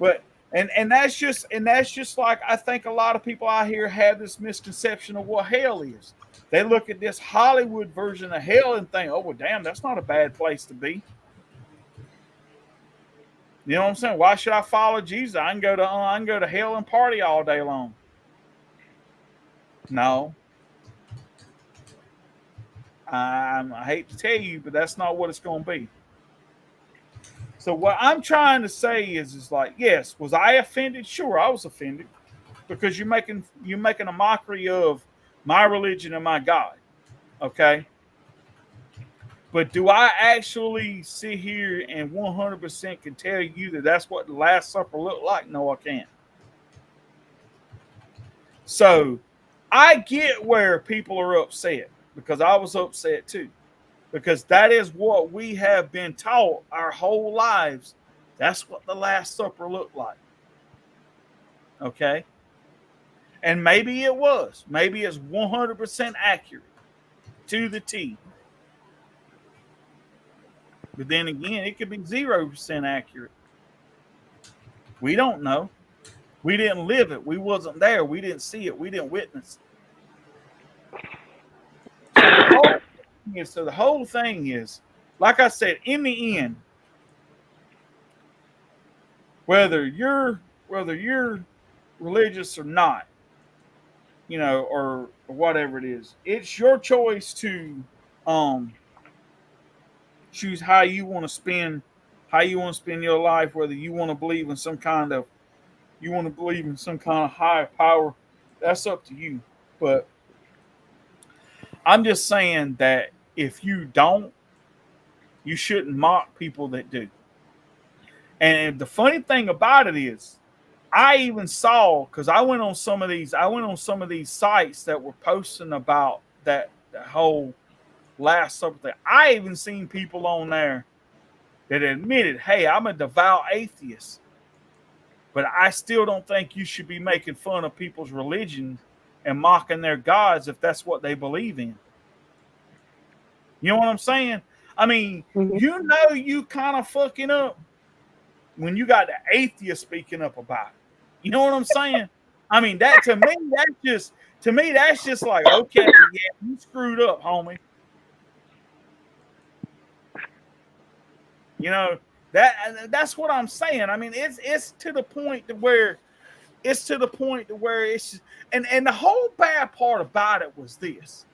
B: But and that's just like I think a lot of people out here have this misconception of what hell is. They look at this Hollywood version of hell and think, oh well, damn, that's not a bad place to be. You know what I'm saying? Why should I follow Jesus? I can go to hell and party all day long. No. I hate to tell you, but that's not what it's going to be. So what I'm trying to say is like, yes, was I offended? Sure, I was offended because you're making a mockery of my religion and my God. Okay. But do I actually sit here and 100% can tell you that that's what the Last Supper looked like? No, I can't. So I get where people are upset because I was upset too. Because that is what we have been taught our whole lives. That's what the Last Supper looked like. Okay? And maybe it was. Maybe it's 100% accurate to the T. But then again, it could be 0% accurate. We don't know. We didn't live it. We wasn't there. We didn't see it. We didn't witness it. So the whole thing is, like I said, in the end, whether you're religious or not, you know, or whatever it is, it's your choice to choose how you want to spend your life, whether you want to believe in some kind of higher power. That's up to you. But I'm just saying that if you don't, you shouldn't mock people that do. And the funny thing about it is, I even saw, because I went on some of these sites that were posting about that whole Last Supper thing. I even seen people on there that admitted, hey, I'm a devout atheist, but I still don't think you should be making fun of people's religion and mocking their gods if that's what they believe in. You know what I'm saying? I mean, you know you kind of fucking up when you got the atheist speaking up about it. You know what I'm saying? I mean, that to me, that's just like, okay, yeah, you screwed up, homie. You know, that's what I'm saying. I mean, it's to the point to where it's and the whole bad part about it was this.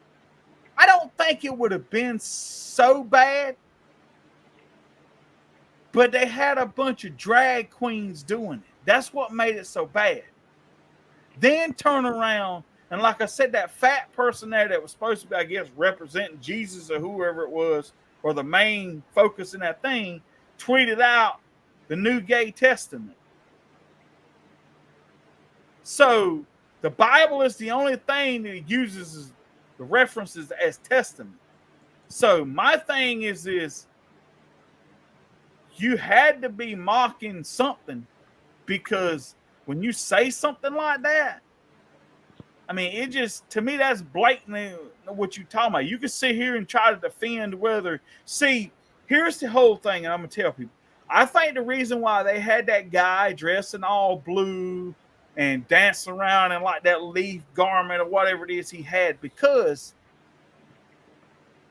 B: I don't think it would have been so bad, but they had a bunch of drag queens doing it. That's what made it so bad. Then turn around, and like I said, that fat person there that was supposed to be, I guess, representing Jesus or whoever it was, or the main focus in that thing, tweeted out the New Gay Testament. So the Bible is the only thing that it uses the references as testament. So my thing is you had to be mocking something, because when you say something like that, I mean, it just, to me, that's blatantly what you're talking about. You can sit here and try to defend whether, see, here's the whole thing, and I'm going to tell people. I think the reason why they had that guy dressed in all blue and dancing around in like that leaf garment or whatever it is he had, because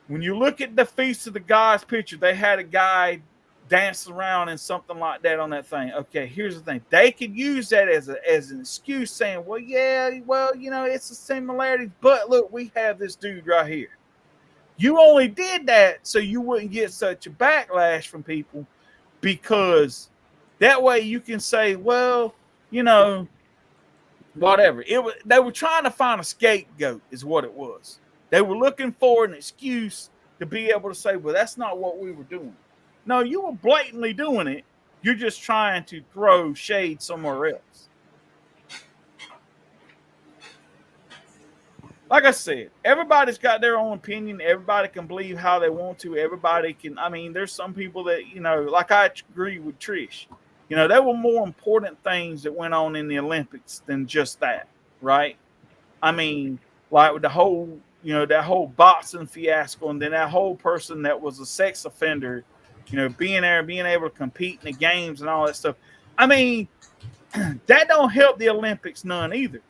B: when you look at the Feast of the Gods picture, they had a guy dancing around in something like that on that thing. Okay, here's the thing. They could use that as an excuse, saying, well, yeah, well, you know, it's a similarity, but look, we have this dude right here. You only did that so you wouldn't get such a backlash from people, because that way you can say, well, you know, whatever. They were trying to find a scapegoat is what it was. They were looking for an excuse to be able to say, well, that's not what we were doing. No, you were blatantly doing it. You're just trying to throw shade somewhere else. Like I said, everybody's got their own opinion. Everybody can believe how they want to. Everybody can, I mean, there's some people that, you know, like I agree with Trish. You know, there were more important things that went on in the Olympics than just that, right? I mean, like with the whole, that whole boxing fiasco, and then that whole person that was a sex offender, being there, being able to compete in the games and all that stuff. I mean, that don't help the Olympics none either.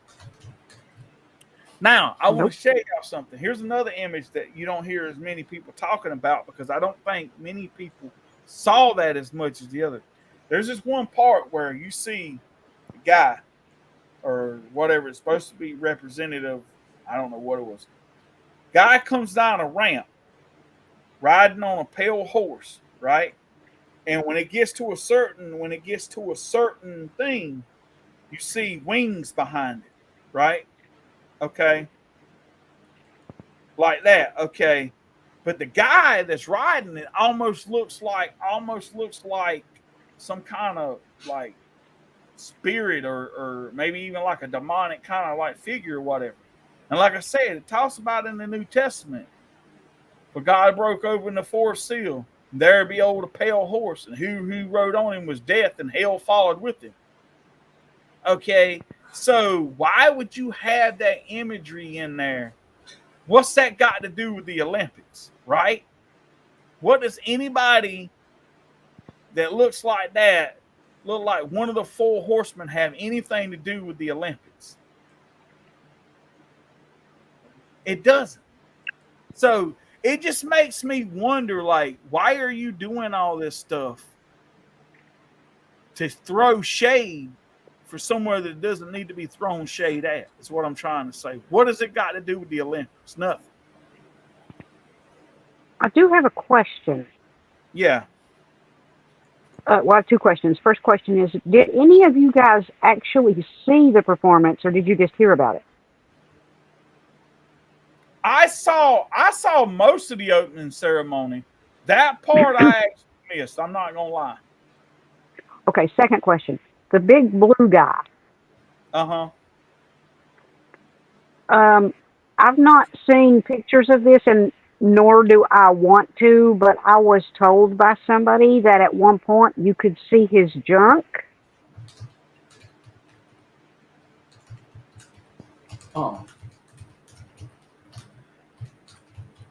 B: Now, I want to show y'all something. Here's another image that you don't hear as many people talking about, because I don't think many people saw that as much as the other. There's this one part where you see the guy, or whatever it's supposed to be representative, I don't know what it was. Guy comes down a ramp riding on a pale horse, right? And when it gets to a certain thing, you see wings behind it, right? Okay. Like that, okay. But the guy that's riding it almost looks like some kind of like spirit, or maybe even like a demonic kind of like figure or whatever. And like I said, it talks about in the New Testament, for God broke open the fourth seal, and there behold a pale horse, and who rode on him was death, and hell followed with him. Okay, so why would you have that imagery in there? What's that got to do with the Olympics, right? What does anybody that looks like that, look like one of the four horsemen, have anything to do with the Olympics? It doesn't. So it just makes me wonder, like, why are you doing all this stuff to throw shade for somewhere that doesn't need to be thrown shade at? Is what I'm trying to say. What has it got to do with the Olympics? Nothing.
E: I do have a question.
B: Yeah.
E: Well, I have two questions. First question is, did any of you guys actually see the performance, or did you just hear about it?
B: I saw most of the opening ceremony. That part I actually missed. I'm not gonna lie.
E: Okay, second question. The big blue guy.
B: Uh-huh.
E: I've not seen pictures of this, and nor do I want to, but I was told by somebody that at one point you could see his junk.
A: Oh.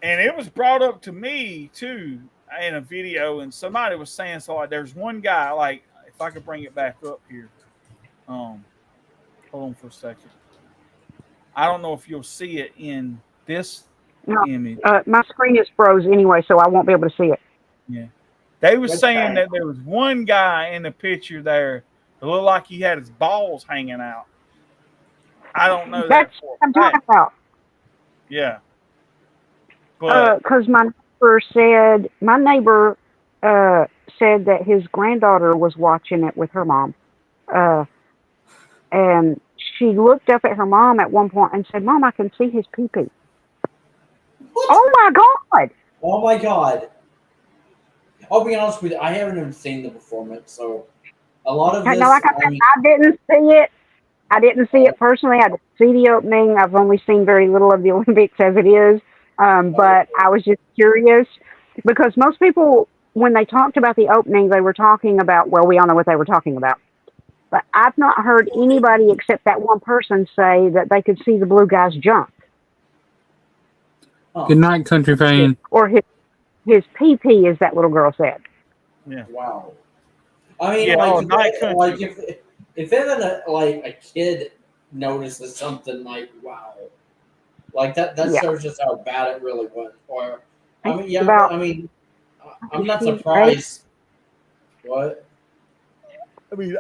B: And it was brought up to me too in a video, and somebody was saying, so like, there's one guy, like, if I could bring it back up here. Hold on for a second. I don't know if you'll see it in this image.
E: My screen is froze anyway, so I won't be able to see it.
B: Yeah. They were saying that there was one guy in the picture there that looked like he had his balls hanging out. I don't know.
E: That's what I'm talking about.
B: Yeah. But
E: because my neighbor said that his granddaughter was watching it with her mom, and she looked up at her mom at one point and said, "Mom, I can see his pee-pee."
A: What?
E: Oh my God!
A: Oh my God! I'll be honest with you, I haven't even seen the performance, so a lot of this.
E: No, like I said, I didn't see it. I didn't see it personally. I didn't see the opening. I've only seen very little of the Olympics as it is. But I was just curious because most people, when they talked about the opening, they were talking about, well, we all know what they were talking about. But I've not heard anybody except that one person say that they could see the blue guy's junk.
A: Oh.
D: Good night, country fan.
E: Or his pee-pee, as that little girl said.
B: Yeah.
A: Wow. I mean,
B: yeah,
A: like if even a kid notices something, like, wow, like that shows just how bad it really was. Or I mean, yeah, I'm not surprised. What?
B: I mean,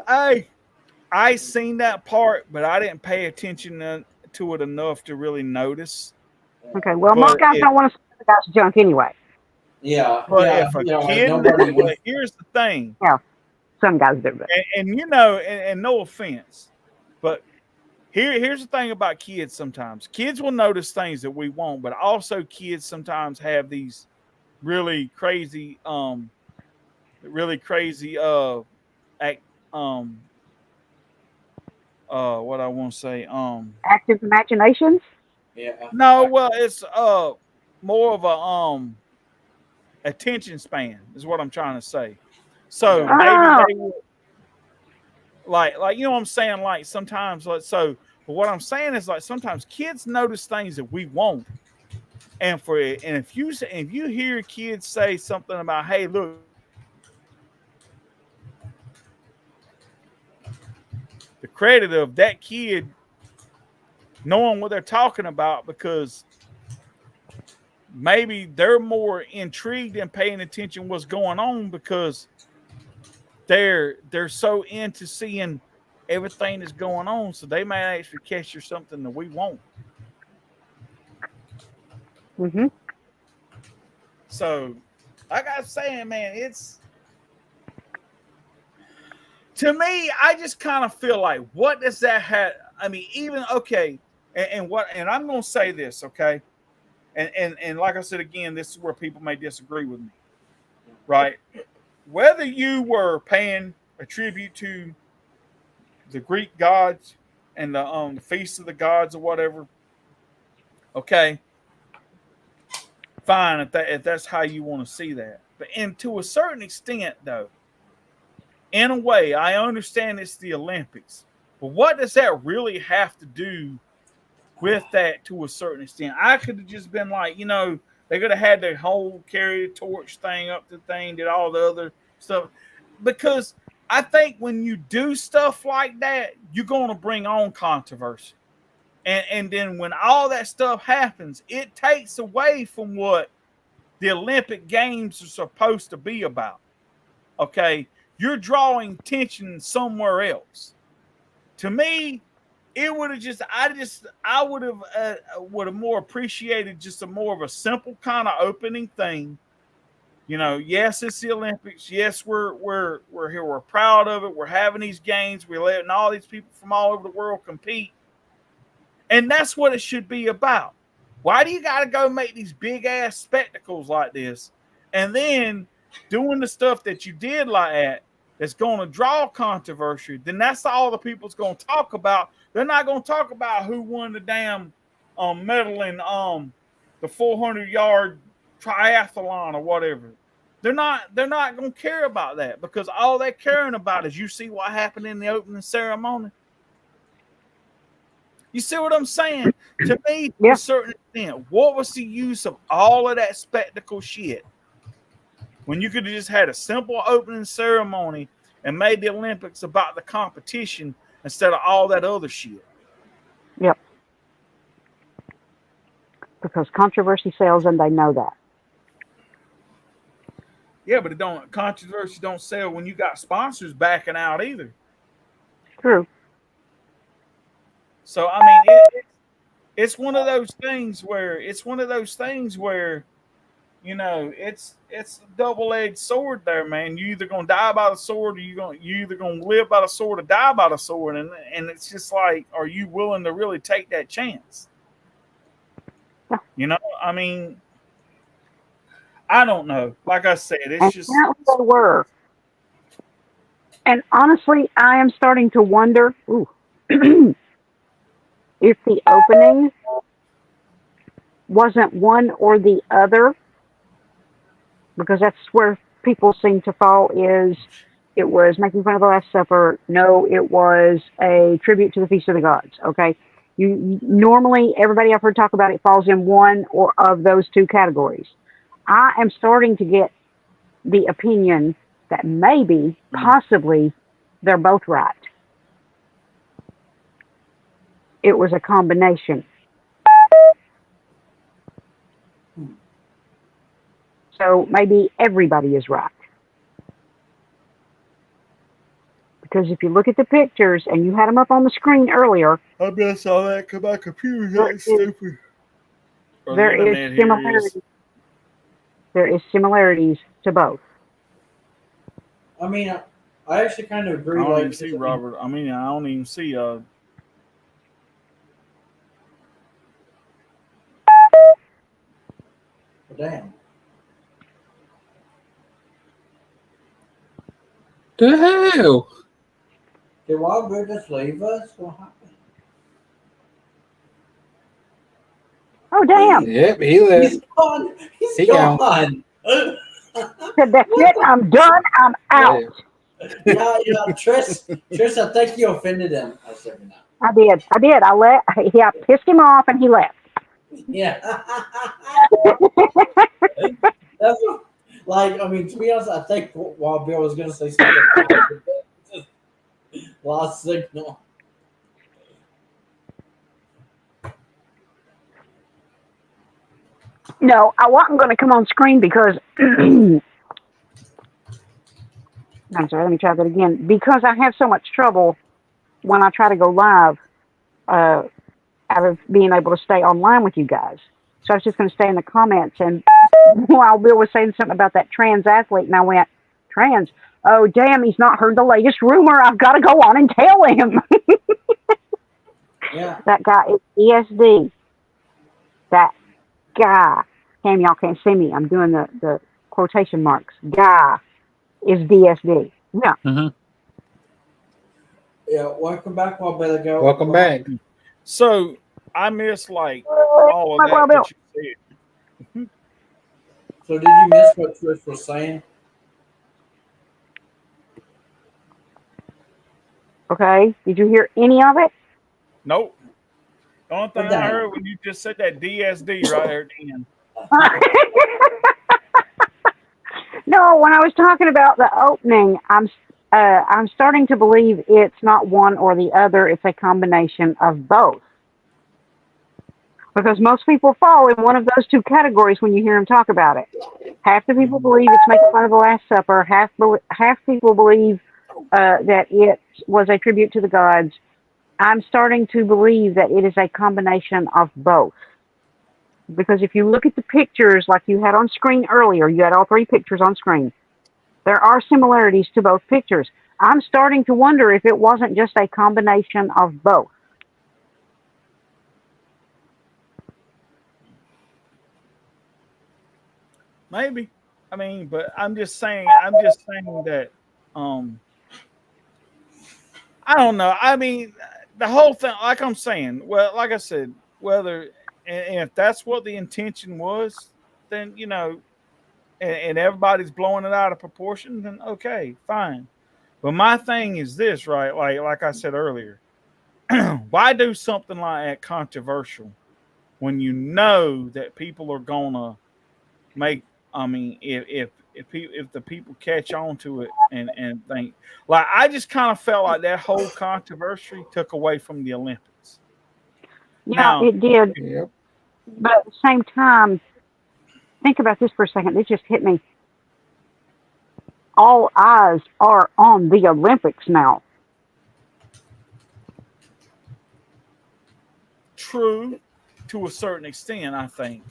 B: I seen that part, but I didn't pay attention to it enough to really notice.
E: Okay, well, most guys don't want to see the guy's junk anyway.
A: Yeah,
B: but
A: yeah,
B: if a kid, here's the thing.
E: Yeah, some guys do that.
B: And and no offense, but here's the thing about kids. Sometimes kids will notice things that we won't, but also kids sometimes have these really crazy, what I want to say,
E: active imaginations.
A: Yeah.
B: No, well, it's more of a attention span is what I'm trying to say. So maybe they will, like you know what I'm saying, like sometimes, so But what I'm saying is, like, sometimes kids notice things that we won't. And if you hear kids say something about, hey, look, the credit of that kid knowing what they're talking about, because maybe they're more intrigued and paying attention what's going on, because they're so into seeing everything that's going on, so they may actually catch you something that we won't.
E: Mm-hmm.
B: So, like I was saying, man, it's, to me, I just kind of feel like, what does that have? I mean, even, okay, and I'm going to say this, okay, and like I said again, this is where people may disagree with me, right? Whether you were paying a tribute to the Greek gods and the feast of the gods or whatever, okay, fine, if that's how you want to see that. But and to a certain extent, though, in a way, I understand it's the Olympics, but what does that really have to do with that to a certain extent? I could have just been like, they could have had the whole carry the torch thing up the thing, did all the other stuff. Because I think when you do stuff like that, you're going to bring on controversy. And then when all that stuff happens, it takes away from what the Olympic Games are supposed to be about. Okay? You're drawing attention somewhere else. To me, it would have I would have more appreciated just a more of a simple kind of opening thing. Yes, it's the Olympics. Yes, we're here. We're proud of it. We're having these games. We're letting all these people from all over the world compete. And that's what it should be about. Why do you got to go make these big ass spectacles like this, and then doing the stuff that you did like that that's going to draw controversy? Then that's all the people's going to talk about. They're not going to talk about who won the damn medal in the 400-yard triathlon or whatever. They're not going to care about that, because all they're caring about is, you see what happened in the opening ceremony. You see what I'm saying? To me, to a certain extent, what was the use of all of that spectacle shit when you could have just had a simple opening ceremony and made the Olympics about the competition instead of all that other shit?
E: Yep. Because controversy sells, and they know that.
B: Yeah, but controversy don't sell when you got sponsors backing out either.
E: True.
B: So I mean, it's one of those things where it's a double-edged sword there, man. You either gonna die by the sword, or you either gonna live by the sword or die by the sword, and it's just like, are you willing to really take that chance? I mean, I don't know. Like I said, it's just
E: they were. And honestly, I am starting to wonder if the opening wasn't one or the other, because that's where people seem to fall, is it was making fun of the Last Supper. No, it was a tribute to the Feast of the Gods. Okay. Normally, everybody I've heard talk about it falls in one or of those two categories. I am starting to get the opinion that maybe, possibly, they're both right. It was a combination. So maybe everybody is right. Because if you look at the pictures, and you had them up on the screen earlier,
B: I bet I saw that because my computer's that stupid.
E: There is similarities to both.
A: I mean, I actually kind of agree.
B: I don't even see Robert. I mean, I don't even see
A: Damn.
D: The hell?
A: Did Wilder just leave us? What happened?
E: Oh, damn.
D: Yep, he left.
A: He's gone.
D: He
A: gone.
E: Said, that's it. I'm done. I'm out.
A: Yeah, Trish, I think you offended him. I said no.
E: I did. I let. Yeah, pissed him off, and he left.
A: Yeah. That's what, like, I mean, to be honest, I think while Bill was going to say something, just lost signal.
E: No, I wasn't going to come on screen because. I'm sorry. Let me try that again. Because I have so much trouble when I try to go live, uh, out of being able to stay online with you guys. So I was just going to stay in the comments. And while Bill was saying something about that trans athlete, and I went, trans? Oh, damn, he's not heard the latest rumor. I've got to go on and tell him.
A: Yeah.
E: That guy is ESD. That guy. Cam, y'all can't see me. I'm doing the quotation marks. Guy is DSD. Yeah.
D: Mm-hmm.
A: Yeah. Welcome back, while Bill go.
D: Welcome back.
B: So I missed like all of
E: Well,
B: that you said.
A: So did you miss what Trish was saying?
E: Okay. Did you hear any of it?
B: Nope. The only thing
A: What the
B: I
A: hell?
B: heard when you just said that DSD right there at the end.
E: No, when I was talking about the opening, I'm starting to believe it's not one or the other. It's a combination of both. Because most people fall in one of those two categories when you hear them talk about it. Half the people believe it's making fun of the Last Supper. Half people believe that it was a tribute to the gods. I'm starting to believe that it is a combination of both. Because if you look at the pictures like you had on screen earlier, you had all three pictures on screen. There are similarities to both pictures. I'm starting to wonder if it wasn't just a combination of both.
B: Maybe. I mean, but I'm just saying that I don't know. I mean, the whole thing, like I'm saying, well, like I said, whether and if that's what the intention was, then and everybody's blowing it out of proportion, then okay, fine. But my thing is this, right? Like I said earlier, why do something like that controversial when you know that people are gonna make? I mean, if the people catch on to it and think, like, I just kind of felt like that whole controversy took away from the Olympics.
E: Yeah,
B: Now,
E: it did.
D: Yep.
E: But at the same time, think about this for a second. This just hit me. All eyes are on the Olympics now.
B: true to a certain extent, I think,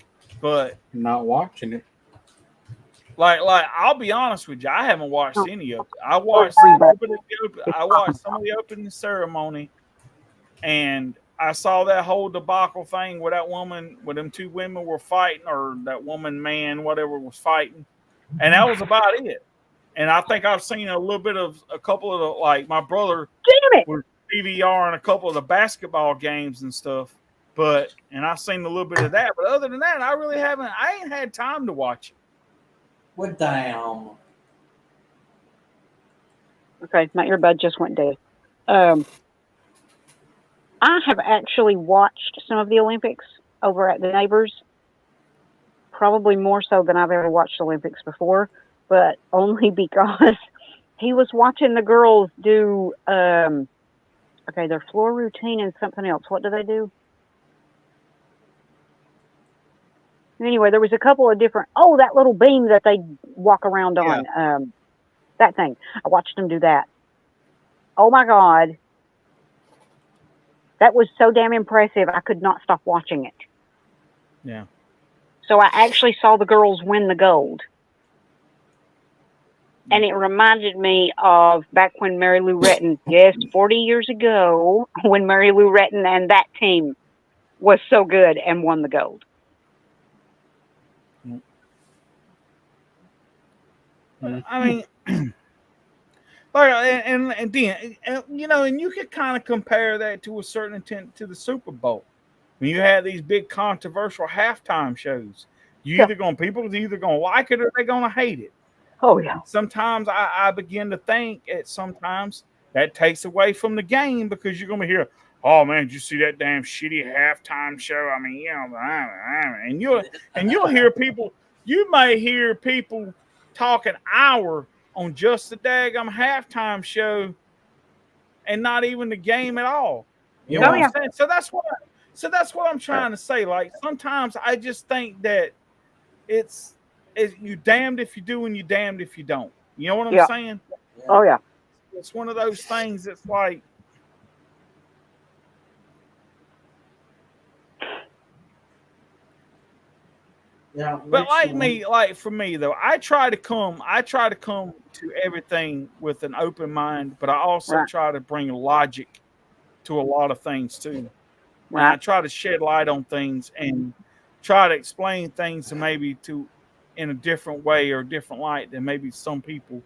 B: but
D: Not watching it.
B: like I'll be honest with you, I haven't watched any of it. I watched some of the opening ceremony, and I saw that whole debacle thing where that woman, where them two women were fighting, or that woman, man, whatever was fighting, and that was about it. And I think I've seen a couple of the, like, my brother
E: Damn it!
B: was DVRing a couple of the basketball games and stuff, and I've seen a little bit of that. But other than that, I ain't had time to watch it.
A: What damn?
E: Okay, my earbud just went dead. I have actually watched some of the Olympics over at the neighbors, probably more so than I've ever watched Olympics before, but only because he was watching the girls do, their floor routine and something else. What do they do? Anyway, there was a couple of different, that little beam that they walk around on, that thing. I watched them do that. Oh my God. That was so damn impressive. I could not stop watching it.
B: Yeah.
E: So I actually saw the girls win the gold. And it reminded me of back when Mary Lou Retton, 40 years ago, when Mary Lou Retton and that team was so good and won the gold.
B: I mean, like, and then, and you could kind of compare that to a certain extent to the Super Bowl. When you had these big controversial halftime shows, people are either gonna like it or they're gonna hate it.
E: Oh yeah.
B: Sometimes I begin to think sometimes that takes away from the game, because you're gonna hear, oh man, did you see that damn shitty halftime show? I mean, and you'll hear people. You may hear people talk an hour on just the daggum halftime show, and not even the game at all. You know what I'm saying? So that's what I'm trying to say. Like sometimes I just think that it's you damned if you do and you damned if you don't. You know what I'm saying?
E: Oh yeah.
B: It's one of those things that's like.
A: Yeah,
B: but for me though, I try to come to everything with an open mind, but I also try to bring logic to a lot of things too. And I try to shed light on things and try to explain things to maybe in a different way or a different light than maybe some people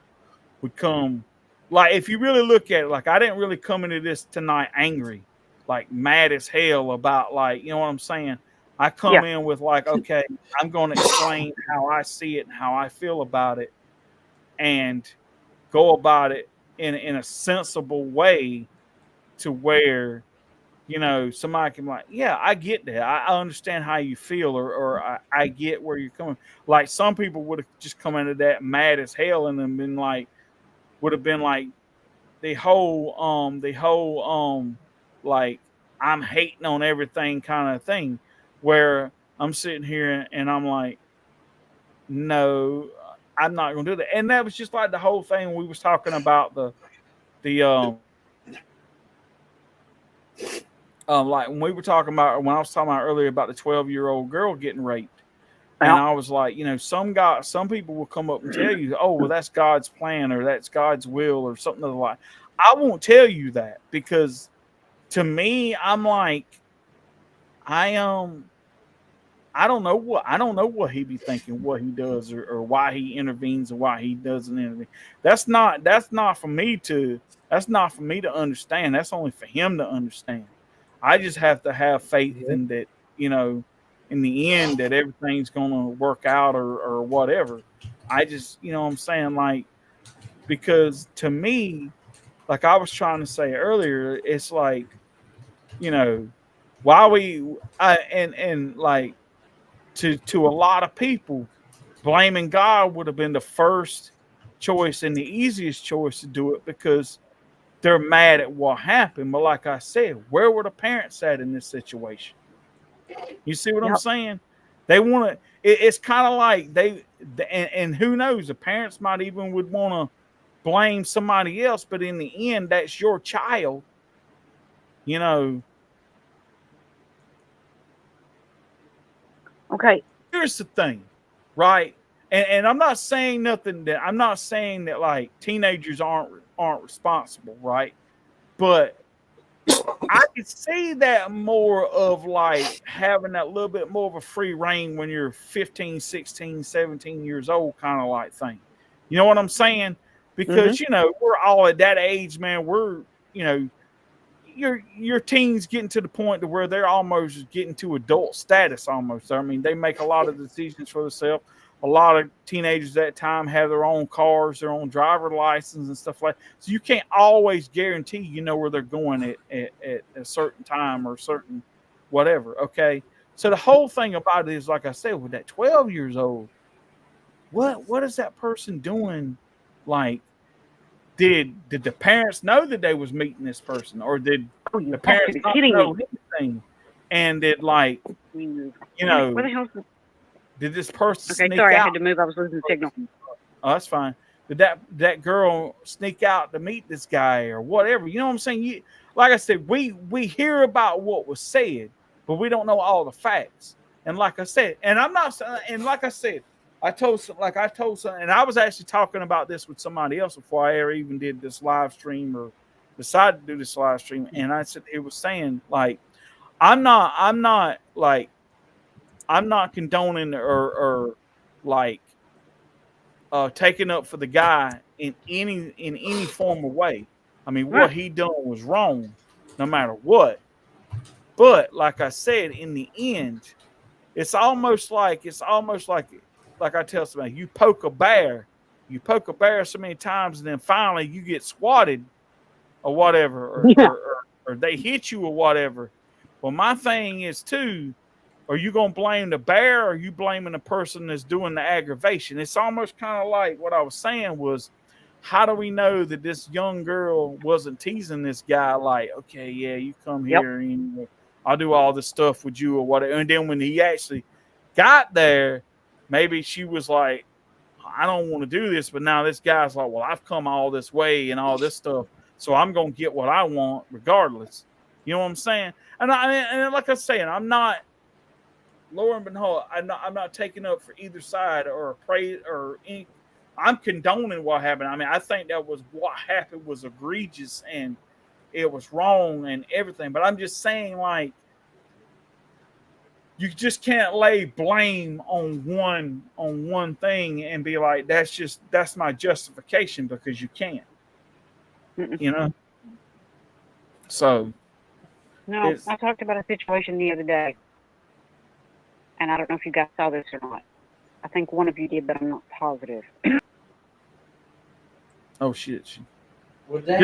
B: would come. Like if you really look at it, like I didn't really come into this tonight angry, like mad as hell about like, you know what I'm saying? I come in with like, okay, I'm going to explain how I see it and how I feel about it and go about it in a sensible way to where, you know, somebody can be like, yeah, I get that. I understand how you feel or I get where you're coming. Like some people would have just come into that mad as hell and then been like, would have been like the whole like I'm hating on everything kind of thing. Where I'm sitting here and I'm like, no, I'm not going to do that. And that was just like the whole thing we was talking about like when we were talking about, when I was talking about earlier about the 12-year-old girl getting raped. And I was like, you know, some people will come up and tell you, oh, well, that's God's plan or that's God's will or something like that. I won't tell you that because to me, I'm like, I don't know what he be thinking, what he does, or why he intervenes and why he doesn't intervene. That's not for me to understand. That's only for him to understand. I just have to have faith in that, you know, in the end that everything's gonna work out or whatever. I just, you know what I'm saying, like, because to me, like I was trying to say earlier, it's like, you know, like to a lot of people, blaming God would have been the first choice and the easiest choice to do it because they're mad at what happened. But like I said, where were the parents at in this situation? You see what I'm saying? They want to. It's kind of like and who knows? The parents might even would want to blame somebody else, but in the end, that's your child. You know.
E: Okay.
B: Here's the thing, right? And I'm not saying nothing that I'm not saying that like teenagers aren't responsible, right? But I could see that more of like having that little bit more of a free reign when you're 15, 16, 17 years old kind of like thing. You know what I'm saying? Because, you know, we're all at that age, man. We're, you know, your teens getting to the point to where they're almost getting to adult status almost. I mean, they make a lot of decisions for themselves. A lot of teenagers at that time have their own cars, their own driver license and stuff like that. So you can't always guarantee you know where they're going at a certain time or certain whatever, okay? So the whole thing about it is, like I said, with that 12 years old, what is that person doing? Like, did the parents know that they was meeting this person, or did the parents not know anything? And did like, you know,
E: Where the hell's
B: did this person sneak
E: sorry,
B: out?
E: I had to move. I was losing signal.
B: Oh, that's fine. Did that girl sneak out to meet this guy or whatever? You know what I'm saying? Like I said, we hear about what was said, but we don't know all the facts. And like I said, and like I said, I told some, and I was actually talking about this with somebody else before I ever even did this live stream or decided to do this live stream. And I said, it was saying like, I'm not condoning or like taking up for the guy in any form of way. I mean, what he done was wrong, no matter what. But like I said, in the end, it's almost like I tell somebody, you poke a bear so many times, and then finally you get swatted or whatever, or or they hit you or whatever. Well, my thing is too, are you going to blame the bear or are you blaming the person that's doing the aggravation? It's almost kind of like what I was saying was, how do we know that this young girl wasn't teasing this guy like, okay, yeah, you come here and I'll do all this stuff with you or whatever. And then when he actually got there, maybe she was like, I don't want to do this, but now this guy's like, well, I've come all this way and all this stuff, so I'm going to get what I want regardless. You know what I'm saying? And like I was saying, I'm not, lo and behold, I'm not taking up for either side or praise or any. I'm condoning what happened. I mean, I think that was what happened was egregious and it was wrong and everything. But I'm just saying, like, you just can't lay blame on one thing and be like, that's my justification, because you can't. You know? So
E: no, I talked about a situation the other day, and I don't know if you guys saw this or not. I think one of you did, but I'm not positive.
B: oh shit.
A: Well, damn.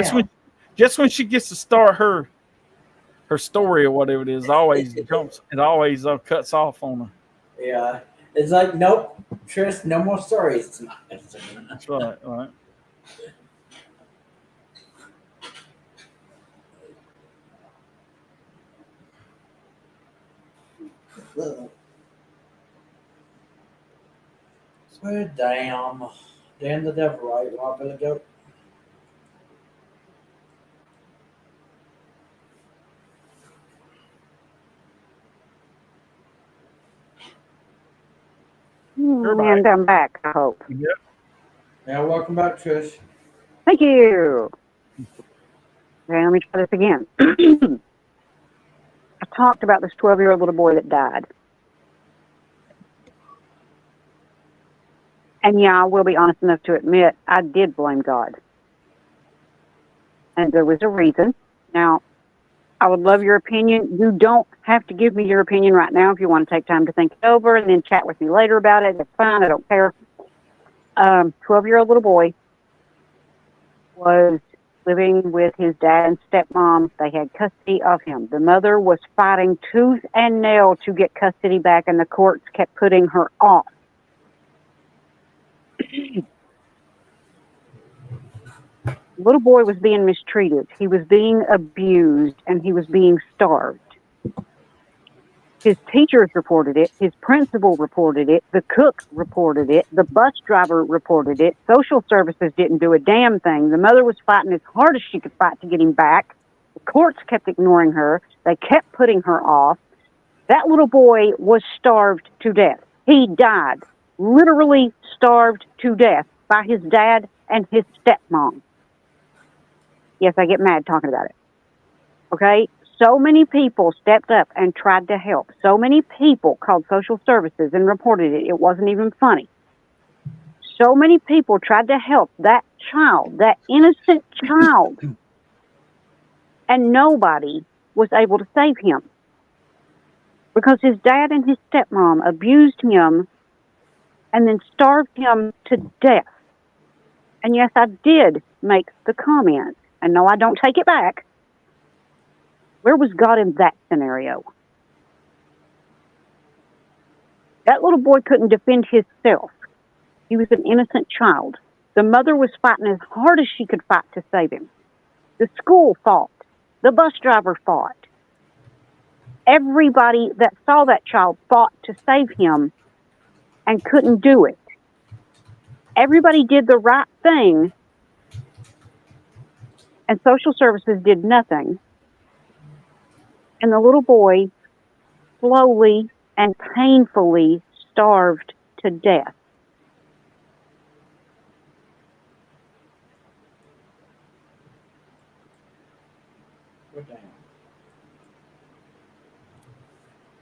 B: Just when she gets to start her story or whatever it is, always jumps. It always cuts off on her.
A: Yeah, it's like, nope, Trish, no more stories tonight.
B: That's right. Right.
A: Well, damn the devil, right? Well, I better go.
E: And I'm back, I hope.
B: Yep.
A: Yeah, welcome back, Trish.
E: Thank you. Okay, let me try this again. I talked about this 12-year-old little boy that died. And yeah, I will be honest enough to admit I did blame God. And there was a reason. Now, I would love your opinion. You don't have to give me your opinion right now. If you want to take time to think it over and then chat with me later about it, that's fine. I don't care. 12-year-old little boy was living with his dad and stepmom. They had custody of him. The mother was fighting tooth and nail to get custody back, and the courts kept putting her off. Little boy was being mistreated. He was being abused, and he was being starved. His teachers reported it. His principal reported it. The cook reported it. The bus driver reported it. Social services didn't do a damn thing. The mother was fighting as hard as she could fight to get him back. The courts kept ignoring her. They kept putting her off. That little boy was starved to death. He died, literally starved to death by his dad and his stepmom. Yes, I get mad talking about it. Okay? So many people stepped up and tried to help. So many people called social services and reported it. It wasn't even funny. So many people tried to help that child, that innocent child. And nobody was able to save him. Because his dad and his stepmom abused him and then starved him to death. And yes, I did make the comment. And no, I don't take it back. Where was God in that scenario? That little boy couldn't defend himself. He was an innocent child. The mother was fighting as hard as she could fight to save him. The school fought. The bus driver fought. Everybody that saw that child fought to save him and couldn't do it. Everybody did the right thing, and social services did nothing. And the little boy slowly and painfully starved to death.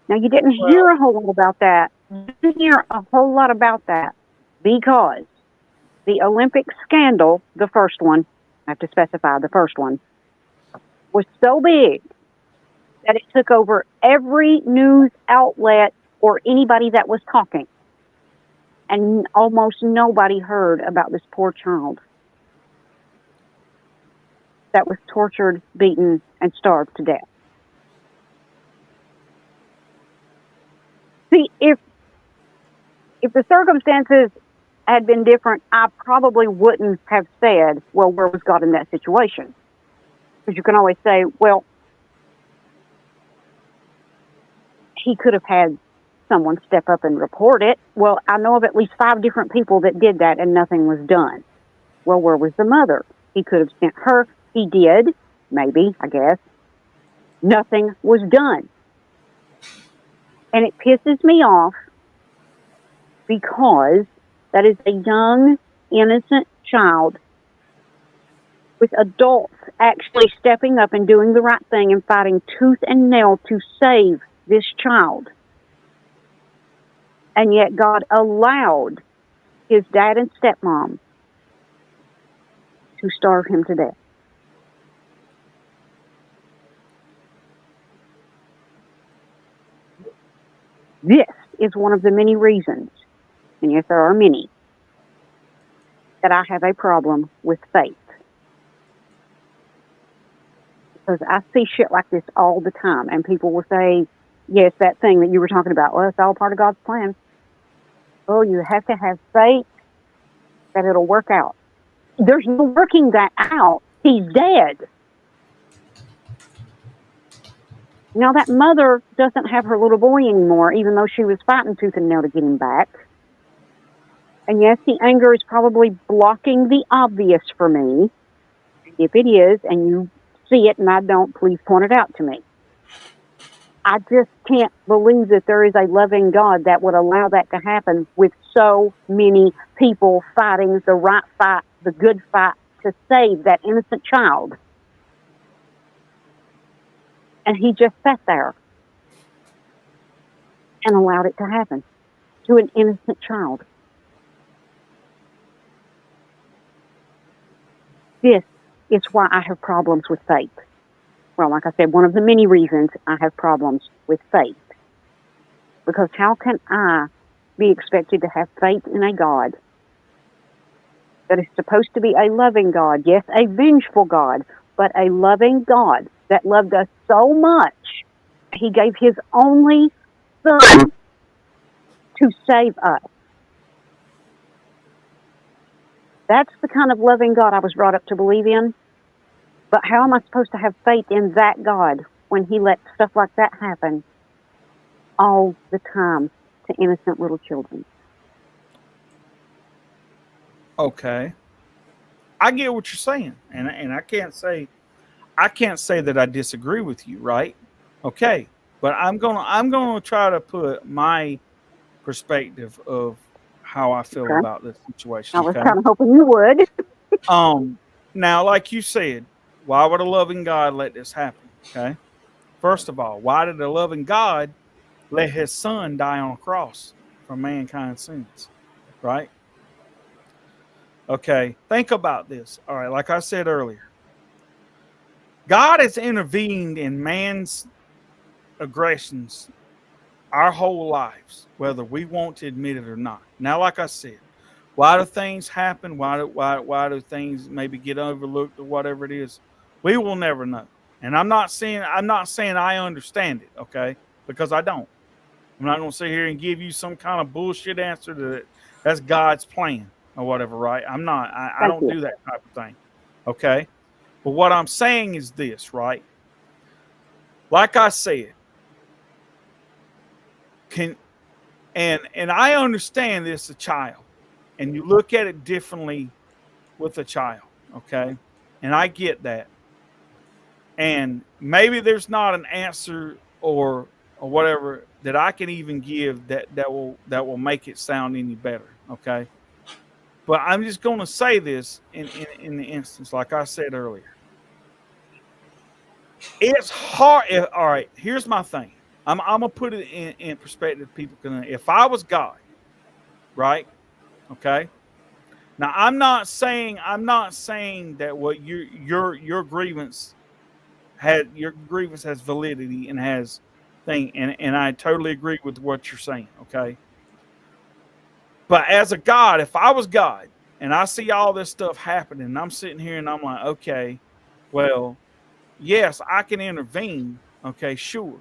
E: Now, you didn't hear a whole lot about that. You didn't hear a whole lot about that because the Olympic scandal, the first one, I have to specify the first one, was so big that it took over every news outlet or anybody that was talking. And almost nobody heard about this poor child. that was tortured, beaten, and starved to death. See, if the circumstances had been different, I probably wouldn't have said, well, where was God in that situation? Because you can always say, well, he could have had someone step up and report it. Well, I know of at least 5 different people that did that and nothing was done. Well, where was the mother? He could have sent her. He did. Maybe, I guess. Nothing was done. And it pisses me off because that is a young, innocent child with adults actually stepping up and doing the right thing and fighting tooth and nail to save this child. And yet God allowed his dad and stepmom to starve him to death. This is one of the many reasons, and yes, there are many, that I have a problem with faith. Because I see shit like this all the time, and people will say, yes, that thing that you were talking about, well, it's all part of God's plan. Oh, you have to have faith that it'll work out. There's no working that out. He's dead. Now, that mother doesn't have her little boy anymore, even though she was fighting tooth and nail to get him back. And yes, the anger is probably blocking the obvious for me. If it is, and you see it and I don't, please point it out to me. I just can't believe that there is a loving God that would allow that to happen with so many people fighting the right fight, the good fight to save that innocent child. And he just sat there and allowed it to happen to an innocent child. This is why I have problems with faith. Well, like I said, one of the many reasons I have problems with faith. Because how can I be expected to have faith in a God that is supposed to be a loving God, yes, a vengeful God, but a loving God that loved us so much, he gave his only son to save us. That's the kind of loving God I was brought up to believe in. But how am I supposed to have faith in that God when he lets stuff like that happen all the time to innocent little children?
B: Okay, I get what you're saying, and I can't say that I disagree with you, right? Okay, but I'm gonna try to put my perspective of how I feel
E: Okay.
B: about this situation.
E: I was
B: Okay?
E: kind of hoping you would.
B: Now, like you said, why would a loving God let this happen? Okay, first of all, why did a loving God let his son die on a cross for mankind's sins? Right? Okay, think about this. All right, like I said earlier, God has intervened in man's aggressions our whole lives, whether we want to admit it or not. Now, like I said, why do things happen? Why do things maybe get overlooked or whatever it is? We will never know. And I'm not saying I understand it, okay? Because I don't. I'm not going to sit here and give you some kind of bullshit answer that that's God's plan or whatever, right? I'm not. I don't do that type of thing, okay? But what I'm saying is this, right? Like I said, and I understand this a child, and you look at it differently with a child, okay? And I get that. And maybe there's not an answer or whatever that I can even give that will make it sound any better, okay? But I'm just going to say this in the instance, like I said earlier. It's hard. All right, here's my thing. I'm gonna put it in perspective. People can. If I was God, right? Okay. Now I'm not saying that what your grievance has validity and has thing, and I totally agree with what you're saying. Okay. But as a God, if I was God and I see all this stuff happening, and I'm sitting here and I'm like, okay, Well, yes, I can intervene. Okay, sure.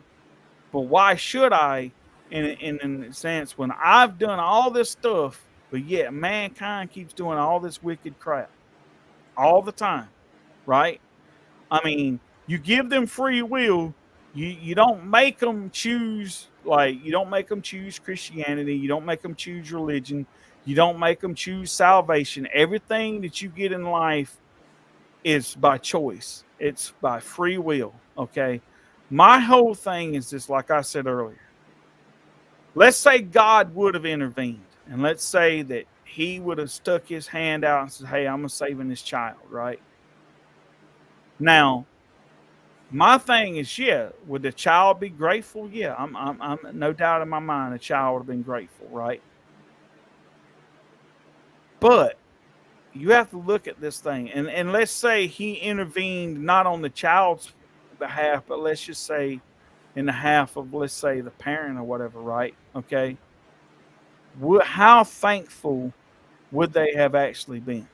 B: But why should I, in a sense, when I've done all this stuff, but yet mankind keeps doing all this wicked crap all the time, right? I mean, you give them free will. You don't make them choose, like, you don't make them choose Christianity. You don't make them choose religion. You don't make them choose salvation. Everything that you get in life is by choice. It's by free will. Okay. My whole thing is this, like I said earlier. Let's say God would have intervened, and let's say that he would have stuck his hand out and said, "Hey, I'm saving this child," right? Now, my thing is, yeah, would the child be grateful? Yeah, I'm no doubt in my mind the child would have been grateful, right? But you have to look at this thing, and let's say he intervened not on the child's behalf, but let's just say in the half of, let's say, the parent or whatever, right? Okay. How thankful would they have actually been,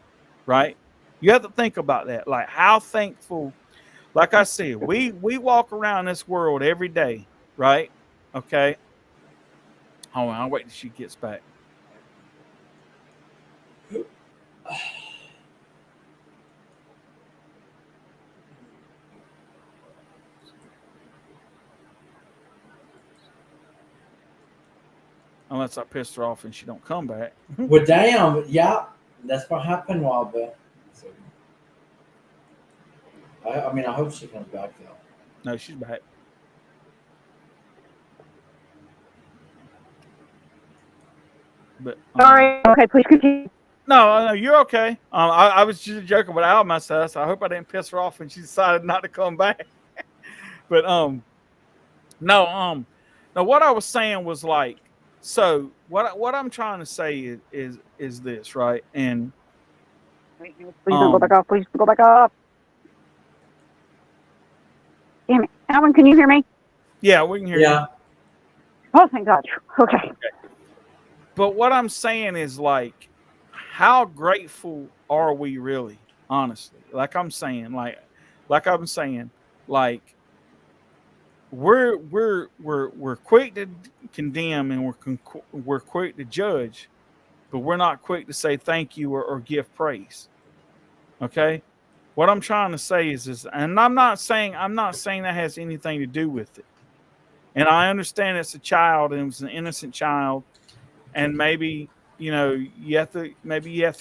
B: right? You have to think about that. Like, how thankful, like I said, we walk around this world every day, right? Okay. Hold on, I'll wait till she gets back. Unless I pissed her off and she don't come back.
A: Well, damn, yeah, that's what happened a while back. So, I mean, I hope she comes back though.
B: No, she's back. But
E: Sorry. Okay, please continue.
B: no, you're okay. I was just joking with Al myself, so I hope I didn't piss her off when she decided not to come back. But no, what I was saying was, like, so what I'm trying to say is this, right? And
E: Please don't go back up. Please go back up. Damn it. Alan, can you hear me?
B: yeah, we can hear
A: Yeah.
B: you.
E: Oh, thank God. Okay.
B: But what I'm saying is, like, how grateful are we really, honestly? Like I'm saying, like we're quick to condemn, and we're quick to judge, but we're not quick to say thank you or give praise. Okay, what I'm trying to say is, and I'm not saying that has anything to do with it. And I understand it's a child, and it was an innocent child, and maybe you have to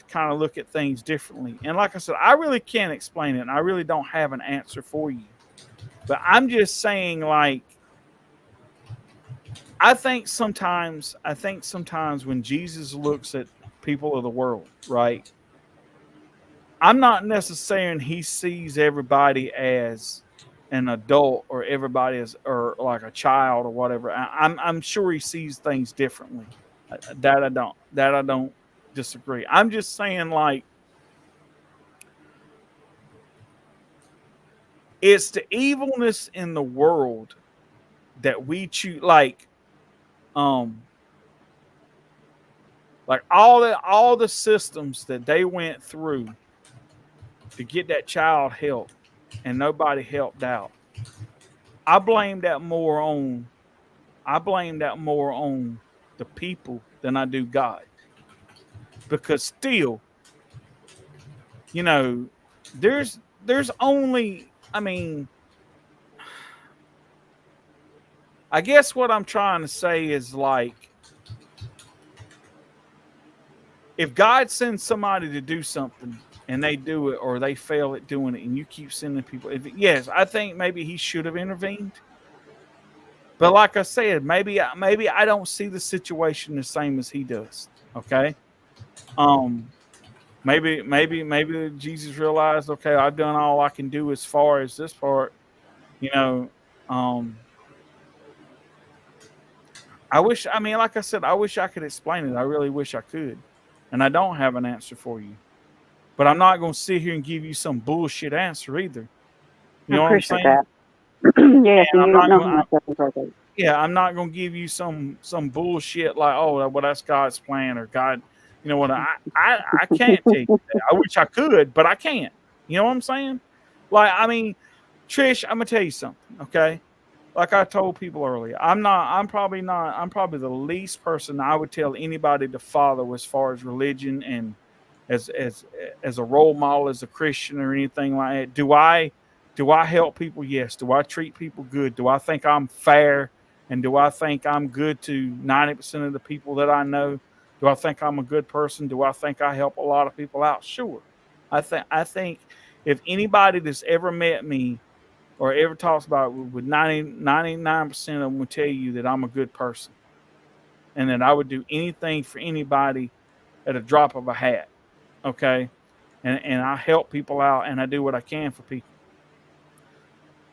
B: kind of look at things differently. And like I said, I really can't explain it, and I really don't have an answer for you. But I'm just saying, like, I think sometimes when Jesus looks at people of the world, right? I'm not necessarily he sees everybody as an adult, or everybody as, or like a child or whatever. I'm sure he sees things differently. That I don't disagree. I'm just saying, like, it's the evilness in the world that we choose, like all the systems that they went through to get that child help, and nobody helped out. I blame that more on the people than I do God. Because still, there's only, I mean, I guess what I'm trying to say is, like, if God sends somebody to do something and they do it, or they fail at doing it, and you keep sending people, yes, I think maybe he should have intervened. But like I said, maybe I don't see the situation the same as he does. Okay. Maybe Jesus realized, okay, I've done all I can do as far as this part. Like I said, I wish I could explain it. I really wish I could. And I don't have an answer for you. But I'm not going to sit here and give you some bullshit answer either. You know what I'm saying?
E: That. Yes, and you don't know how much that is right.
B: Yeah, I'm not going to give you some bullshit like, oh, well, that's God's plan, or God, you know what? I can't tell you that. I wish I could, but I can't. You know what I'm saying? Like, I mean, Trish, I'm gonna tell you something, okay? Like I told people earlier, I'm probably the least person I would tell anybody to follow as far as religion and as as a role model, as a Christian or anything like that. Do I help people? Yes. Do I treat people good? Do I think I'm fair? And do I think I'm good to 90% of the people that I know? Do I think I'm a good person? Do I think I help a lot of people out? Sure. I think if anybody that's ever met me or ever talks about it with 99% of them will tell you that I'm a good person and that I would do anything for anybody at a drop of a hat. Okay. And I help people out and I do what I can for people.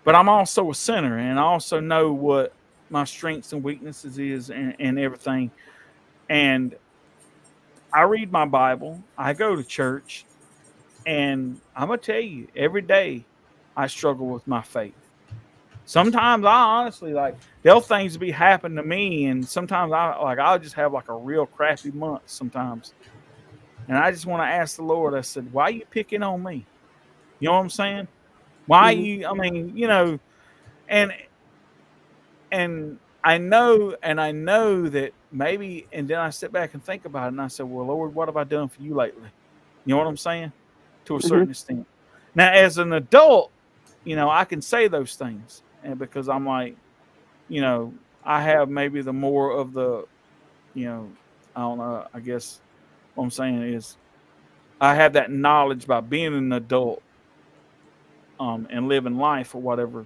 B: But I'm also a sinner and I also know what my strengths and weaknesses is and everything. And I read my Bible, I go to church, and I'm gonna tell you, every day I struggle with my faith. Sometimes I honestly like there'll things be happening to me, and sometimes I'll just have like a real crappy month sometimes. And I just want to ask the Lord, I said, why are you picking on me? You know what I'm saying? Why
E: Mhm.
B: you I mean, and and I know that maybe, and then I sit back and think about it and I said, well, Lord, what have I done for you lately? You know what I'm saying? To a
E: Mhm.
B: certain extent. Now, as an adult, I can say those things, and because I'm like, I have maybe the more of the, you know, I don't know. I guess what I'm saying is I have that knowledge by being an adult, and living life or whatever.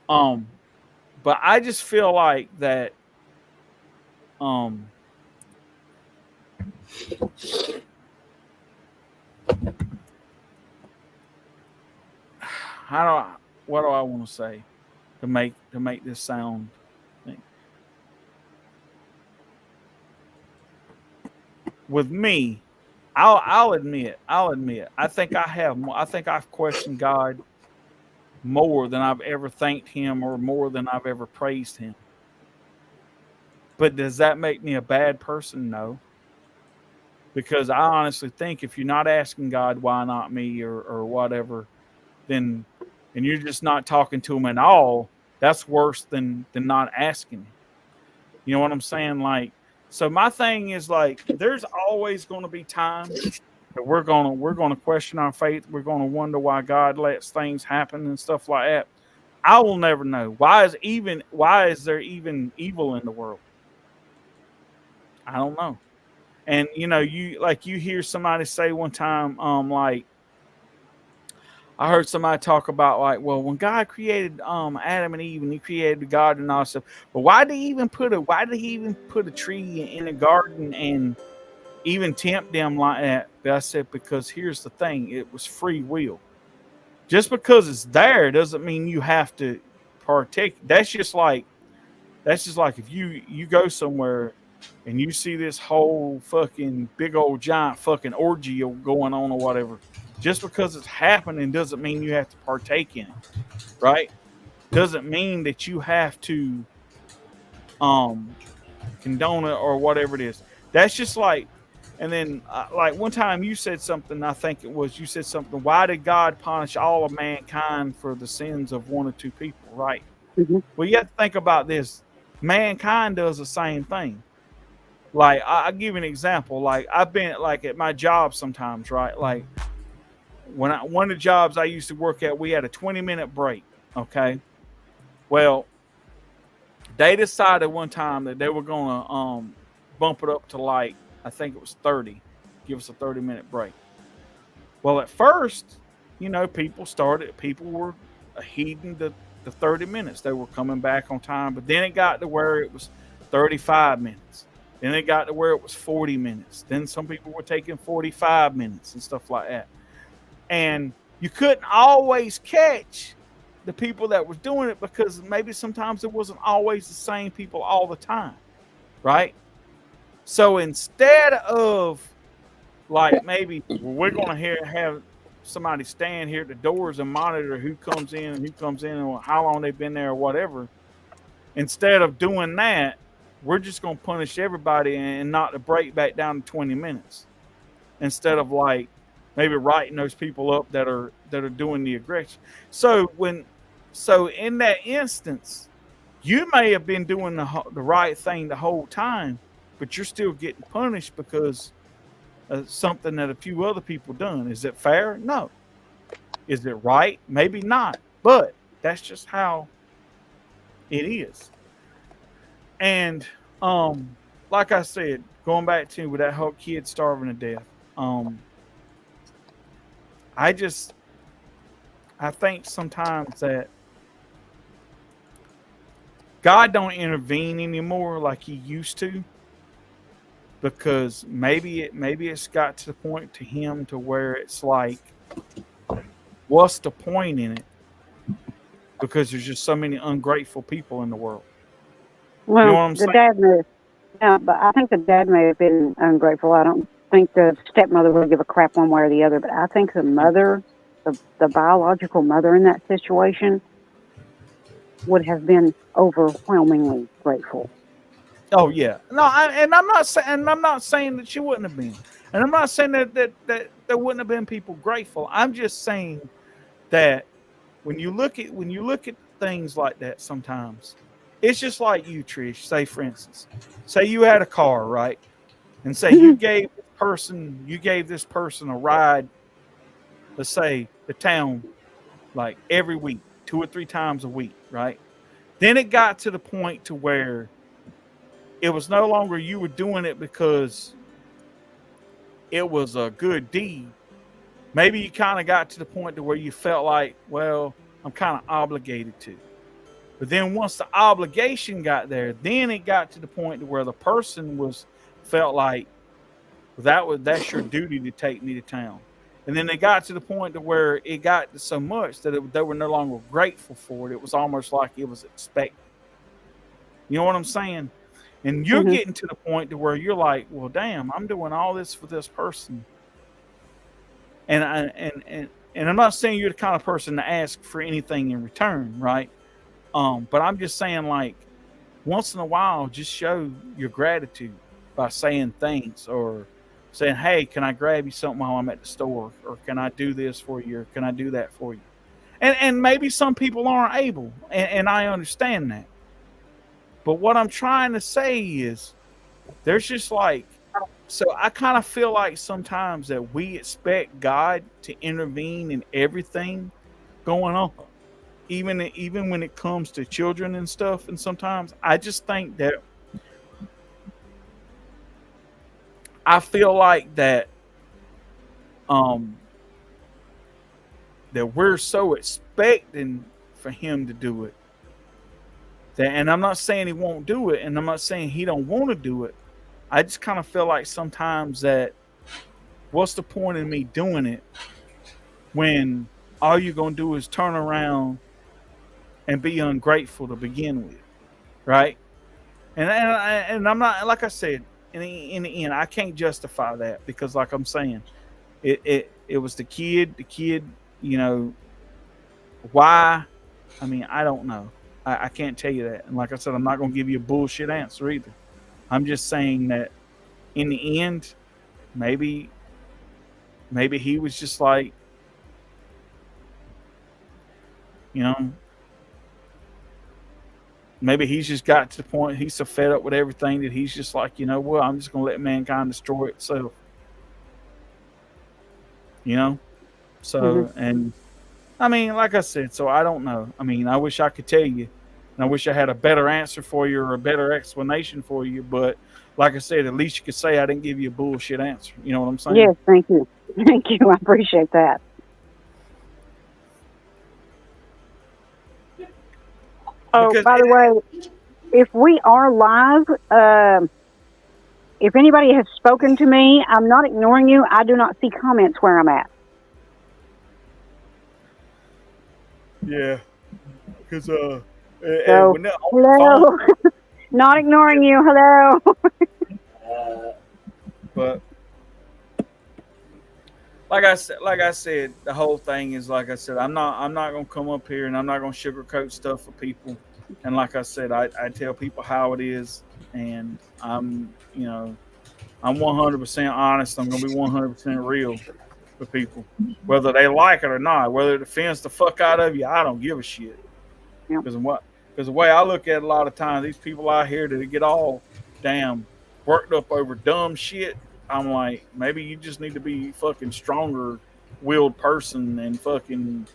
B: Um, but I just feel like that, um, how do I, what do I want to say to make this sound thing? With me, I'll admit, I think I've questioned God more than I've ever thanked him or more than I've ever praised him. But does that make me a bad person? No. Because I honestly think if you're not asking God why not me or whatever, then and you're just not talking to him at all, that's worse than not asking him. You know what I'm saying? Like, so my thing is like there's always gonna be times that we're gonna question our faith. We're gonna wonder why God lets things happen and stuff like that. I will never know. Why is there even evil in the world? I don't know. And you hear somebody say one time, like I heard somebody talk about like, well, when God created Adam and Eve and he created the garden and all that stuff, but why did he even put a tree in a garden and even tempt them like that? But I said, because here's the thing, it was free will. Just because it's there doesn't mean you have to partake. That's just like if you go somewhere and you see this whole fucking big old giant fucking orgy going on or whatever. Just because it's happening doesn't mean you have to partake in it, right? Doesn't mean that you have to um condone it or whatever it is. That's just like, and then like one time you said something. I think it was you said something. Why did God punish all of mankind for the sins of one or two people? Right.
E: Mhm.
B: Well, you have to think about this. Mankind does the same thing. Like I'll give you an example. Like I've been like at my job sometimes, right? Like one of the jobs I used to work at, we had a 20-minute break. Okay. Well, they decided one time that they were gonna bump it up to like I think it was 30, give us a 30-minute break. Well, at first, people were heeding the 30 minutes. They were coming back on time, but then it got to where it was 35 minutes. Then it got to where it was 40 minutes. Then some people were taking 45 minutes and stuff like that. And you couldn't always catch the people that were doing it because maybe sometimes it wasn't always the same people all the time, right? So instead of like maybe we're going to have somebody stand here at the doors and monitor who comes in and who comes in and how long they've been there or whatever. Instead of doing that, we're just going to punish everybody and not to break back down to 20 minutes instead of like maybe writing those people up that are doing the aggression. So in that instance, you may have been doing the right thing the whole time, but you're still getting punished because of something that a few other people done. Is it fair? No. Is it right? Maybe not. But that's just how it is. And like I said, going back to with that whole kid starving to death, I think sometimes that God don't intervene anymore like he used to, because maybe it's got to the point to him to where it's like, what's the point in it? Because there's just so many ungrateful people in the world.
E: Well,
B: you know what I'm saying?
E: Dad may, yeah, but I think the dad may have been ungrateful. I don't think the stepmother would give a crap one way or the other, but I think the mother, the biological mother in that situation, would have been overwhelmingly grateful.
B: Oh yeah, no, I'm not saying that she wouldn't have been, and I'm not saying that there wouldn't have been people grateful. I'm just saying that when you look at things like that, sometimes it's just like you, Trish. Say, for instance, say you had a car, right, and say you gave this person a ride, let's say the town, like every week, 2 or 3 times a week, right? Then it got to the point to where it was no longer you were doing it because it was a good deed. Maybe you kind of got to the point to where you felt like, well, I'm kind of obligated to. But then once the obligation got there, then it got to the point to where the person felt like, well, that's your duty to take me to town. And then they got to the point to where it got to so much that they were no longer grateful for it. It was almost like it was expected. You know what I'm saying? And you're getting to the point to where you're like, well, damn, I'm doing all this for this person. And I'm not saying you're the kind of person to ask for anything in return, right? But I'm just saying, like, once in a while, just show your gratitude by saying thanks, or saying, hey, can I grab you something while I'm at the store? Or can I do this for you? Or can I do that for you? And maybe some people aren't able, and I understand that. But what I'm trying to say is, there's just like, so I kind of feel like sometimes that we expect God to intervene in everything going on, even when it comes to children and stuff. And sometimes I just think that I feel like that that we're so expecting for him to do it. And I'm not saying he won't do it, and I'm not saying he don't want to do it. I just kind of feel like sometimes that, what's the point in me doing it when all you're going to do is turn around and be ungrateful to begin with, right? And I'm not, like I said, in the end, I can't justify that, because like I'm saying, it was the kid, you know, why? I mean, I don't know. I can't tell you that. And like I said, I'm not going to give you a bullshit answer either. I'm just saying that in the end, maybe he was just like, you know, maybe he's just got to the point, he's so fed up with everything that he's just like, you know what, I'm just going to let mankind destroy itself. You know? So, and I mean, like I said, so I don't know. I mean, I wish I could tell you, and I wish I had a better answer for you or a better explanation for you. But like I said, at least you could say I didn't give you a bullshit answer. You know what I'm saying?
E: Yes, thank you. Thank you. I appreciate that. Oh, by the way, if we are live, if anybody has spoken to me, I'm not ignoring you. I do not see comments where I'm at.
B: Yeah, because
E: so, hello, not ignoring you. Hello.
B: But like I said, the whole thing is, like I said, I'm not gonna come up here and I'm not gonna sugarcoat stuff for people. And like I said, I tell people how it is, and I'm 100% honest. I'm gonna be 100% real. with people, whether they like it or not, whether it offends the fuck out of you. I don't give a shit.
E: Yep.
B: Because the way I look at it, a lot of times, these people out here that get all damn worked up over dumb shit, I'm like, maybe you just need to be fucking stronger willed person and fucking,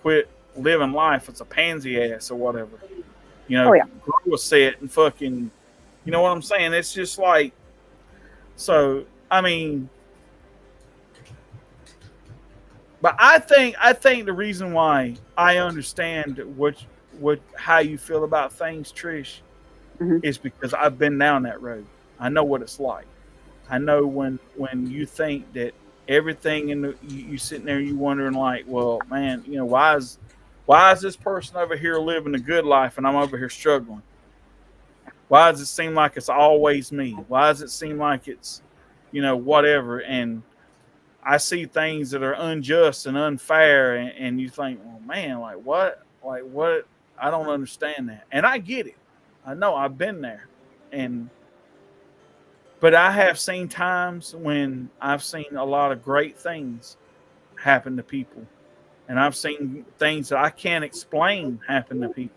B: quit living life as a pansy ass or whatever.
E: Oh, yeah.
B: Grow a set and fucking, you know what I'm saying? It's just like, so, I mean, but I think the reason why I understand how you feel about things, Trish, is because I've been down that road. I know what it's like. I know when you think that everything you sitting there, you wondering like, well, man, why is this person over here living a good life and I'm over here struggling? Why does it seem like it's always me? Why does it seem like it's, whatever? And I see things that are unjust and unfair, and you think, well, man, like what? I don't understand that. And I get it. I know I've been there. But I have seen times when I've seen a lot of great things happen to people. And I've seen things that I can't explain happen to people.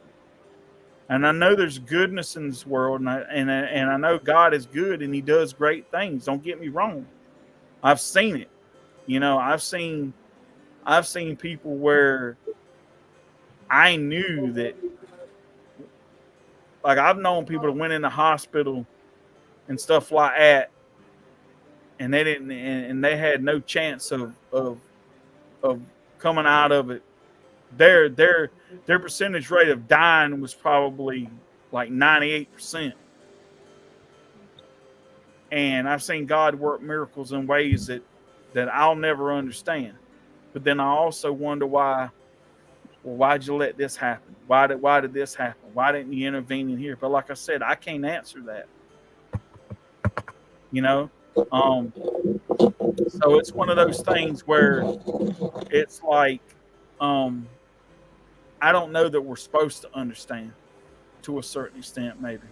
B: And I know there's goodness in this world, and I know God is good and He does great things. Don't get me wrong. I've seen it. I've seen people where I knew that, like I've known people that went in the hospital and stuff like that, and they didn't, and they had no chance of coming out of it. Their percentage rate of dying was probably like 98%. And I've seen God work miracles in ways that I'll never understand. But then I also wonder why'd you let this happen? Why did this happen? Why didn't you intervene in here? But like I said, I can't answer that. So it's one of those things where it's like, I don't know that we're supposed to understand to a certain extent, maybe.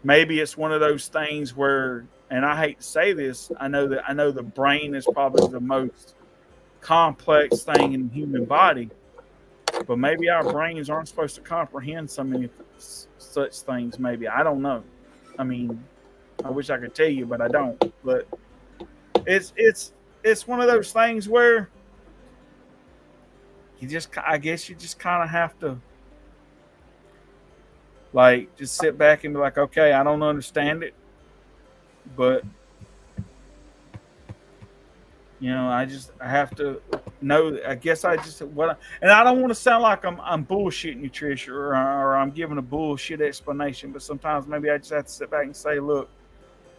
B: Maybe it's one of those things where, and I hate to say this, I know the brain is probably the most complex thing in the human body, but maybe our brains aren't supposed to comprehend so many such things. Maybe, I don't know. I mean, I wish I could tell you, but I don't. But it's one of those things where I guess you just kind of have to like just sit back and be like, okay, I don't understand it, but I have to know. I guess I don't want to sound like I'm bullshitting you, Trish, or I'm giving a bullshit explanation. But sometimes maybe I just have to sit back and say, look,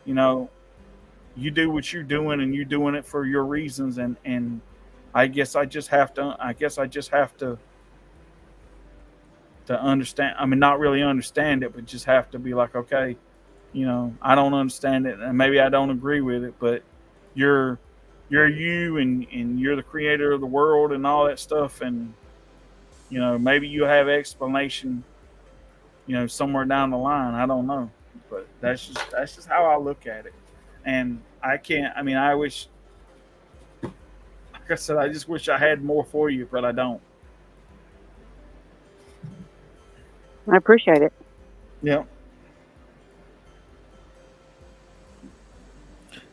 B: you do what you're doing, and you're doing it for your reasons, and I guess I just have to understand. I mean, not really understand it, but just have to be like, okay, I don't understand it, and maybe I don't agree with it, but you're you, and you're the creator of the world and all that stuff, and maybe you have explanation, somewhere down the line. I don't know, but that's just how I look at it, and I wish, like I said, I just wish I had more for you, but I don't.
E: I appreciate it.
B: Yeah.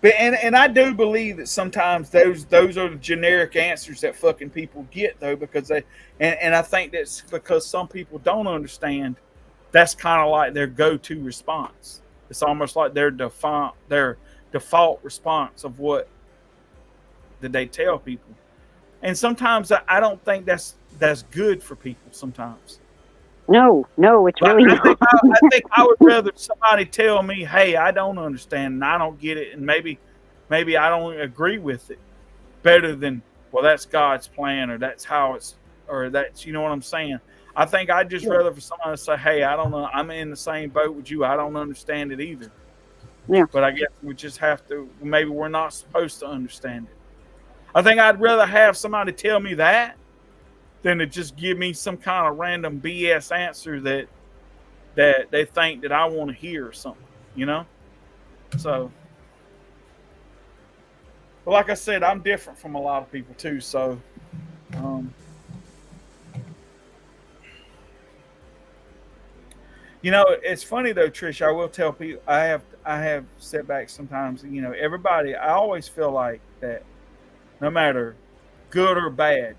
B: But and I do believe that sometimes those are the generic answers that fucking people get, though, because and I think that's because some people don't understand. That's kind of like their go-to response. It's almost like their default response of what did they tell people. And sometimes I don't think that's good for people sometimes.
E: No, it's really not.
B: I think I would rather somebody tell me, hey, I don't understand and I don't get it, and maybe I don't agree with it, better than, well, that's God's plan, or that's how it's, or that's, you know what I'm saying? I think I'd just rather for somebody to say, hey, I don't know, I'm in the same boat with you, I don't understand it either.
E: Yeah.
B: But I guess we just have to, maybe we're not supposed to understand it. I think I'd rather have somebody tell me that than to just give me some kind of random BS answer that they think that I want to hear or something, So But like I said, I'm different from a lot of people too. So, you know, it's funny though, Trish. I will tell people I have setbacks sometimes. You know, everybody. I always feel like that, no matter good or bad,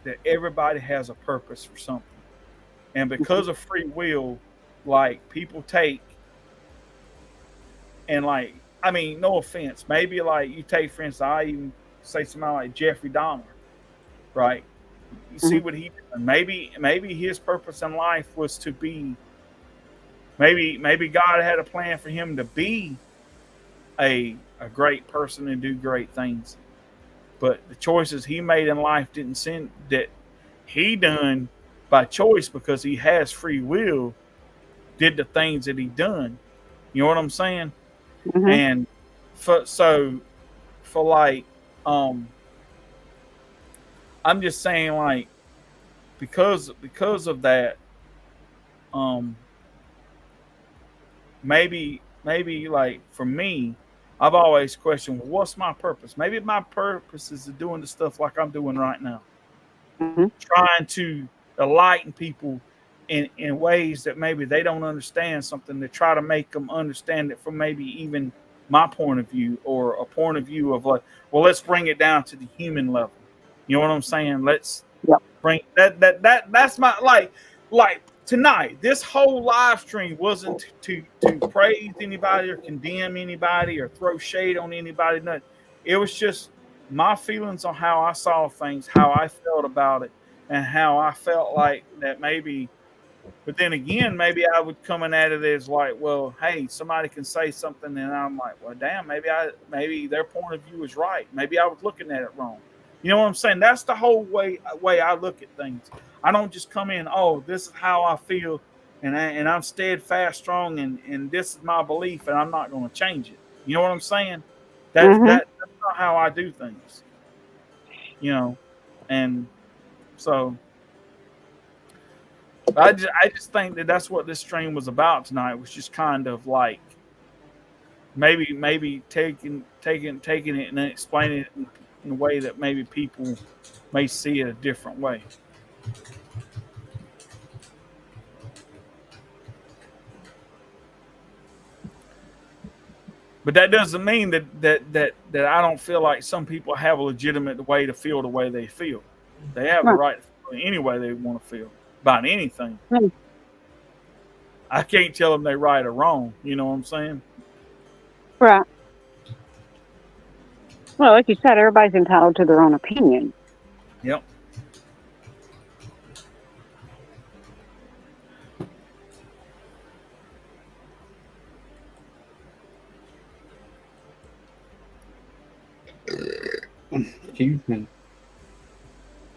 B: that everybody has a purpose for something, and because of free will, like people take and like, I mean, no offense, maybe like you take, for instance, I even say somebody like Jeffrey Dahmer, right? You see what he did. Maybe his purpose in life was to be. Maybe God had a plan for him to be a great person and do great things, but the choices he made in life didn't send that he done by choice because he has free will. Did the things that he done. You know what I'm saying?
E: Mm-hmm.
B: And for like, I'm just saying like because of that, maybe like for me, I've always questioned, well, what's my purpose? Maybe my purpose is doing the stuff like I'm doing right now, trying to enlighten people in ways that maybe they don't understand something, to try to make them understand it from maybe even my point of view, or a point of view of like, well, let's bring it down to the human level. You know what I'm saying? Let's
E: Yep.
B: bring that's my like tonight. This whole live stream wasn't to praise anybody or condemn anybody or throw shade on anybody. Nothing. It was just my feelings on how I saw things, how I felt about it, and how I felt like that maybe. But then again, maybe I would coming at it as like, well, hey, somebody can say something, and I'm like, well, damn, maybe their point of view is right. Maybe I was looking at it wrong. You know what I'm saying? That's the whole way I look at things. I don't just come in, oh, this is how I feel, and I'm steadfast, strong, and this is my belief, and I'm not going to change it. You know what I'm saying? That's not how I do things. You know, and so I just think that that's what this stream was about tonight. Was just kind of like maybe taking it and then explaining it in a way that maybe people may see it a different way. But that doesn't mean that I don't feel like some people have a legitimate way to feel the way they feel. They have the right to feel any way they want to feel about anything. I can't tell them they're right or wrong. You know what I'm saying?
E: Right. Well, like you said, everybody's entitled to their own opinion.
B: Yep.
D: Excuse me.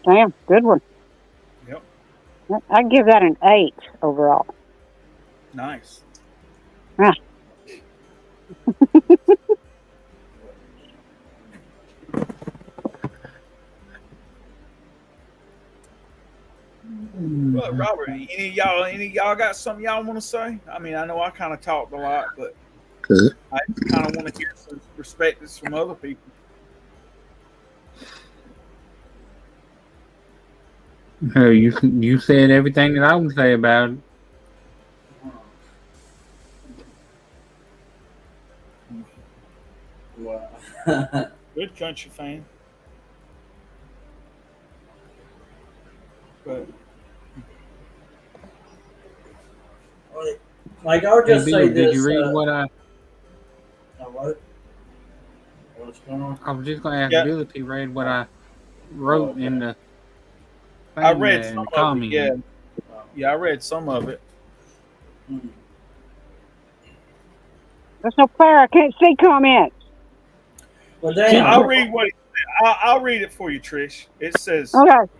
E: Damn, good one.
B: Yep.
E: I'd give that an 8 overall.
B: Nice.
E: Yeah.
B: Well, Robert, any of y'all got something y'all want to say? I mean, I know I kind of talked a lot, but I kind of want to hear some perspectives from other people.
D: You said everything that I would say about it.
A: Wow.
B: Good country fan. But
A: like I'll just
D: Hey,
A: say
D: Bill,
A: this.
D: did you read what I?
A: What? What's going on?
D: I was just going to ask
B: Yeah.
D: Bill if he read what I wrote in the.
B: I read
D: in
B: some
D: the
B: of it. Yeah,
D: comment.
B: yeah, I read some of it.
E: That's no fair. I can't see comments.
A: Well,
B: So
A: damn.
B: I'll read what I'll read it for you, Trish. It says,
E: Okay.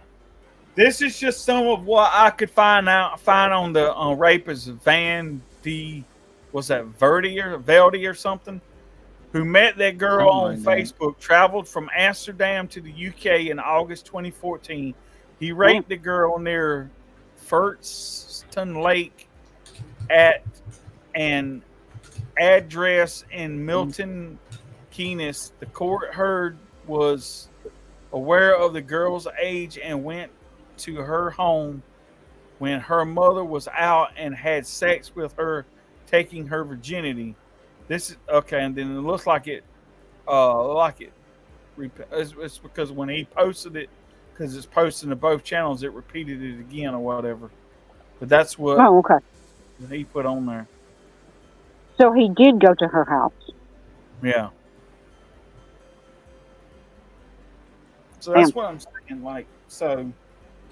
B: "This is just some of what I could find on the rapist Van D. Was that Veldy or something? Who met that girl on
D: Something like that.
B: Facebook, traveled from Amsterdam to the UK in August 2014. He raped the girl near Furtston Lake at an address in Milton keenness, the court heard was aware of the girl's age and went to her home when her mother was out and had sex with her, taking her virginity. This is okay, and then it looks like it's because when he posted it, because it's posted to both channels, it repeated it again or whatever. But that's what
E: okay.
B: he put on there.
E: So he did go to her house.
B: Yeah. So that's what I'm saying. Like, so.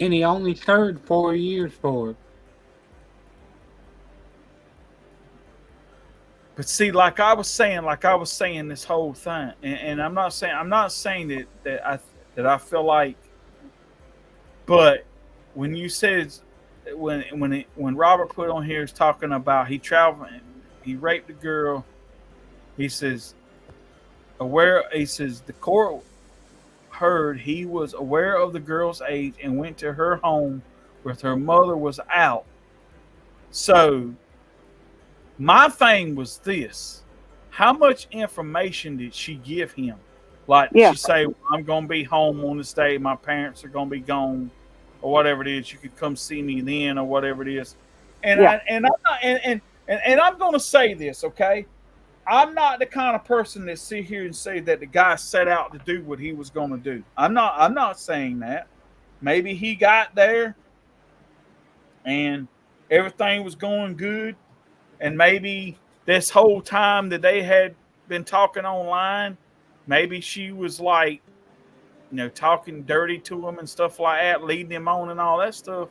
D: And he only served 4 years for it.
B: But see, like I was saying this whole thing, and I'm not saying that I feel like, but when you said when Robert put on here is talking about he traveled, he raped a girl, he says the court heard he was aware of the girl's age and went to her home with her mother was out. So my thing was this: how much information did she give him? Like, did she say, well, I'm going to be home on this day, my parents are going to be gone, or whatever it is, you could come see me then, or whatever it is. And I'm going to say this, okay? I'm not the kind of person that sit here and say that the guy set out to do what he was going to do. I'm not saying that. Maybe he got there and everything was going good. And maybe this whole time that they had been talking online, maybe she was like, talking dirty to him and stuff like that, leading him on and all that stuff.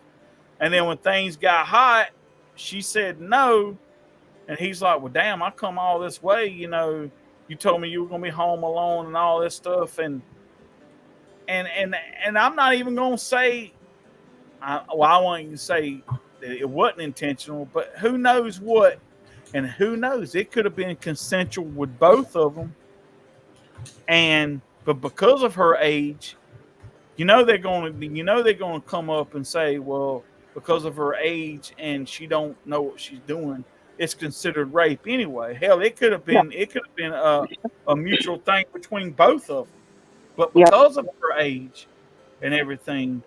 B: And then when things got hot, she said no. And he's like, well, damn, I come all this way. You told me you were going to be home alone and all this stuff. And I'm not even going to say, I won't even say that it wasn't intentional, but who knows what, and who knows, it could have been consensual with both of them. But because of her age, they're going to come up and say, well, because of her age and she don't know what she's doing, it's considered rape anyway. Hell, it could have been a mutual thing between both of them, but because of her age and everything,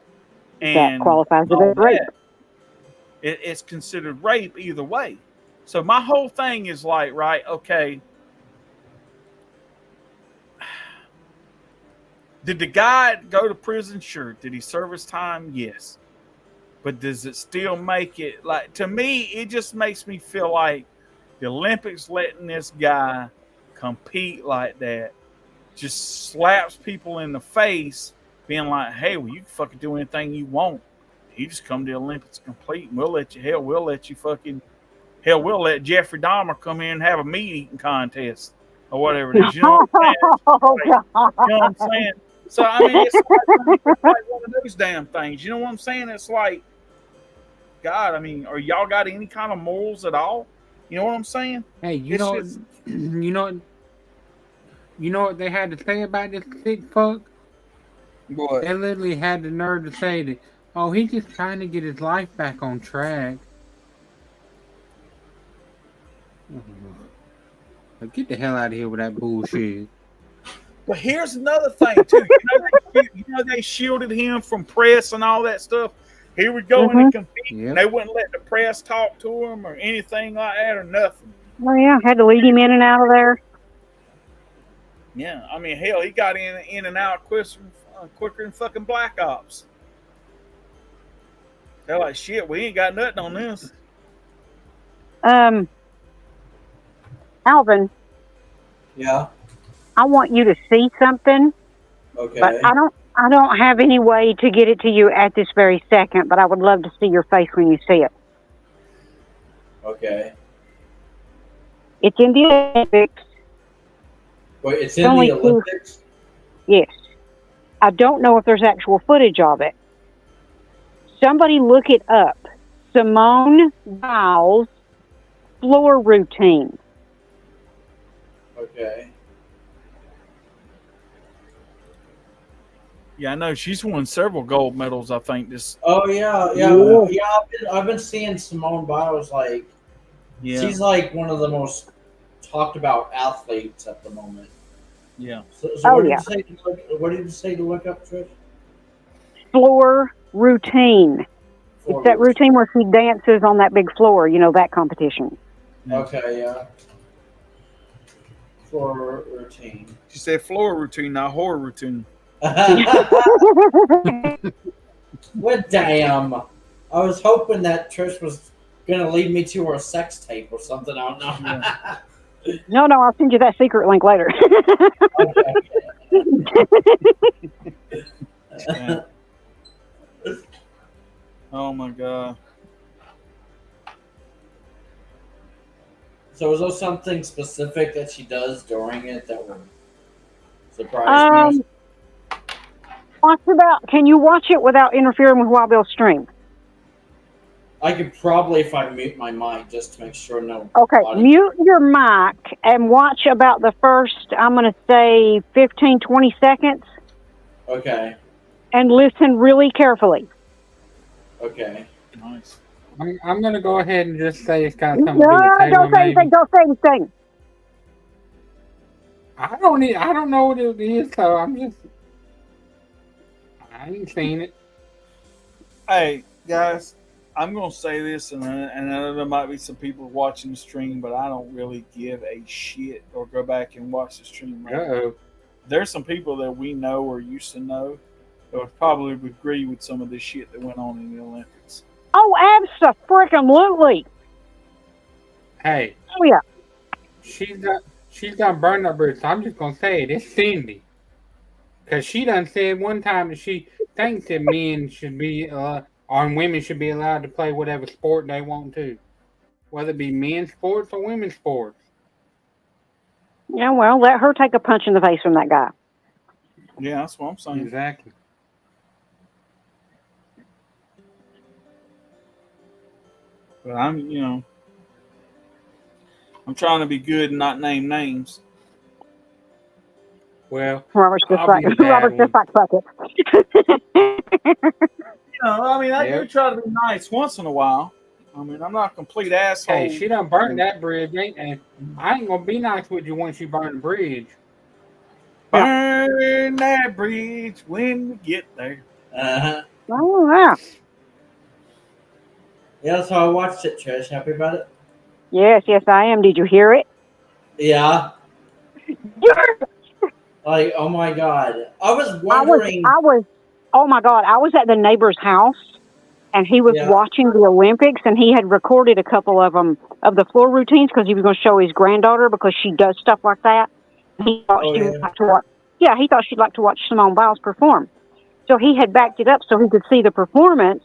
B: and
E: that qualifies as rape.
B: It's considered rape either way. So my whole thing is like, right, okay, did the guy go to prison? Sure. Did he serve his time? Yes. But does it still make it, like, to me, it just makes me feel like the Olympics letting this guy compete like that just slaps people in the face, being like, hey, well, you can fucking do anything you want. You just come to the Olympics complete, and we'll let Jeffrey Dahmer come in and have a meat eating contest or whatever it is. You know what I'm saying? So, I mean, it's like one of those damn things. You know what I'm saying? It's like, God, I mean, are y'all got any kind of morals at all? You know what I'm saying?
D: Hey, you know what they had to say about this sick fuck?
B: What?
D: They literally had the nerve to say that, oh, he's just trying to get his life back on track. Get the hell out of here with that bullshit.
B: But here's another thing, too. They shielded him from press and all that stuff. He would go in and compete. Yep. They wouldn't let the press talk to him or anything like that or nothing.
E: Oh, yeah. Had to lead him in and out of there.
B: Yeah. I mean, hell, he got in and out quicker than fucking Black Ops. They're like, shit, we ain't got nothing on this.
E: Alvin.
A: Yeah.
E: I want you to see something.
A: Okay.
E: But I don't have any way to get it to you at this very second, but I would love to see your face when you see it.
A: Okay.
E: It's in the Olympics.
A: Wait, it's in the Olympics?
E: Yes. I don't know if there's actual footage of it. Somebody look it up. Simone Biles' floor routine.
A: Okay.
B: Yeah, I know she's won several gold medals. I think this.
A: Oh yeah. I've been seeing Simone Biles like. Yeah. She's like one of the most talked about athletes at the moment.
B: Yeah.
A: So
E: Oh,
A: what did
E: yeah.
A: you say? What did you say to look up, Trish?
E: Floor routine. It's that routine where she dances on that big floor, that competition.
A: Okay, yeah. Floor routine.
B: She said floor routine, not horror routine.
A: Well, damn. I was hoping that Trish was going to lead me to her sex tape or something. I don't know.
B: Yeah.
E: No, I'll send you that secret link later.
B: Yeah. Oh my god.
A: So is there something specific that she does during it that would surprise me?
E: Can you watch it without interfering with Wild Bill's stream?
A: I could probably, if I mute my mic, just to make sure no.
E: Okay, mute your mic and watch about the first, I'm going to say 15, 20 seconds.
A: Okay.
E: And listen really carefully.
A: Okay.
B: Nice.
D: I'm going to go ahead and just say it's got something to
E: No,
D: do with Taylor,
E: don't say anything. Don't say anything.
D: I don't know what it is, so I ain't seen it.
B: Hey, guys, I'm going to say this, and I know there might be some people watching the stream, but I don't really give a shit or go back and watch the stream.
D: Uh-oh.
B: There's some people that we know or used to know that would probably agree with some of this shit that went on in the Olympics.
E: Oh, abso-freaking-lutely.
D: Hey.
E: Oh, yeah.
D: She's done burned up bridge, so I'm just going to say it. It's Cindy. Because she done said one time that she thinks that men should be, or women should be allowed to play whatever sport they want to. Whether it be men's sports or women's sports.
E: Yeah, well, let her take a punch in the face from that guy.
B: Yeah, that's what I'm saying.
D: Exactly.
B: But I'm trying to be good and not name names.
D: Well,
E: Robert's just like fuck it.
B: I do try to be nice once in a while. I mean, I'm not a complete asshole.
D: Hey, she done burned that bridge, and I ain't gonna be nice with you once you burn the bridge.
B: Burn that bridge when we get there.
A: Uh-huh.
E: Oh, yeah.
A: Yeah, so I watched it, Trish. Happy about it?
E: Yes, I am. Did you hear it?
A: Yeah. Like, oh my God. I was wondering.
E: Oh my God. I was at the neighbor's house and he was watching the Olympics and he had recorded a couple of them, of the floor routines, because he was going to show his granddaughter because she does stuff like that. He thought she would like to watch. Yeah, he thought she'd like to watch Simone Biles perform. So he had backed it up so he could see the performance.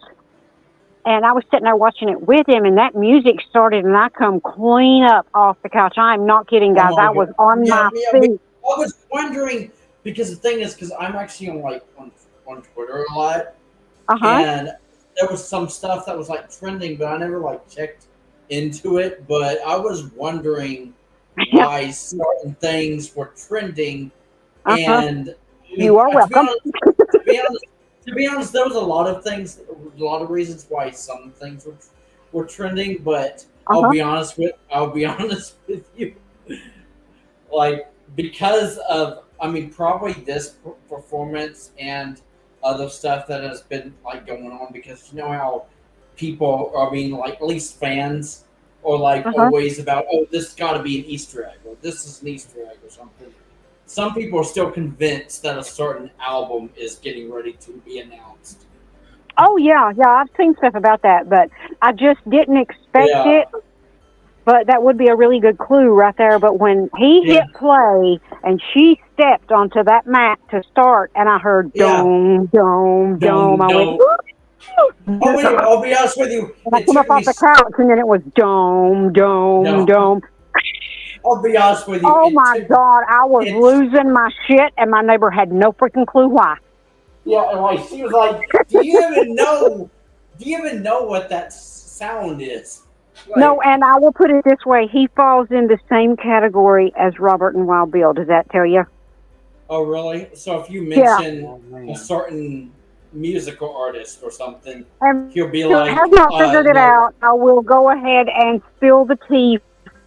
E: And I was sitting there watching it with him, and that music started, and I come clean up off the couch. I'm not kidding, guys. I was on my feet.
A: I was wondering, because the thing is, because I'm actually on Twitter a lot, and there was some stuff that was like trending, but I never like checked into it. But I was wondering why certain things were trending, and I mean,
E: you are welcome.
A: To be honest, there was a lot of things, a lot of reasons why some things were trending. But I'll be honest with you, like, because of, I mean, probably this performance and other stuff that has been like going on, because you know how people are being like, at least fans, or like always about, oh, this got to be an Easter egg, or this is an Easter egg, or something. Some people are still convinced that a certain album is getting ready to be announced.
E: Oh, yeah, I've seen stuff about that, but I just didn't expect it. But that would be a really good clue right there. But when he hit play and she stepped onto that mat to start, and I heard dome, dome, dome, I went,
A: I'll be honest with you.
E: And I came up off the couch, and then it was dome, dome, dome.
A: I'll be honest with you.
E: Oh my God, I was losing my shit, and my neighbor had no freaking clue why.
A: Yeah, and like she was like, "Do you even know what that sound is?" Like,
E: no, and I will put it this way: he falls in the same category as Robert and Wild Bill. Does that tell you?
A: Oh, really? So if you mention a certain musical artist or something, he'll be like,
E: "I have not figured it out. I will go ahead and spill the tea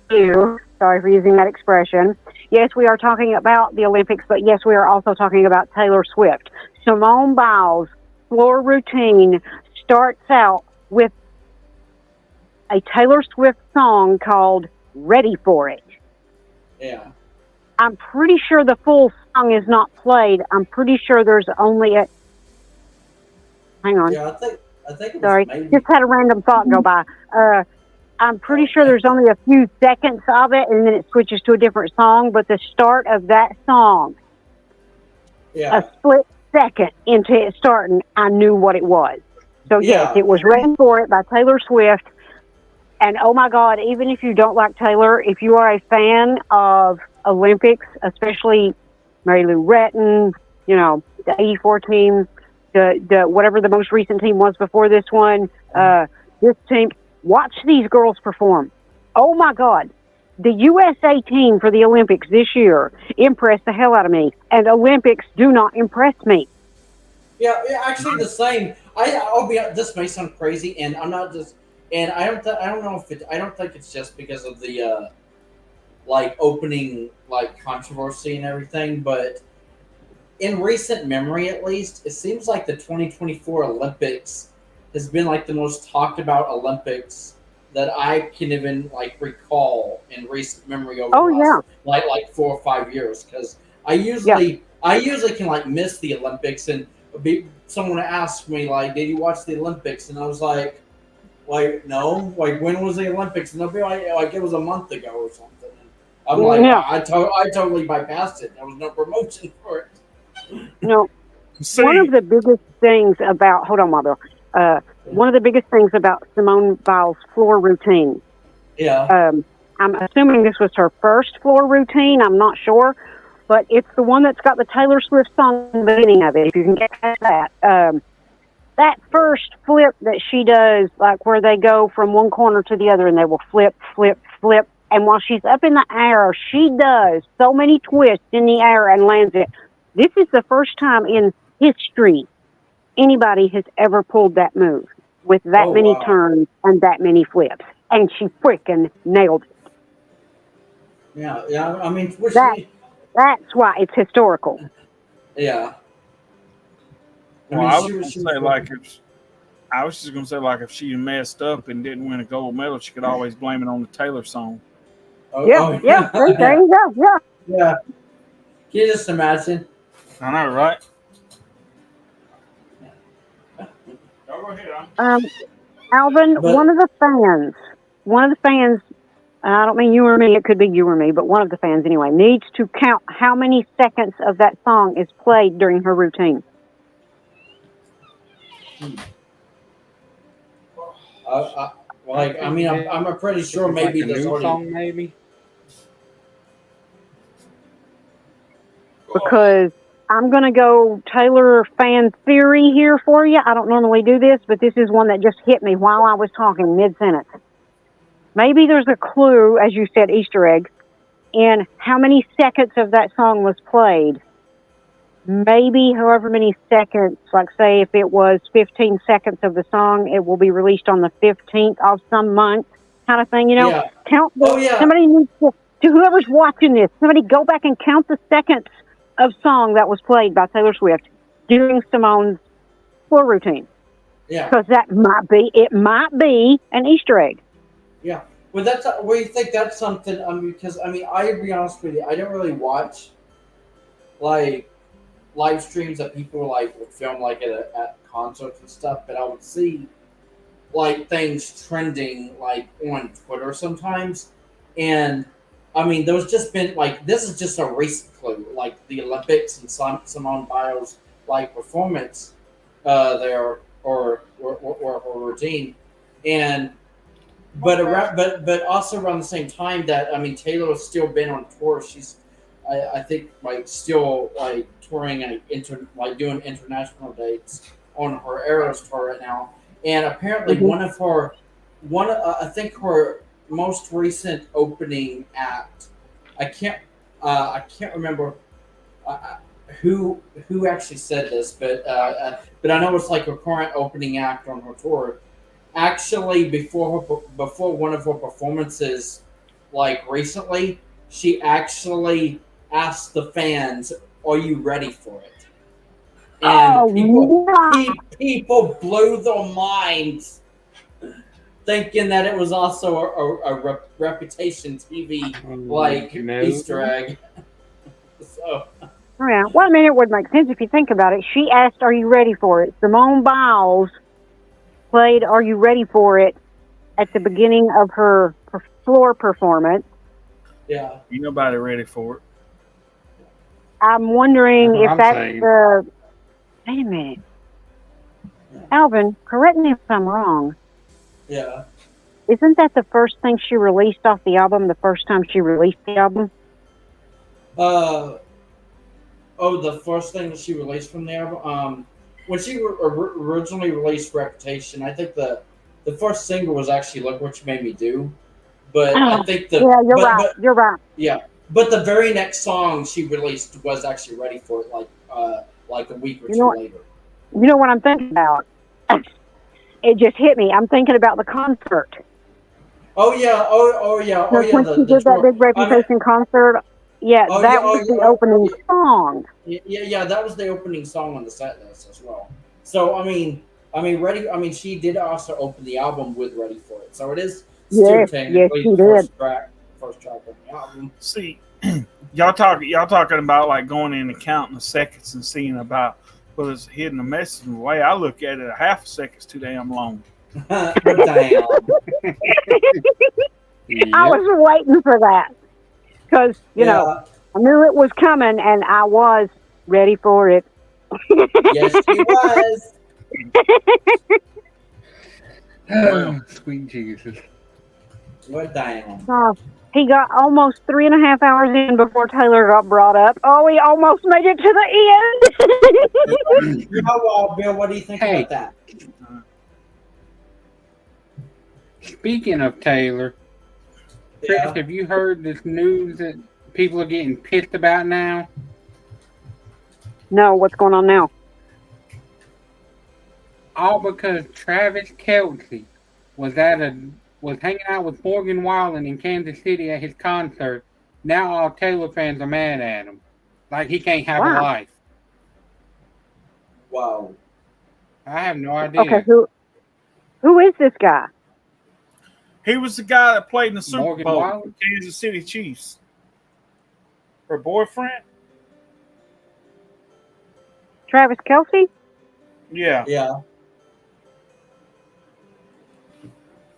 E: for you." Sorry for using that expression. Yes, we are talking about the Olympics, but yes, we are also talking about Taylor Swift. Simone Biles' floor routine starts out with a Taylor Swift song called Ready for It.
A: Yeah.
E: I'm pretty sure the full song is not played. I'm pretty sure there's only a. Hang on.
A: Yeah, I think it was
E: Sorry.
A: maybe.
E: Just had a random thought go by. I'm pretty sure there's only a few seconds of it, and then it switches to a different song. But the start of that song,
A: Yeah.
E: a split second into it starting, I knew what it was. So, yes,
A: Yeah.
E: it was Ready for It by Taylor Swift. And, oh, my God, even if you don't like Taylor, if you are a fan of Olympics, especially Mary Lou Retton, you know, the 84 team, the whatever the most recent team was before this one, this team, watch these girls perform. Oh, my God. The USA team for the Olympics this year impressed the hell out of me, and Olympics do not impress me.
A: Yeah, actually the same. I'll be. This may sound crazy, and I'm not just. And I don't know if it. I don't think it's just because of the like opening like controversy and everything, but in recent memory, at least, it seems like the 2024 Olympics has been like the most talked about Olympics that I can even like recall in recent memory over the last like 4 or 5 years. Because I usually can like miss the Olympics and someone asked me like, "Did you watch the Olympics?" And I was like no, like when was the Olympics? And they'll be like it was a month ago or something. And I'm like, I totally bypassed it. There was no promotion for it.
E: No. One of the biggest things about one of the biggest things about Simone Biles' floor routine.
A: Yeah.
E: I'm assuming this was her first floor routine. I'm not sure, but it's the one that's got the Taylor Swift song in the beginning of it. If you can get past that. That first flip that she does, like where they go from one corner to the other and they will flip, flip, flip. And while she's up in the air, she does so many twists in the air and lands it. This is the first time in history anybody has ever pulled that move with that many turns and that many flips. And she freaking nailed it.
A: Yeah. I mean,
E: that's why it's historical.
A: Yeah.
B: Well, I was just gonna say like if she messed up and didn't win a gold medal, she could always blame it on the Taylor song.
E: There you go.
A: Yeah. Can you just imagine?
B: I know, right? Go ahead.
E: Alvin, one of the fans, I don't mean you or me, it could be you or me, but one of the fans anyway, needs to count how many seconds of that song is played during her routine.
A: I'm pretty sure maybe
D: like a
A: there's
D: new
A: already
D: song, maybe.
E: Because I'm going to go Taylor fan theory here for you. I don't normally do this, but this is one that just hit me while I was talking mid-sentence. Maybe there's a clue, as you said, Easter egg, in how many seconds of that song was played. Maybe however many seconds, like say if it was 15 seconds of the song, it will be released on the 15th of some month kind of thing, you know?
A: Yeah.
E: Count somebody needs to whoever's watching this, somebody go back and count the seconds of song that was played by Taylor Swift during Simone's floor routine.
A: Yeah.
E: Because it might be an Easter egg.
A: Yeah. Well, you think that's something, because, I'll be honest with you, I don't really watch, like, live streams that people, like, would film, like, at concerts and stuff, but I would see, like, things trending, like, on Twitter sometimes, and, there's just been, like, this is just a recent clue, like, the Olympics and Simone Biles, like, performance there, or routine, and but also around the same time that Taylor has still been on tour. She's I think like still like touring and doing international dates on her Eras tour right now. And apparently I think her most recent opening act, I can't remember who actually said this, but I know it's like her current opening act on her tour. Actually, before one of her performances, like recently, she actually asked the fans, "Are you ready for it?" And people blew their minds, thinking that it was also a Reputation TV Easter egg. So.
E: Yeah. Well, I mean, it would make sense if you think about it. She asked, "Are you ready for it?" Simone Biles played "Are You Ready for It" at the beginning of her floor performance.
A: Yeah.
B: Ain't nobody ready for it.
E: I'm wondering if that's the. Wait a minute. Alvin, correct me if I'm wrong.
A: Yeah.
E: Isn't that the first thing she released off the album, the first time she released the album?
A: The first thing that she released from the album? When she originally released Reputation, I think the first single was actually Look What You Made Me Do. But I think the...
E: Yeah, you're right.
A: Yeah. But the very next song she released was actually Ready for It, like a week or two later.
E: You know what I'm thinking about? It just hit me. I'm thinking about the concert.
A: Oh yeah! Oh yeah! Oh yeah!
E: When she did that big Reputation concert, that was the opening song.
A: Yeah, that was the opening song on the set list as well. So I mean, Ready. I mean, she did also open the album with Ready for It. So it is still technically the first track on the album.
B: See, y'all talking about like going in and counting the seconds and seeing about whether it's hitting a message. The way I look at it, a half a second's too damn long.
A: Damn.
E: I was waiting for that because I knew it was coming and I was ready for it.
A: Yes, she was.
D: Oh, sweet Jesus!
A: What damn?
E: He got almost 3.5 hours in before Taylor got brought up. Oh, he almost made it to the end.
A: Bill, what do you think about that?
D: Speaking of Taylor, Chris, have you heard this news that people are getting pissed about now?
E: No, what's going on now?
D: All because Travis Kelce was hanging out with Morgan Wallen in Kansas City at his concert. Now all Taylor fans are mad at him. Like he can't have a life.
A: Wow.
D: I have no idea.
E: Okay, who is this guy?
B: He was the guy that played in the Super
D: Morgan
B: Bowl
D: Wallen?
B: with Kansas City Chiefs. Her boyfriend?
E: Travis Kelce?
B: Yeah.
A: Yeah.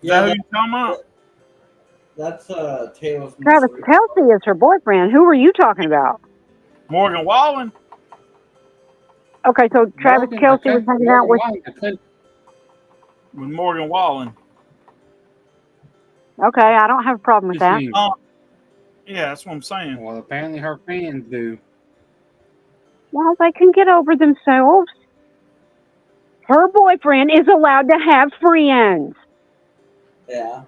B: Is that who you talking about?
A: That's Taylor's.
E: Travis Kelce is her boyfriend. Who are you talking about?
B: Morgan Wallen.
E: Okay, so Travis Kelce was hanging out with
B: Morgan Wallen.
E: Okay, I don't have a problem with that.
B: Yeah, that's what I'm saying.
D: Well, apparently her fans do.
E: Well, they can get over themselves. Her boyfriend is allowed to have friends.
A: Yeah.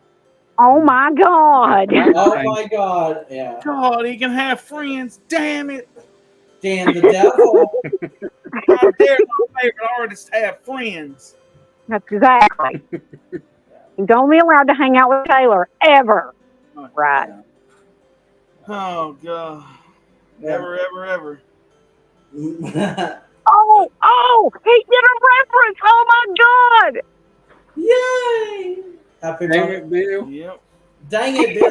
E: Oh my God.
A: Oh my God. Yeah.
B: God, he can have friends. Damn it.
A: Damn the devil.
B: How dare my favorite artists have friends?
E: That's exactly. He's only allowed to hang out with Taylor ever. Right.
B: Oh God. Never, ever, ever.
E: Oh, he did a reference. Oh my God.
A: Yay. Happy birthday,
D: Bill.
B: Yep.
A: Dang it, Bill.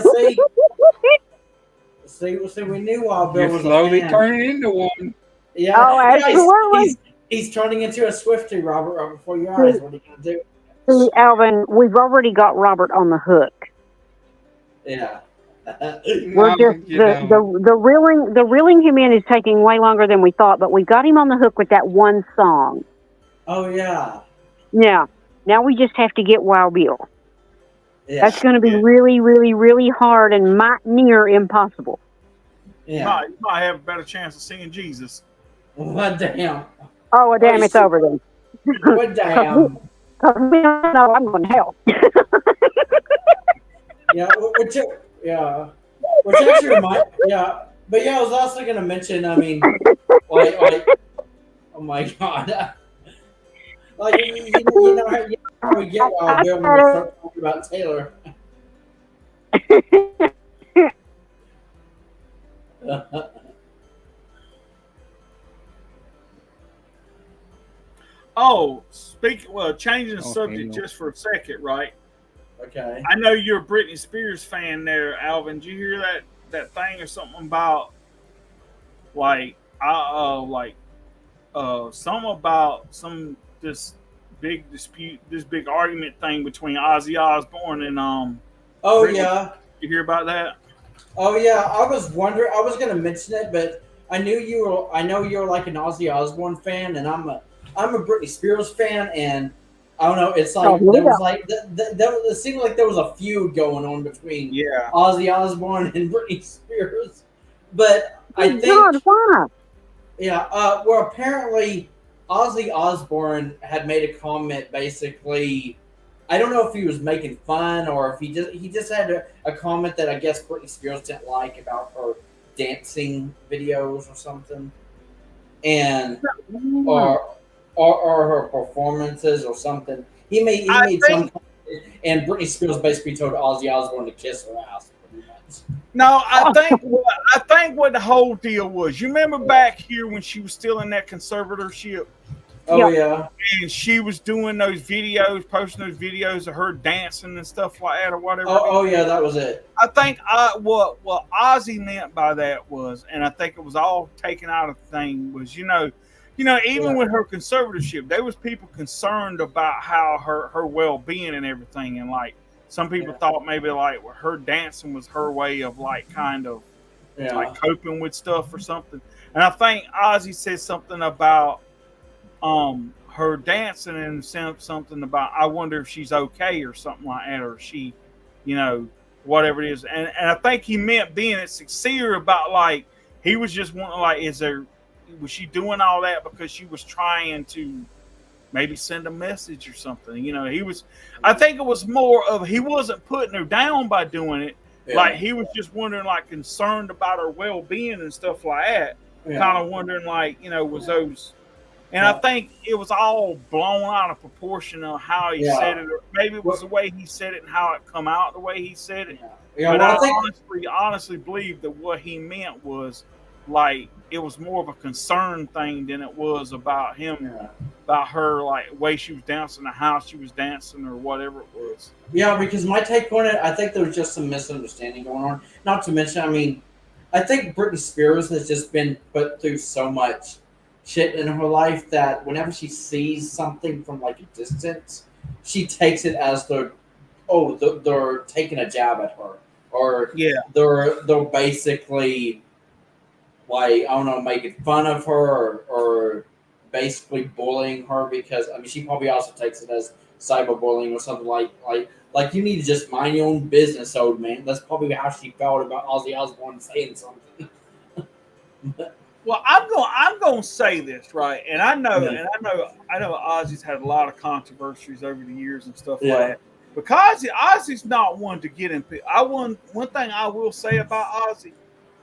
A: See, we knew Wild Bill was
D: slowly
A: a fan.
D: turning into one.
A: Yeah.
E: Oh, absolutely.
A: He's turning into a Swiftie, Robert, right before your eyes. What are you going to do?
E: See, Alvin, we've already got Robert on the hook.
A: Yeah.
E: We're just the reeling him in is taking way longer than we thought, but we got him on the hook with that one song.
A: Oh yeah.
E: Yeah. Now we just have to get Wild Bill.
A: Yeah.
E: That's going to be really, really, really hard and near impossible.
A: Yeah.
B: You might have a better chance of seeing Jesus.
A: What damn?
E: Oh, well, damn, it's over then.
A: What damn?
E: Because we don't know I'm going to hell.
A: Yeah, which actually reminds, but I was also going to mention, I mean, like, oh my God. Like, you know how we get Wild Bill when we start talking about Taylor.
B: Oh, changing the
D: Okay,
B: subject
D: no.
B: just for a second, right?
A: Okay.
B: I know you're a Britney Spears fan there, Alvin. Did you hear that thing or something about like something about this big dispute, this big argument thing between Ozzy Osbourne and
A: Oh
B: Britney?
A: yeah.
B: You hear about that?
A: Oh yeah. I was wondering. I was gonna mention it, but I knew you were. I know you're like an Ozzy Osbourne fan, and I'm a Britney Spears fan, and I don't know. It's
E: Oh,
A: like there
E: yeah.
A: was like it seemed like there was a feud going on between
B: Yeah.
A: Ozzy Osbourne and Britney Spears, but I
E: Oh,
A: think
E: God, why?
A: yeah. Well, apparently Ozzy Osbourne had made a comment basically. I don't know if he was making fun or if he just had a comment that I guess Britney Spears didn't like about her dancing videos or something, and
E: Yeah.
A: or her performances or something. He
B: I
A: made some
B: think
A: comment, and Britney Spears basically told Ozzy Osbourne to kiss her ass pretty much.
B: no.
E: Oh,
B: I think what the whole deal was. You remember back here when she was still in that conservatorship,
A: Oh
E: yeah.
A: yeah.
B: and she was doing those videos, posting those videos of her dancing and stuff like that, or whatever.
A: Oh yeah, that was it.
B: I think what Ozzy meant by that was, and I think it was all taken out of the thing was, even
A: Yeah.
B: with her conservatorship, there was people concerned about how her well being and everything, and like some people
A: Yeah.
B: thought maybe like her dancing was her way of like kind of
A: Yeah.
B: like coping with stuff or something. And I think Ozzy said something about her dancing and something about I wonder if she's okay or something like that, or she, whatever it is. And I think he meant being sincere about like he was just wanting like was she doing all that because she was trying to maybe send a message or something. I think it was more of he wasn't putting her down by doing it.
A: Yeah.
B: Like he was just wondering like concerned about her well being and stuff like that.
A: Yeah.
B: Kind of wondering like, was those. And I think it was all blown out of proportion of how he said it, or maybe it was the way he said it and how it come out the way he said it.
A: Yeah.
B: But
A: Well,
B: I honestly believe that what he meant was like it was more of a concern thing than it was about him,
A: yeah.
B: about her like way she was dancing, or how she was dancing, or whatever it was.
A: Yeah, because my take on it, I think there was just some misunderstanding going on. Not to mention, I mean, I think Britney Spears has just been put through so much shit in her life that whenever she sees something from like a distance, she takes it as they're taking a jab at her, or
B: Yeah,
A: they're basically like I don't know, making fun of her or basically bullying her because I mean she probably also takes it as cyberbullying or something like you need to just mind your own business, old man. That's probably how she felt about Ozzy Osbourne saying something.
B: well, I'm gonna say this right, and I know,
A: Yeah.
B: I know Ozzy's had a lot of controversies over the years and stuff
A: Yeah.
B: like that. Because Ozzy's not one to get in. One thing I will say about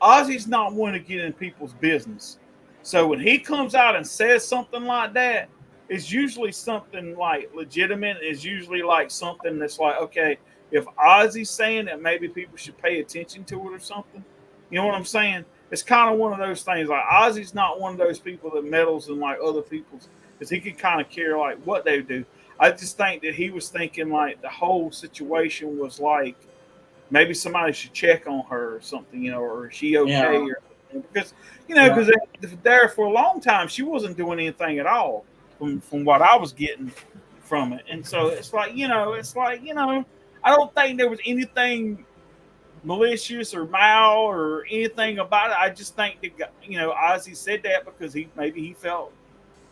B: Ozzy's not one to get in people's business. So when he comes out and says something like that, it's usually something like legitimate. It's usually like something that's like, okay, if Ozzy's saying it, maybe people should pay attention to it or something. You know what I'm saying? It's kind of one of those things. Like Ozzy's not one of those people that meddles in like other people's, because he can kind of care like what they do. I just think that he was thinking like the whole situation was like maybe somebody should check on her or something, or is she okay?
A: Yeah.
B: Or because because there for a long time she wasn't doing anything at all from what I was getting from it, and so it's like I don't think there was anything malicious or mal or anything about it. I just think that Ozzy said that because he felt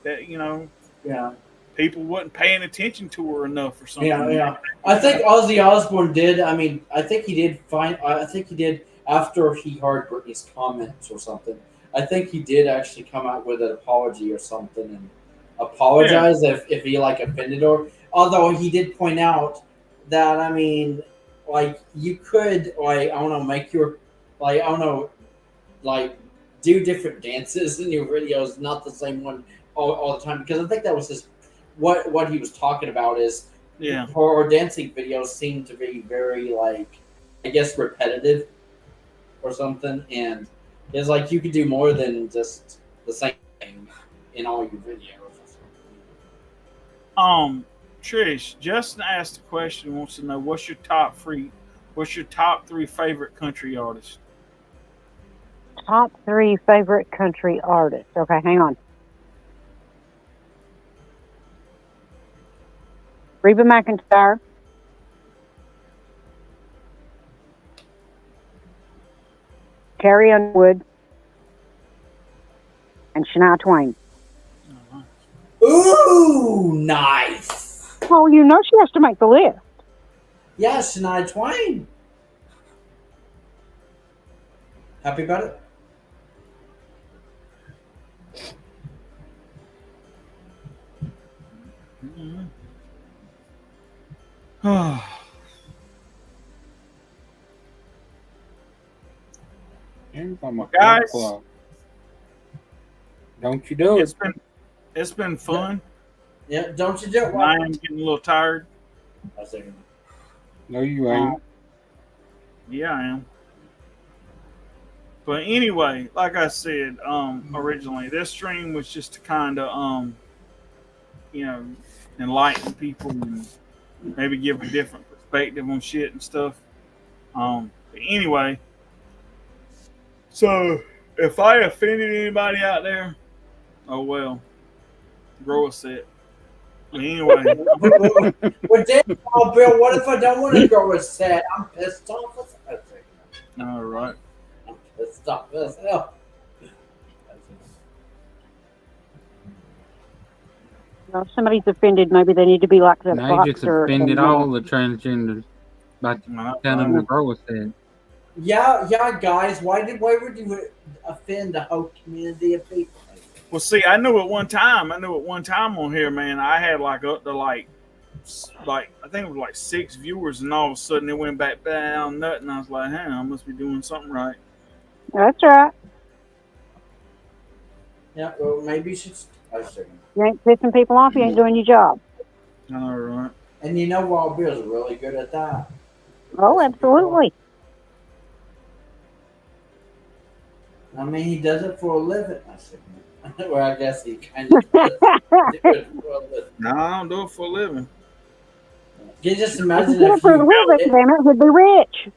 B: that
A: Yeah.
B: people wasn't paying attention to her enough or something.
A: Yeah. I think Ozzy Osbourne did. I mean, I think he did after he heard Britney's comments or something. I think he did actually come out with an apology or something and apologize if he like offended her. Although he did point out that I mean, like you could like I don't know make your like I don't know like do different dances in your videos, not the same one all the time because I think that was his what he was talking about is her dancing videos seem to be very like I guess repetitive or something, and It's like you could do more than just the same thing in all your videos.
B: Trish, Justin asked a question. Wants to know what's your top three favorite country artists?
E: Top 3 favorite country artists. Okay, hang on. Reba McEntire. Carrie Underwood. And Shania Twain.
A: Ooh, nice.
E: Oh, you know she has to make the list.
A: Yeah, Shania Twain. Happy about it?
B: Guys,
D: don't you do it.
B: It's been fun.
A: Yeah, don't you do it?
B: I am getting a little tired.
A: I was thinking,
D: No, you ain't.
B: Yeah, I am. But anyway, like I said, originally, this stream was just to kind of, enlighten people and maybe give a different perspective on shit and stuff. But anyway, so if I offended anybody out there, oh well, grow a set. But anyway,
A: well, damn, oh, Bill, what if I don't want to grow a set? I'm pissed off with that thing.
B: all right.
A: I'm pissed off as hell.
E: You know, if somebody's offended, maybe they need to be like the
D: Now you just
E: boxer.
D: offended all the transgenders by telling them to grow a set.
A: Yeah, guys. Why would you offend the whole community of people?
B: Well, see, I knew at one time on here, man, I had like up to like I think it was like 6 viewers, and all of a sudden it went back down nothing. I was like, hey, I must be doing something right.
E: That's right.
A: Yeah, well, maybe you should.
E: You ain't pissing people off, you ain't doing your job.
B: All right.
A: And you know, Wild Bill's really good at that.
E: Oh, absolutely.
A: I mean, he does it for a living. I said, well, I guess he kind of does do it for a living.
B: No, I don't do it for a living.
A: Can you just imagine
E: If you
A: if
E: for a little bit, damn it, would be rich.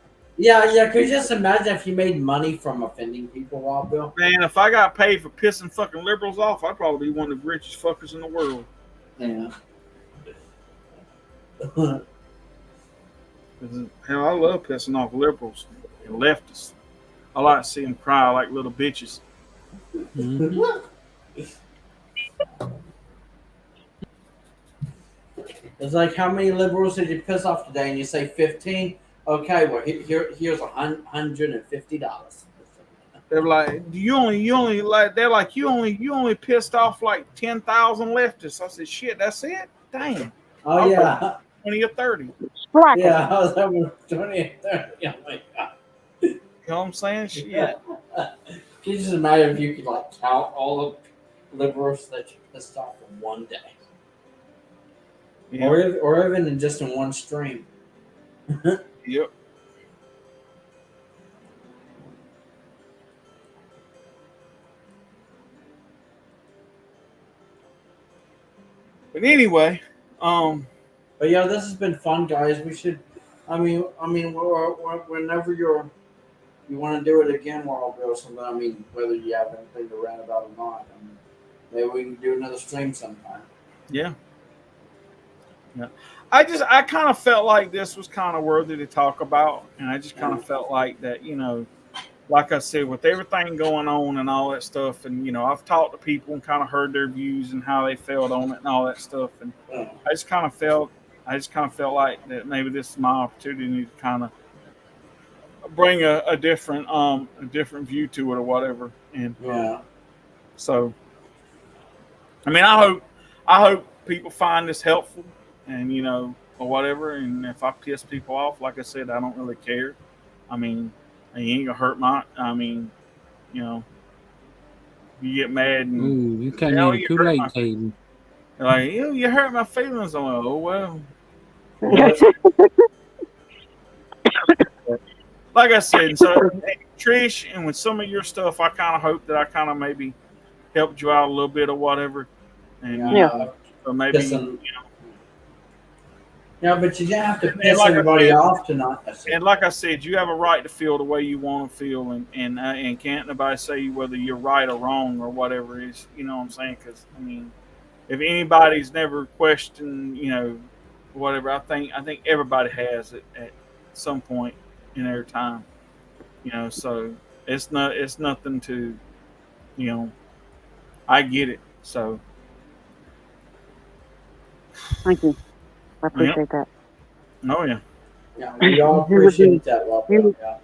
A: Yeah. Could you just imagine if you made money from offending people, Wild Bill?
B: Man, if I got paid for pissing fucking liberals off, I'd probably be one of the richest fuckers in the world.
A: Yeah.
B: Hell, I love pissing off liberals and leftists. I like to see them cry like little bitches.
D: Mm-hmm.
A: It's like, how many liberals did you piss off today? And you say 15. Okay, well here's $150.
B: They're like, you only pissed off like 10,000 leftists. I said, shit, that's it. Damn.
A: Oh yeah.
B: 20 or 30.
E: Splack it.
A: Yeah, I was having 20 and 30. Oh my god.
B: You know what I'm saying? Shit.
A: Can you just imagine if you could like count all the liberals that you pissed off in one day?
B: Yeah.
A: Or even in just in one stream.
B: Yep. But anyway,
A: But yeah, this has been fun, guys. We should. I mean, whenever you want to do it again, Wild Bill, something. I mean, whether you have anything to rant about or not. I mean, maybe we can do another stream sometime.
B: yeah. I kind of felt like this was kind of worthy to talk about, and I just kind of felt like that, like I said, with everything going on and all that stuff, and I've talked to people and kind of heard their views and how they felt on it and all that stuff, and I just kind of felt like that maybe this is my opportunity to kind of bring a different view to it or whatever, and so I mean, I hope people find this helpful. And or whatever, and if I piss people off, like I said, I don't really care. I mean, you ain't gonna hurt my. I mean, you get mad and
D: ooh, you came in too late, Caden.
B: Like you hurt my feelings. I'm like, oh well. Like I said, so Trish, and with some of your stuff, I kind of hope that I kind of maybe helped you out a little bit or whatever. And so maybe
A: but you don't have to
B: and
A: piss
B: like I
A: everybody
B: said,
A: off tonight.
B: and like I said, you have a right to feel the way you want to feel, and can't nobody say whether you're right or wrong or whatever it is. You know what I'm saying? Because I mean, if anybody's never questioned, whatever, I think everybody has it at some point in their time. So it's nothing to, I get it. So
E: Thank you. I
B: yeah.
E: appreciate that.
B: Oh yeah.
A: Yeah, we all appreciate that.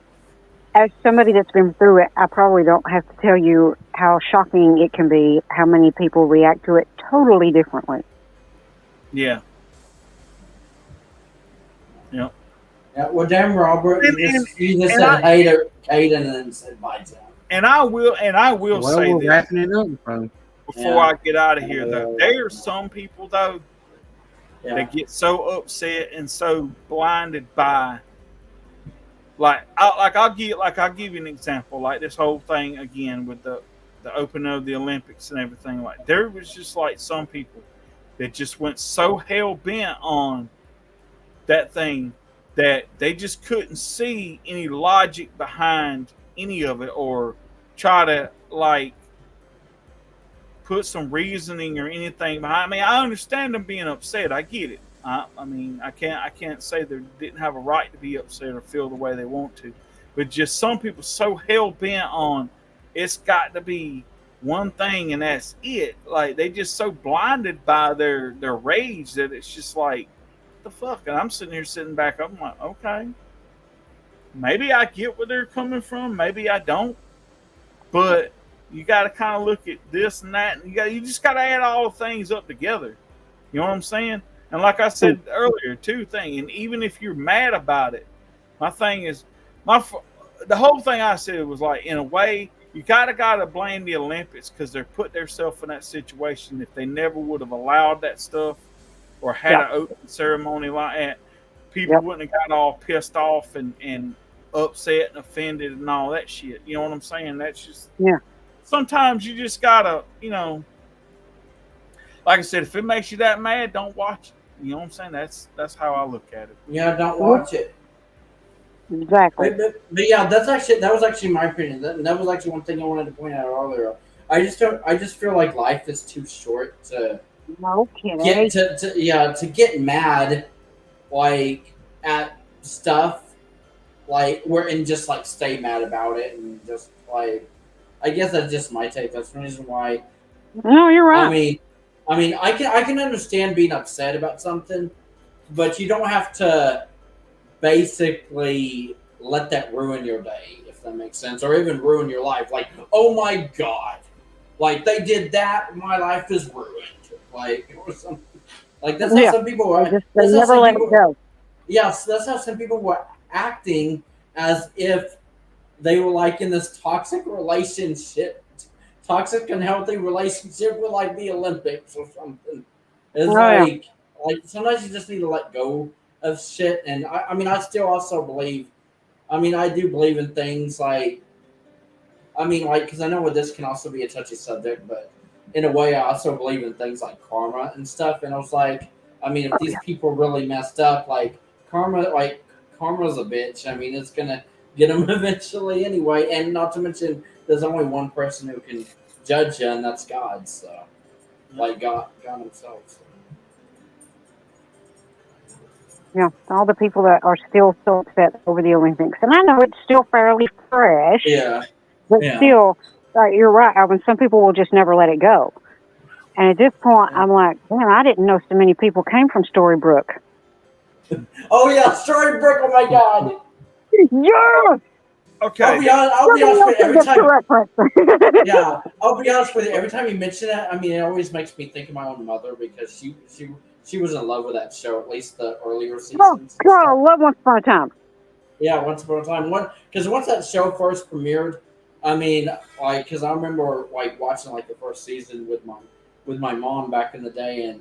E: As somebody that's been through it, I probably don't have to tell you how shocking it can be, how many people react to it totally differently.
B: Yeah. Yep.
A: Yeah, well, damn, Robert, you just said hey to Caden and then said bye to him.
B: And I will say
D: we're
B: this
D: wrapping it up, bro.
B: before I get out of here, though. There are some people, though, that get so upset and so blinded by, I'll give you an example, like this whole thing again with the opening of the Olympics and everything. Like there was just like some people that just went so hell bent on that thing that they just couldn't see any logic behind any of it or try to put some reasoning or anything behind. I mean, I understand them being upset. I get it. I mean, I can't say they didn't have a right to be upset or feel the way they want to, but just some people so hell bent on it's got to be one thing and that's it. Like they just so blinded by their rage that it's just like, the fuck? And I'm sitting back. I'm like, okay, maybe I get where they're coming from. Maybe I don't, but you got to kind of look at this and that, and you just got to add all the things up together. You know what I'm saying? And like I said earlier, and even if you're mad about it, my thing is, the whole thing I said was like, in a way, you gotta blame the Olympics because they're put themselves in that situation. If they never would have allowed that stuff or had an open ceremony like that, people wouldn't have got all pissed off and upset and offended and all that shit. You know what I'm saying? That's just sometimes you just gotta, like I said, if it makes you that mad, don't watch it. You know what I'm saying? That's how I look at it.
A: Yeah, don't watch it.
E: Exactly.
A: But yeah, that was actually my opinion. That was actually one thing I wanted to point out earlier. I just feel like life is too short to get mad at stuff and just stay mad about it and just I guess that's just my take. That's the reason why.
E: No, you're right.
A: I mean, I can understand being upset about something, but you don't have to basically let that ruin your day, if that makes sense, or even ruin your life. Like, oh my god, they did that, my life is ruined. Or something. That's how some people are.
E: They never let it go.
A: Yes, that's how some people were acting as if they were in this toxic unhealthy relationship with the Olympics or something. It's sometimes you just need to let go of shit. And I still also believe, I do believe in things because I know this can also be a touchy subject, but in a way I also believe in things like karma and stuff. And I was if these people really messed up, karma's a bitch. It's gonna get them eventually anyway. And not to mention, there's only one person who can judge you, and that's God. So, God himself. So.
E: Yeah, all the people that are still so upset over the Olympics. And I know it's still fairly fresh.
A: Yeah.
E: But still, you're right, Alvin. Some people will just never let it go. And at this point, I'm like, man, I didn't know so many people came from Storybrooke.
A: Oh, yeah, Storybrooke. Oh, my God.
E: Yeah.
B: Okay.
A: I'll be honest with you. Every time. Yeah, I'll be honest with you. Every time you mention that, it always makes me think of my own mother because she was in love with that show, at least the earlier seasons.
E: Oh, God, I love Once Upon a Time.
A: Yeah, Once Upon a Time. Because once that show first premiered, because I remember watching the first season with my mom back in the day,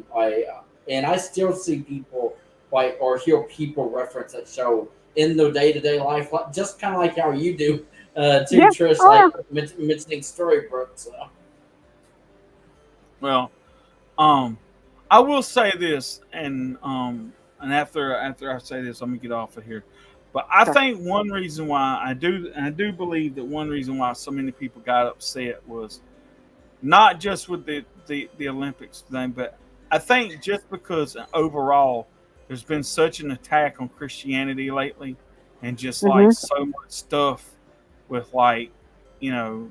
A: and I still see people or hear people reference that show in their day-to-day life, just kind of like how you do Too
E: Yeah.
A: Trish
E: Oh, yeah.
A: like mentioning Storybrooke. So.
B: Well, I will say this, and after I say this, I'm gonna get off of here. But I
E: Sure.
B: think one reason why I do believe that one reason why so many people got upset was not just with the Olympics thing, but I think just because overall there's been such an attack on Christianity lately, and just like
E: Mhm.
B: so much stuff with like, you know,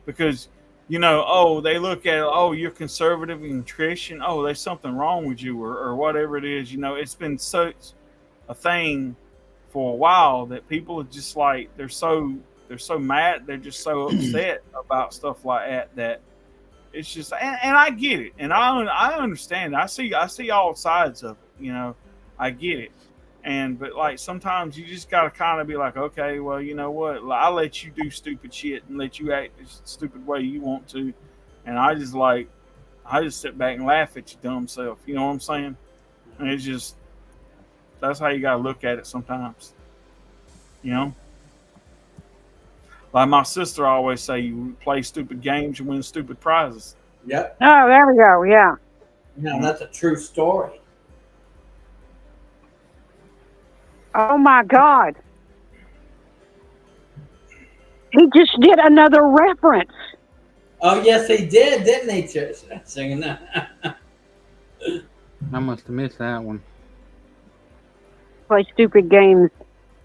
B: because oh, they look at it, oh, you're conservative and Christian, oh, there's something wrong with you, or whatever it is. It's been such a thing for a while that people are just like they're so mad, they're just so upset about stuff like that it's just, and I get it, and I understand. I see all sides of it. I get it, but like sometimes you just gotta kind of be like, okay, well, you know what? I'll let you do stupid shit and let you act the stupid way you want to, and I just sit back and laugh at your dumb self. You know what I'm saying? And it's just that's how you gotta look at it sometimes. You know. Like my sister always say, you play stupid games, you win stupid prizes.
A: Yep.
E: Oh, there we go. Yeah.
A: Yeah, that's a true story.
E: Oh my God. He just did another reference.
A: Oh yes, he did, didn't he? Trish? Singing that.
D: I must have missed that one.
E: Play stupid games,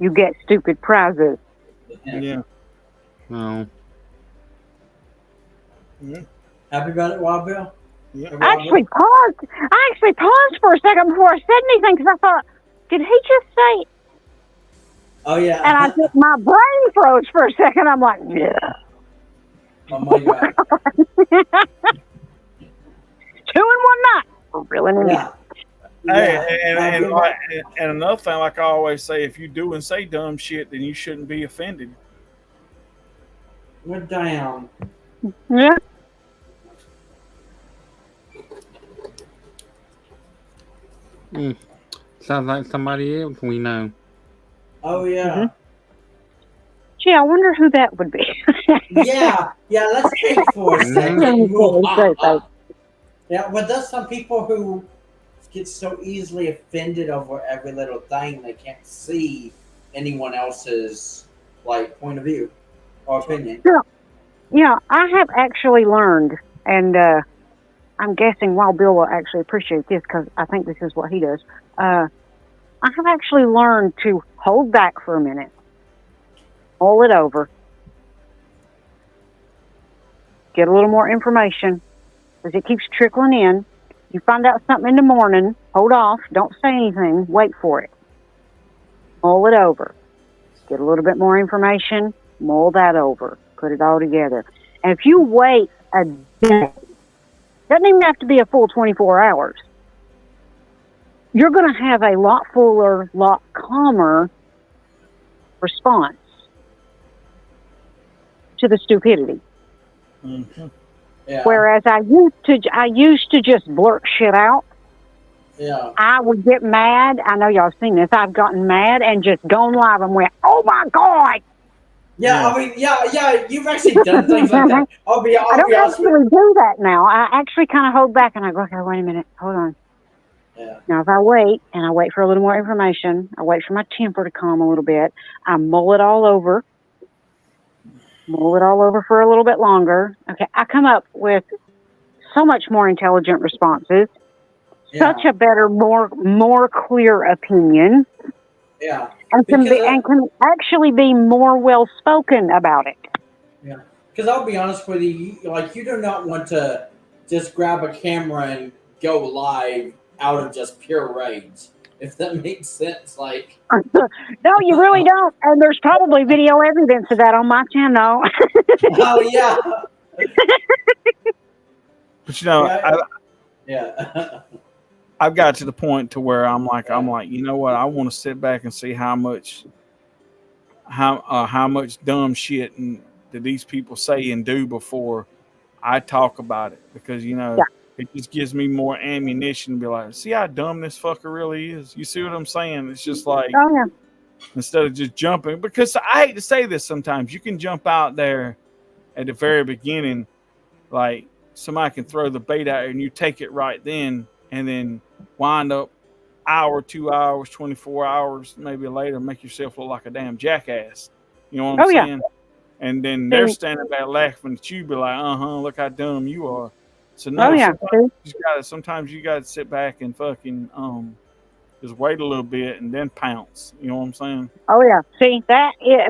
E: you get stupid prizes.
B: Yeah.
D: Oh.
B: Yeah.
A: Happy about it, Wild Bill?
B: Yeah.
E: I actually paused for a second before I said anything because I thought, did he just say?
A: Oh yeah.
E: And I just, my brain froze for a second. I'm like, yeah.
A: Oh my God.
E: 2 in 1 night. We're reeling in.
A: Yeah.
B: Hey,
A: Yeah.
B: and another thing, like I always say, if you do and say dumb shit, then you shouldn't be offended.
A: We're down.
E: Yeah.
D: Sounds like somebody else we know.
A: Oh yeah.
E: Mhm. Gee, I wonder who that would be.
A: Yeah. Let's think for a second.
E: Mhm.
A: Yeah, but there's some people who get so easily offended over every little thing they can't see anyone else's like point of view or opinion.
E: Yeah, I have actually learned, and I'm guessing Wild Bill will actually appreciate this because I think this is what he does. I have actually learned to hold back for a minute, mull it over, get a little more information, because it keeps trickling in. You find out something in the morning, hold off, don't say anything, wait for it. Mull it over. Get a little bit more information, mull that over, put it all together. And if you wait a day, doesn't even have to be a full 24 hours, you're going to have a lot fuller, lot calmer response to the stupidity.
B: Mm-hmm.
A: Yeah.
E: Whereas I used to just blurt shit out.
A: Yeah.
E: I would get mad. I know y'all seen this. I've gotten mad and just gone live and went, "Oh my God!"
A: Yeah, I mean, yeah, you've actually done things like that. I'll be
E: I don't
A: honest with
E: actually do that now. I actually kind of hold back and I go, "Okay, wait a minute, hold on."
A: Yeah.
E: Now, if I wait and I wait for a little more information, I wait for my temper to calm a little bit. I mull it all over for a little bit longer. Okay, I come up with so much more intelligent responses, such a better, more clear opinion,
A: Yeah.
E: and can actually be more well spoken about it.
A: Yeah. Because I'll be honest with you, like you do not want to just grab a camera and go live out of just pure rage. If that makes sense, like.
E: No, you really don't. And there's probably video evidence of that on my channel.
A: Oh yeah.
B: But
A: Yeah.
B: I've got to the point to where I'm like, you know what? I want to sit back and see how much dumb shit that these people say and do before I talk about it, because it just gives me more ammunition to be like, see how dumb this fucker really is. You see what I'm saying? It's just like,
E: Oh yeah.
B: instead of just jumping. Because I hate to say this, sometimes you can jump out there at the very beginning, like somebody can throw the bait out and you take it right then, and then wind up hour, 2 hours, 24 hours, maybe later, make yourself look like a damn jackass. You know what I'm saying? And then they're standing back laughing at you, be like, look how dumb you are. So no, sometimes you gotta sit back and fucking just wait a little bit and then pounce. You know what I'm saying?
E: Oh yeah. See,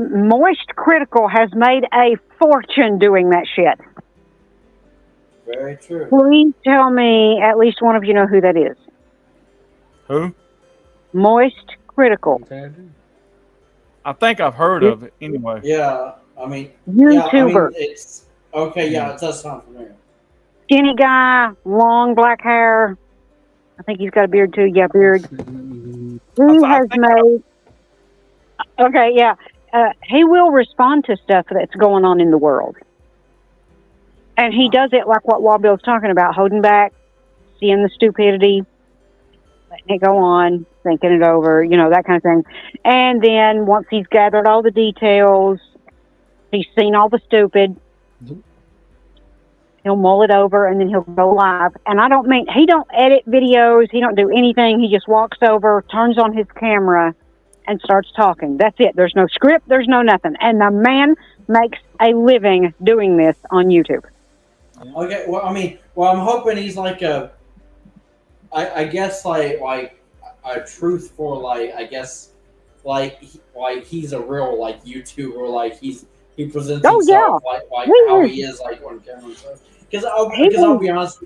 E: Moist Critical has made a fortune doing that shit.
A: Very true.
E: Please tell me at least one of you know who that is.
B: Who?
E: Moist Critical.
B: I think I've heard of it anyway.
A: Yeah, I mean,
E: YouTuber.
A: It's okay. Yeah, it does sound familiar.
E: Skinny guy, long black hair. I think he's got a beard too. Yeah, beard. He has made. Okay, yeah. He will respond to stuff that's going on in the world. And he does it like what Wild Bill's talking about, holding back, seeing the stupidity, letting it go on, thinking it over, you know, that kind of thing. And then once he's gathered all the details, he's seen all the stupid, he'll mull it over, and then he'll go live. And he don't edit videos, he don't do anything. He just walks over, turns on his camera, and starts talking. That's it. There's no script, there's no nothing. And the man makes a living doing this on YouTube.
A: Okay, well, I'm hoping he's like I guess like a truthful, like, I guess like he's a real like YouTuber, like he presents himself like how he is like on camera and stuff. Because I'll be honest.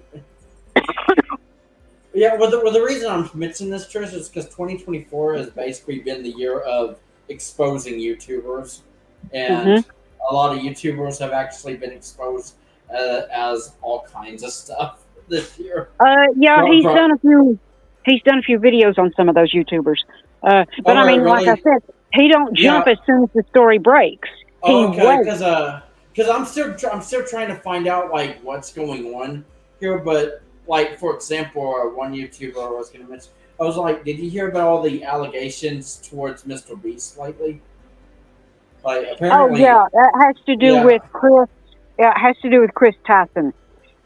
A: Yeah, well, the reason I'm mentioning this, Trish, is because 2024 has basically been the year of exposing YouTubers, and a lot of YouTubers have actually been exposed as all kinds of stuff this year.
E: He's done a few videos on some of those YouTubers. But I mean, really? Like I said, he don't jump as soon as the story breaks.
A: Because I'm still trying to find out like what's going on here. But like, for example, one YouTuber I was going to mention, I was like, did you hear about all the allegations towards Mr. Beast lately? Like, apparently. Oh yeah,
E: that has to do with Chris. Yeah, it has to do with Chris Tyson.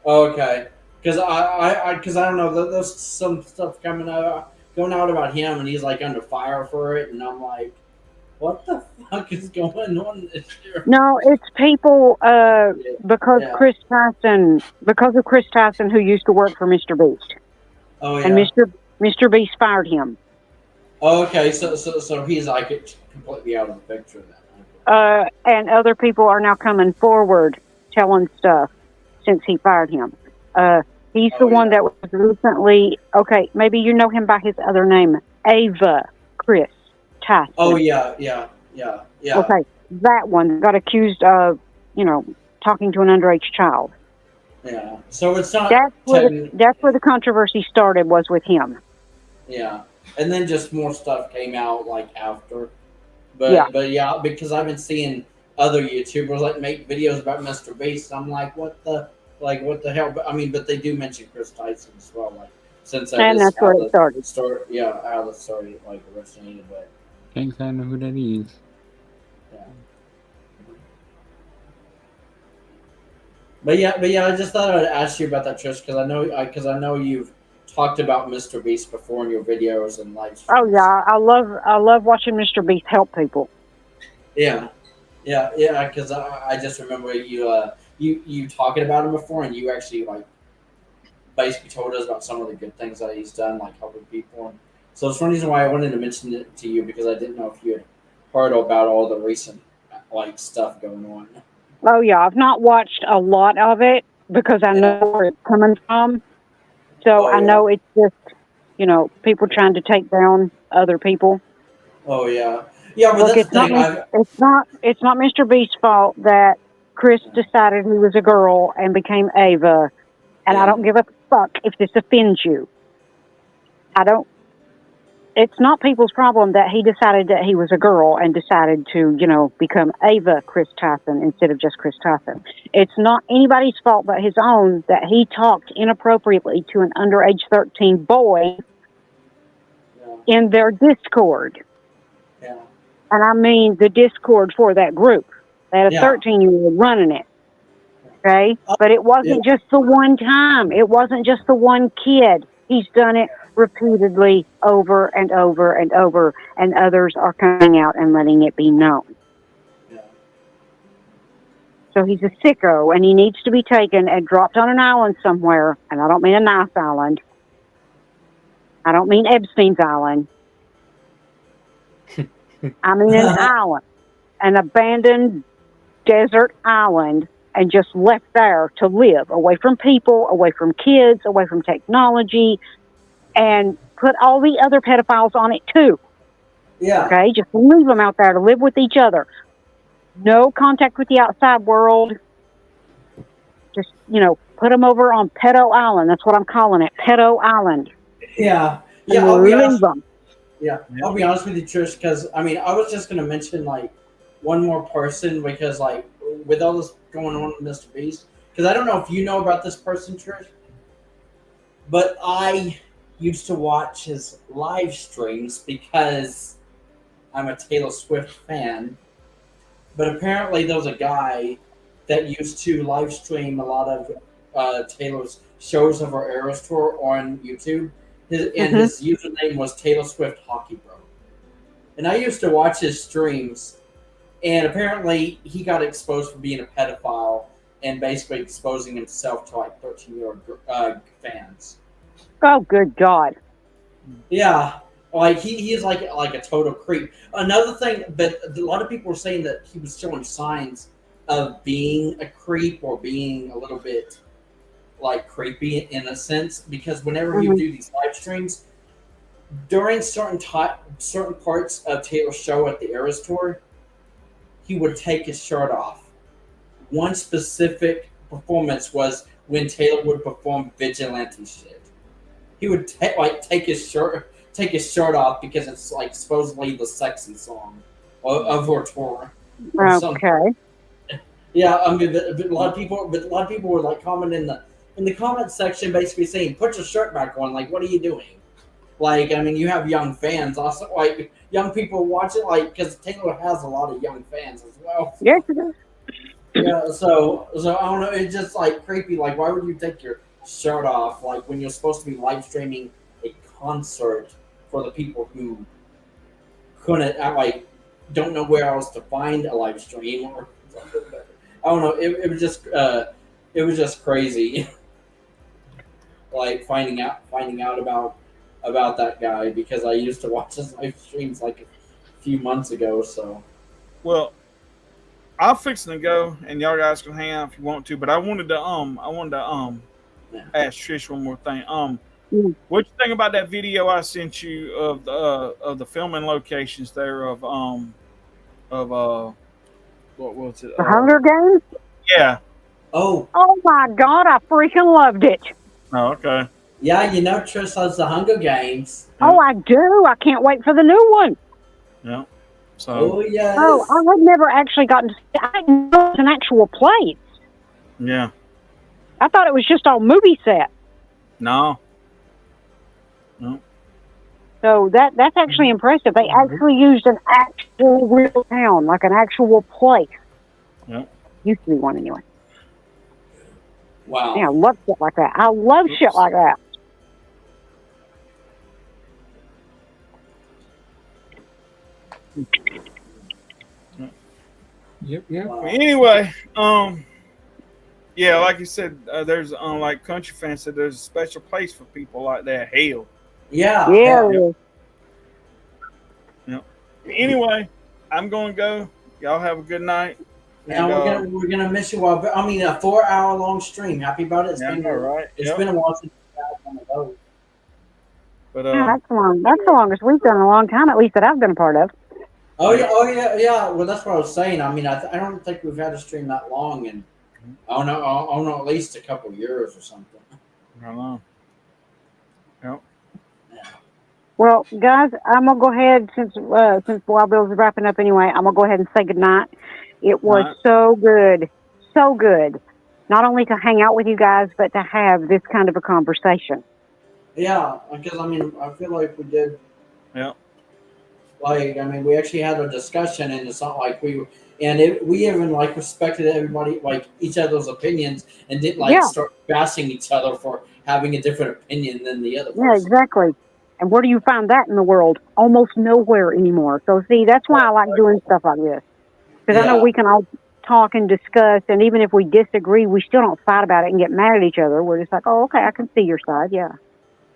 A: Okay, because I don't know, there's some stuff going out about him, and he's like under fire for it, and I'm like, what the fuck is going on this year?
E: No, it's people because of Chris Tyson, who used to work for Mr. Beast.
A: Oh yeah.
E: And Mr. Beast fired him.
A: Okay, so he's like completely out of the picture
E: then. And other people are now coming forward telling stuff since he fired him. He's the one that was recently, maybe you know him by his other name, Ava Chris Tyson.
A: Oh, yeah.
E: Okay, that one got accused of, talking to an underage child.
A: Yeah, so it's not...
E: That's where the controversy started, was with him.
A: Yeah, and then just more stuff came out, like, after. But because I've been seeing other YouTubers like make videos about Mr. Beast. I'm like, what the hell? But they do mention Chris Tyson as well. Like, since
E: that's where it started.
A: How the story like originated. But
D: thanks, I know who that is.
A: Yeah. But yeah, I just thought I'd ask you about that, Trish, because I know you've talked about Mr. Beast before in your videos and live streams.
E: Oh yeah, I love watching Mr. Beast help people.
A: Yeah. Yeah, because I just remember you talking about him before, and you actually like basically told us about some of the good things that he's done, like helping people. And so it's one reason why I wanted to mention it to you, because I didn't know if you had heard about all the recent like stuff going on.
E: Oh yeah, I've not watched a lot of it because I know where it's coming from. So I know it's just people trying to take down other people.
A: Oh yeah. Yeah, but
E: look, it's not Mr. Beast's fault that Chris decided he was a girl and became Ava, and I don't give a fuck if this offends you. It's not people's problem that he decided that he was a girl and decided to, become Ava Chris Tyson instead of just Chris Tyson. It's not anybody's fault but his own that he talked inappropriately to an underage 13 boy in their Discord.
A: Yeah.
E: And I mean the Discord for that group. They had a
A: Yeah.
E: 13-year-old running it. Okay? But it wasn't just the one time. It wasn't just the one kid. He's done it repeatedly over and over and over, and others are coming out and letting it be known.
A: Yeah.
E: So he's a sicko, and he needs to be taken and dropped on an island somewhere. And I don't mean a nice island. I don't mean Epstein's Island. I mean an island, an abandoned desert island, and just left there to live, away from people, away from kids, away from technology, and put all the other pedophiles on it too.
A: Yeah.
E: Okay, just leave them out there to live with each other. No contact with the outside world. Just, put them over on Pedo Island. That's what I'm calling it, Pedo Island.
A: Yeah.
E: And
A: Yeah. I'll be
E: leave
A: honest.
E: them.
A: Yeah. I'll be honest with you, Trish, because I was just gonna mention like one more person because like with all this going on with Mr. Beast, because I don't know if you know about this person, Trish, but I used to watch his live streams because I'm a Taylor Swift fan. But apparently there was a guy that used to live stream a lot of Taylor's shows of her Eras Tour on YouTube. His username was Taylor Swift Hockey Bro. And I used to watch his streams, and apparently he got exposed for being a pedophile and basically exposing himself to like 13-year-old fans.
E: Oh, good God.
A: Yeah. Like he is like a total creep. Another thing, but a lot of people were saying that he was showing signs of being a creep or being a little bit like creepy in a sense, because whenever he would do these live streams during certain parts of Taylor's show at the Eras Tour, he would take his shirt off. One specific performance was when Taylor would perform vigilante shit. He would take his shirt off because it's like supposedly the sexy song of her tour.
E: Okay.
A: Yeah, I mean, but a lot of people were like commenting in the comment section, basically saying, "Put your shirt back on." Like, what are you doing? Like, I mean, you have young fans, also like young people watch it, like because Taylor has a lot of young fans as well.
E: Yes, it is.
A: Yeah, so I don't know. It's just like creepy. Like, why would you take your shirt off? Like when you're supposed to be live streaming a concert for the people who couldn't don't know where else to find a live stream or something. I don't know. It was just crazy. Like finding out about that guy because I used to watch his live streams like a few months ago. So
B: well, I'm fixing to go, and y'all guys can hang out if you want to. But I wanted to ask Trish one more thing. What you think about that video I sent you of the filming locations there of what was it?
E: The Hunger Games?
B: Yeah.
A: Oh
E: my God, I freaking loved it.
B: Oh, okay.
A: yeah, Trish loves the Hunger Games.
E: Oh, I do. I can't wait for the new one.
B: Yeah. So.
A: Oh yes.
E: Oh, I had never actually gotten to see. I didn't know it was an actual place.
B: Yeah.
E: I thought it was just all movie set.
B: No.
E: So that's actually impressive. They actually used an actual real town, like an actual place.
B: Yep.
E: Used to be one anyway.
A: Wow.
E: Yeah, I love shit like that. I love shit like that.
D: Yep.
A: Wow.
B: Anyway, yeah, like you said, there's like country fans said there's a special place for people like that. Hell.
A: Yeah.
E: Yeah.
B: Yep. Anyway, I'm gonna go. Y'all have a good night.
A: Now we're gonna miss you all. I mean, a 4-hour long stream. Happy about it. It's been
B: right.
A: It's been a while since we've had one of those.
B: But
E: Yeah, that's long. That's the longest we've done in a long time, at least that I've been a part of.
A: Oh yeah. Well, that's what I was saying. I mean, I don't think we've had a stream that long, and I don't know, at least a couple of years or something.
B: I don't know. Yep.
E: Well, guys, I'm gonna go ahead since Wild Bill's wrapping up anyway. I'm gonna go ahead and say goodnight. It was so good, not only to hang out with you guys, but to have this kind of a conversation.
A: Yeah, because I mean, I feel like we did.
B: Yeah.
A: Like, I mean, we actually had a discussion, and it's not like we we even like respected everybody, like each other's opinions, and didn't like
E: Yeah,
A: start bashing each other for having a different opinion than the other
E: yeah,
A: person.
E: exactly. And where do you find that in the world? Almost nowhere anymore. So see, that's why I like doing stuff like this. Because I know
A: Yeah,
E: we can all talk and discuss, and even if we disagree, we still don't fight about it and get mad at each other. We're just like, oh, okay, I can see your side, yeah.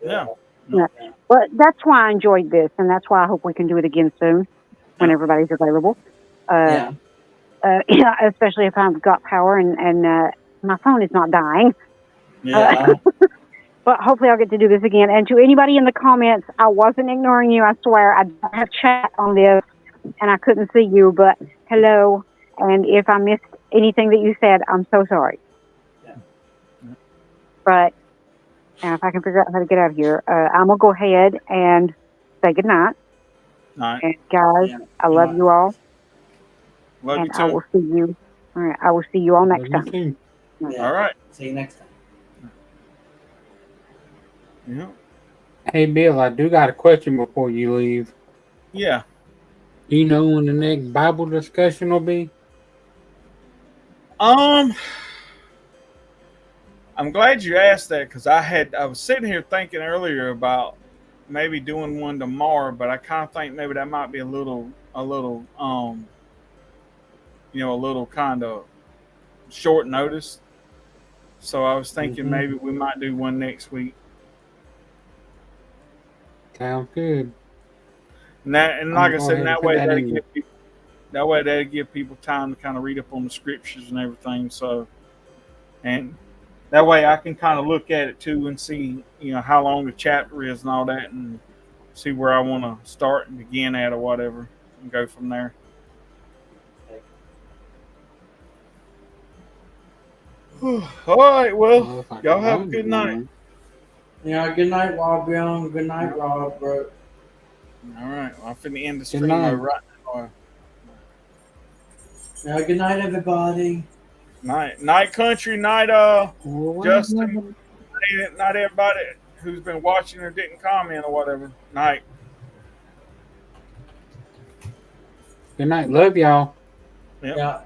B: Yeah.
E: Yeah. But that's why I enjoyed this, and that's why I hope we can do it again soon when
B: Yeah.
E: everybody's available.
A: yeah,
E: Yeah, especially if I've got power and my phone is not dying.
A: yeah.
E: But hopefully I'll get to do this again. And to anybody in the comments, I wasn't ignoring you. I swear I don't have chat on this, and I couldn't see you. But hello, and if I missed anything that you said, I'm so sorry.
A: Yeah.
E: But if I can figure out how to get out of here, I'm gonna go ahead and say goodnight.
B: All right.
E: And guys,
A: Yeah.
E: I love you all,
B: Love you
E: and
B: too.
E: I will see you. All right, I will see you all next
D: Love you
E: time.
D: too.
A: Yeah.
B: All right.
A: See you next time.
B: Yeah.
D: Hey, Bill, I do got a question before you leave.
B: Yeah.
D: Do you know when the next Bible discussion will be?
B: I'm glad you asked that because I was sitting here thinking earlier about maybe doing one tomorrow, but I kind of think maybe that might be a little a little kind of short notice. So I was thinking maybe we might do one next week.
D: Sounds good.
B: And
D: I'm
B: like
D: gonna
B: I
D: go
B: said,
D: ahead and
B: that
D: put
B: way
D: that in.
B: that'll give people time to kind of read up on the scriptures and everything. So, and that way I can kind of look at it too and see, how long the chapter is and all that, and see where I want to start and begin at or whatever, and go from there. All right, well,
D: If I
B: y'all
D: can
B: have a
D: find
B: good
D: it
B: night.
D: one.
A: Yeah. Good night, Rob. Good night, Robert.
B: All right, well, I'm finna end the
D: Good
B: stream
D: night.
B: right now.
A: Yeah. Good night, everybody.
B: Night country, night
D: Well,
B: Justin, not everybody who's been watching or didn't comment or whatever. Night.
D: Good night. Love y'all.
B: Yep.
A: Yeah.